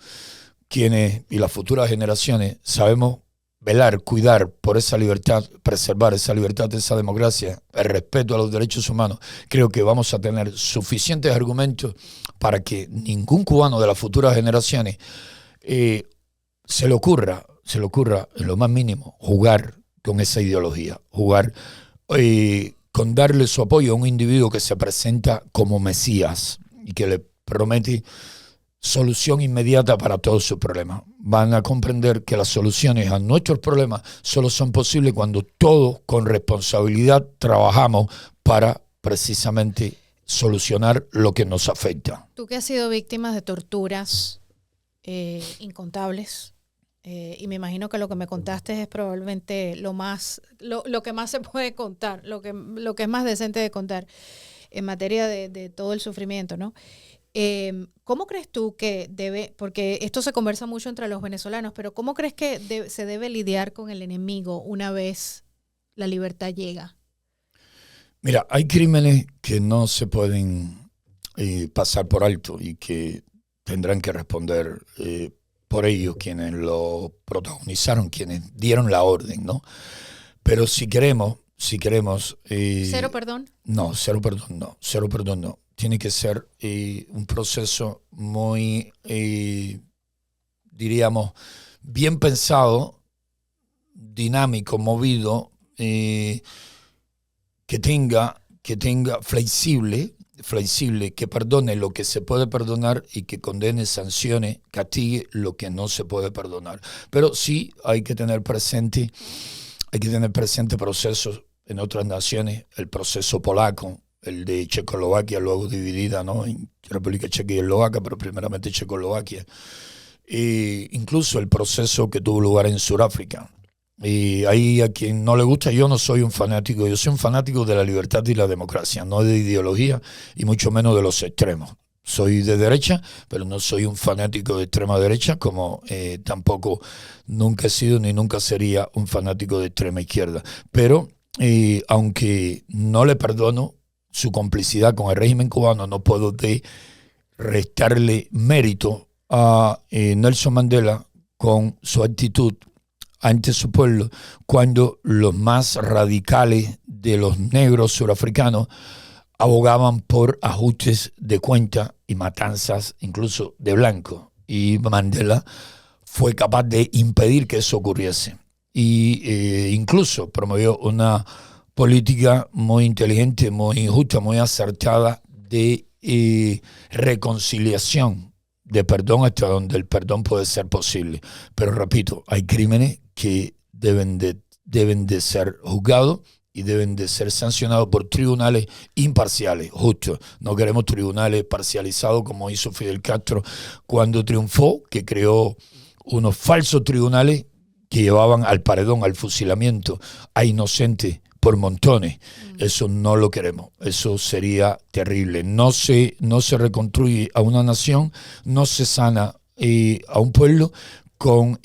quienes y las futuras generaciones sabemos velar, cuidar por esa libertad, preservar esa libertad, esa democracia, el respeto a los derechos humanos. Creo que vamos a tener suficientes argumentos para que ningún cubano de las futuras generaciones se le ocurra en lo más mínimo jugar con esa ideología, jugar con darle su apoyo a un individuo que se presenta como Mesías y que le promete solución inmediata para todos sus problemas. Van a comprender que las soluciones a nuestros problemas solo son posibles cuando todos con responsabilidad trabajamos para precisamente solucionar lo que nos afecta. Tú que has sido víctima de torturas incontables, y me imagino que lo que me contaste es probablemente lo que más se puede contar, lo que es más decente de contar en materia de todo el sufrimiento, ¿no? ¿Cómo crees tú que porque esto se conversa mucho entre los venezolanos, pero ¿cómo crees que se debe lidiar con el enemigo una vez la libertad llega? Mira, hay crímenes que no se pueden pasar por alto y que tendrán que responder por ellos quienes lo protagonizaron, quienes dieron la orden, ¿no? Pero si queremos... ¿Cero perdón? No, cero perdón no. Tiene que ser un proceso muy, diríamos, bien pensado, dinámico, movido, que tenga flexible, que perdone lo que se puede perdonar y que condene, sancione, castigue lo que no se puede perdonar. Pero sí hay que tener presente procesos en otras naciones, el proceso polaco, el de Checoslovaquia, luego dividida, ¿no?, en República Checa y Eslovaquia, pero primeramente Checoslovaquia. Incluso el proceso que tuvo lugar en Sudáfrica. Y ahí, a quien no le gusta, yo no soy un fanático, yo soy un fanático de la libertad y la democracia, no de ideología y mucho menos de los extremos. Soy de derecha, pero no soy un fanático de extrema derecha, como tampoco nunca he sido ni nunca sería un fanático de extrema izquierda. Pero aunque no le perdono su complicidad con el régimen cubano, no puedo restarle mérito a Nelson Mandela con su actitud ante su pueblo cuando los más radicales de los negros surafricanos abogaban por ajustes de cuenta y matanzas incluso de blancos. Y Mandela fue capaz de impedir que eso ocurriese. Y incluso promovió una política muy inteligente, muy justa, muy acertada de reconciliación, de perdón hasta donde el perdón puede ser posible. Pero repito, hay crímenes que deben de ser juzgados y deben de ser sancionados por tribunales imparciales, justos. No queremos tribunales parcializados como hizo Fidel Castro cuando triunfó, que creó unos falsos tribunales que llevaban al paredón, al fusilamiento, a inocentes por montones. Eso no lo queremos, eso sería terrible. No se reconstruye a una nación, no se sana a un pueblo con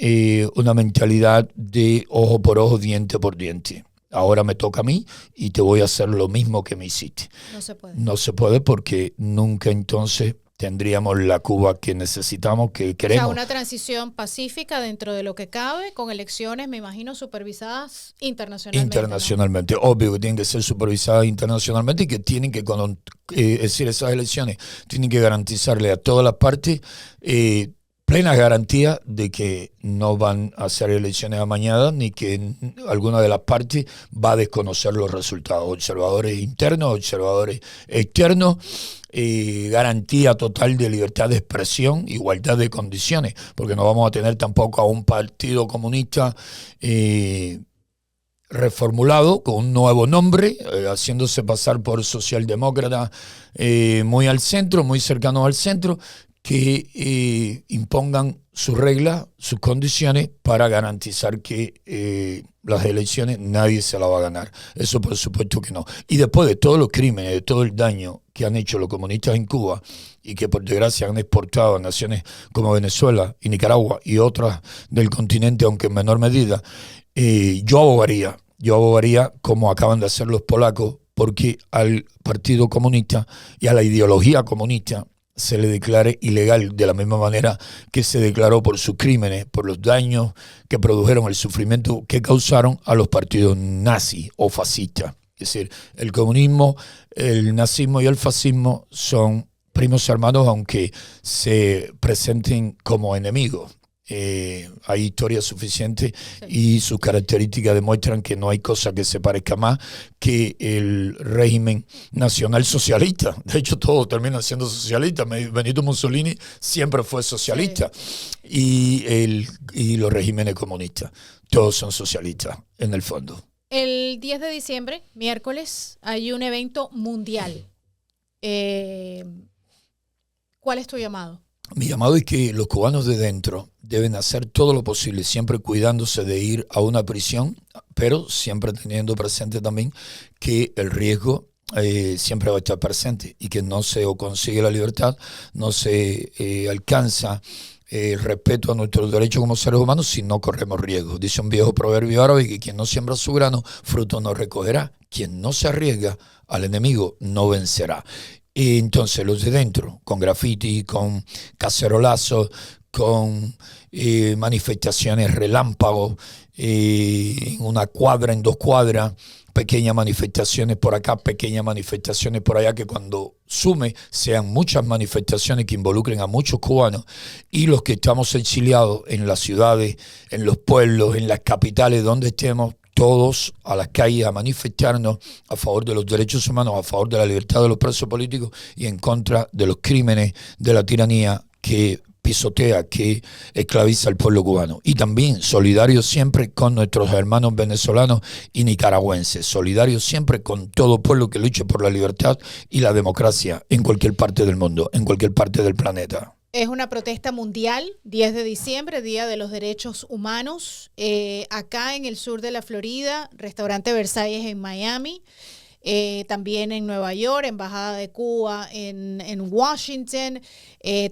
una mentalidad de ojo por ojo, diente por diente. Ahora me toca a mí y te voy a hacer lo mismo que me hiciste. No se puede. No se puede porque nunca entonces tendríamos la Cuba que necesitamos, que queremos. O sea, una transición pacífica dentro de lo que cabe, con elecciones, me imagino, supervisadas internacionalmente. Internacionalmente, ¿no? Obvio que tienen que ser supervisadas internacionalmente y que tienen que, es decir, esas elecciones tienen que garantizarle a todas las partes plena garantía de que no van a hacer elecciones amañadas ni que alguna de las partes va a desconocer los resultados. Observadores internos, observadores externos, garantía total de libertad de expresión, igualdad de condiciones, porque no vamos a tener tampoco a un partido comunista reformulado con un nuevo nombre, haciéndose pasar por socialdemócrata, muy al centro, muy cercano al centro, que impongan sus reglas, sus condiciones para garantizar que las elecciones nadie se las va a ganar. Eso por supuesto que no. Y después de todos los crímenes, de todo el daño que han hecho los comunistas en Cuba y que por desgracia han exportado a naciones como Venezuela y Nicaragua y otras del continente, aunque en menor medida, yo abogaría como acaban de hacer los polacos, porque al Partido Comunista y a la ideología comunista se le declare ilegal de la misma manera que se declaró por sus crímenes, por los daños que produjeron, el sufrimiento que causaron a los partidos nazis o fascistas. Es decir, el comunismo, el nazismo y el fascismo son primos hermanos, aunque se presenten como enemigos. Hay historia suficiente y sus características demuestran que no hay cosa que se parezca más que el régimen nacional socialista. De hecho, todos terminan siendo socialistas. Benito Mussolini siempre fue socialista, y los regímenes comunistas, todos son socialistas en el fondo. El 10 de diciembre, miércoles, hay un evento mundial. ¿Cuál es tu llamado? Mi llamado es que los cubanos de dentro deben hacer todo lo posible, siempre cuidándose de ir a una prisión, pero siempre teniendo presente también que el riesgo siempre va a estar presente y que no se consigue la libertad, no se alcanza el respeto a nuestros derechos como seres humanos si no corremos riesgos. Dice un viejo proverbio árabe que quien no siembra su grano, fruto no recogerá. Quien no se arriesga al enemigo no vencerá. Y entonces los de dentro, con graffiti, con cacerolazos, con manifestaciones relámpagos, en una cuadra, en 2 cuadras, pequeñas manifestaciones por acá, pequeñas manifestaciones por allá, que cuando sume sean muchas manifestaciones que involucren a muchos cubanos, y los que estamos exiliados en las ciudades, en los pueblos, en las capitales, donde estemos, todos a las calles a manifestarnos a favor de los derechos humanos, a favor de la libertad de los presos políticos y en contra de los crímenes de la tiranía que pisotea, que esclaviza al pueblo cubano. Y también solidarios siempre con nuestros hermanos venezolanos y nicaragüenses, solidarios siempre con todo pueblo que luche por la libertad y la democracia en cualquier parte del mundo, en cualquier parte del planeta. Es una protesta mundial, 10 de diciembre, Día de los Derechos Humanos. Acá en el sur de la Florida, Restaurante Versalles en Miami. También en Nueva York, Embajada de Cuba en Washington,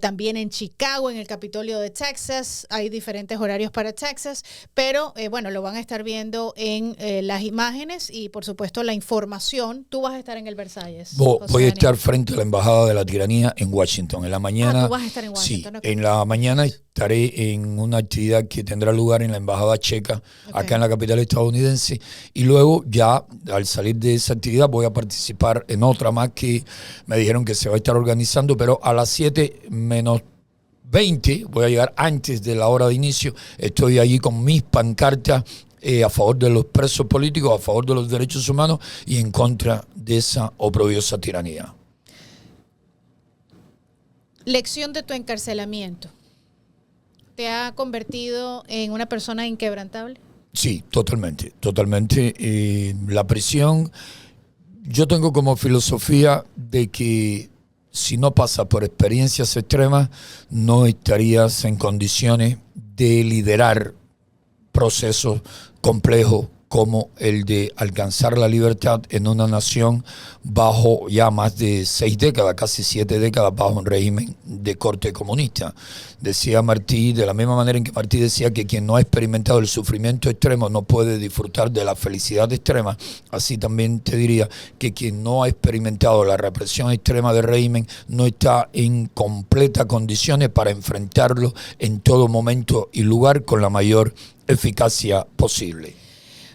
también en Chicago, en el Capitolio de Texas. Hay diferentes horarios para Texas, pero bueno, lo van a estar viendo en las imágenes y por supuesto la información. Tú vas a estar en el Versalles. Voy a estar frente a la Embajada de la Tiranía en Washington. En la mañana, tú vas a estar en Washington. Sí, okay. En la mañana estaré en una actividad que tendrá lugar en la Embajada Checa, acá en la capital estadounidense, y luego ya al salir de esa actividad voy a participar en otra más que me dijeron que se va a estar organizando, pero a las 7:20 voy a llegar antes de la hora de inicio. Estoy allí con mis pancartas a favor de los presos políticos, a favor de los derechos humanos y en contra de esa oprobiosa tiranía. Lección de tu encarcelamiento. ¿Te ha convertido en una persona inquebrantable? Sí, totalmente, totalmente. La prisión, yo tengo como filosofía de que si no pasas por experiencias extremas, no estarías en condiciones de liderar procesos complejos como el de alcanzar la libertad en una nación bajo ya más de 6 décadas, casi 7 décadas, bajo un régimen de corte comunista. Decía Martí, de la misma manera en que Martí decía que quien no ha experimentado el sufrimiento extremo no puede disfrutar de la felicidad extrema, así también te diría que quien no ha experimentado la represión extrema del régimen no está en completas condiciones para enfrentarlo en todo momento y lugar con la mayor eficacia posible.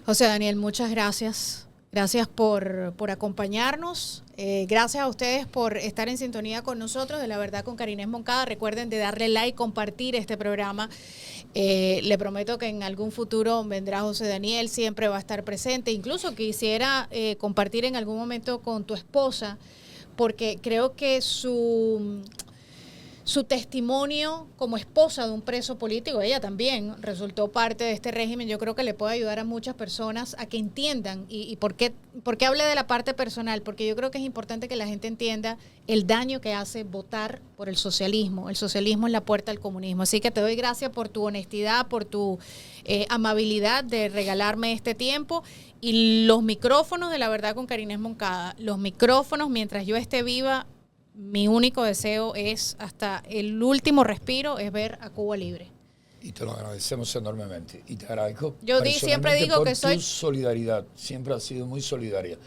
José Daniel, muchas gracias. Gracias por acompañarnos. Gracias a ustedes por estar en sintonía con nosotros de La Verdad con Karines Moncada. Recuerden de darle like, compartir este programa. Le prometo que en algún futuro vendrá José Daniel, siempre va a estar presente. Incluso quisiera compartir en algún momento con tu esposa, porque creo que su testimonio como esposa de un preso político, ella también resultó parte de este régimen. Yo creo que le puede ayudar a muchas personas a que entiendan. ¿Y por qué hablé de la parte personal? Porque yo creo que es importante que la gente entienda el daño que hace votar por el socialismo. El socialismo es la puerta al comunismo. Así que te doy gracias por tu honestidad, por tu amabilidad de regalarme este tiempo. Y los micrófonos de La Verdad con Karines Moncada, los micrófonos mientras yo esté viva, mi único deseo es, hasta el último respiro, es ver a Cuba libre. Y te lo agradecemos enormemente. Y te agradezco. Yo siempre digo que soy... Tu solidaridad, siempre has sido muy solidaria.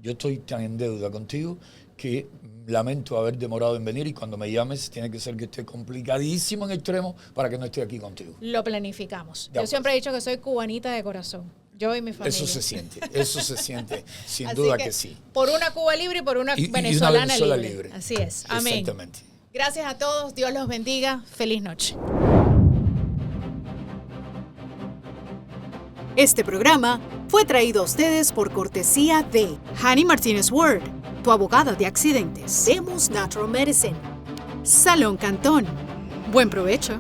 Yo estoy tan en deuda contigo que lamento haber demorado en venir y cuando me llames tiene que ser que esté complicadísimo en extremo para que no esté aquí contigo. Lo planificamos. Yo siempre he dicho que soy cubanita de corazón. Yo y mi familia. Eso se siente, sin duda que sí. Por una Cuba libre y por una venezolana libre. Así es. Amén. Exactamente. Gracias a todos. Dios los bendiga. Feliz noche. Este programa fue traído a ustedes por cortesía de Hani Martínez Ward, tu abogada de accidentes. Lemus Natural Medicine. Salón Cantón. Buen provecho.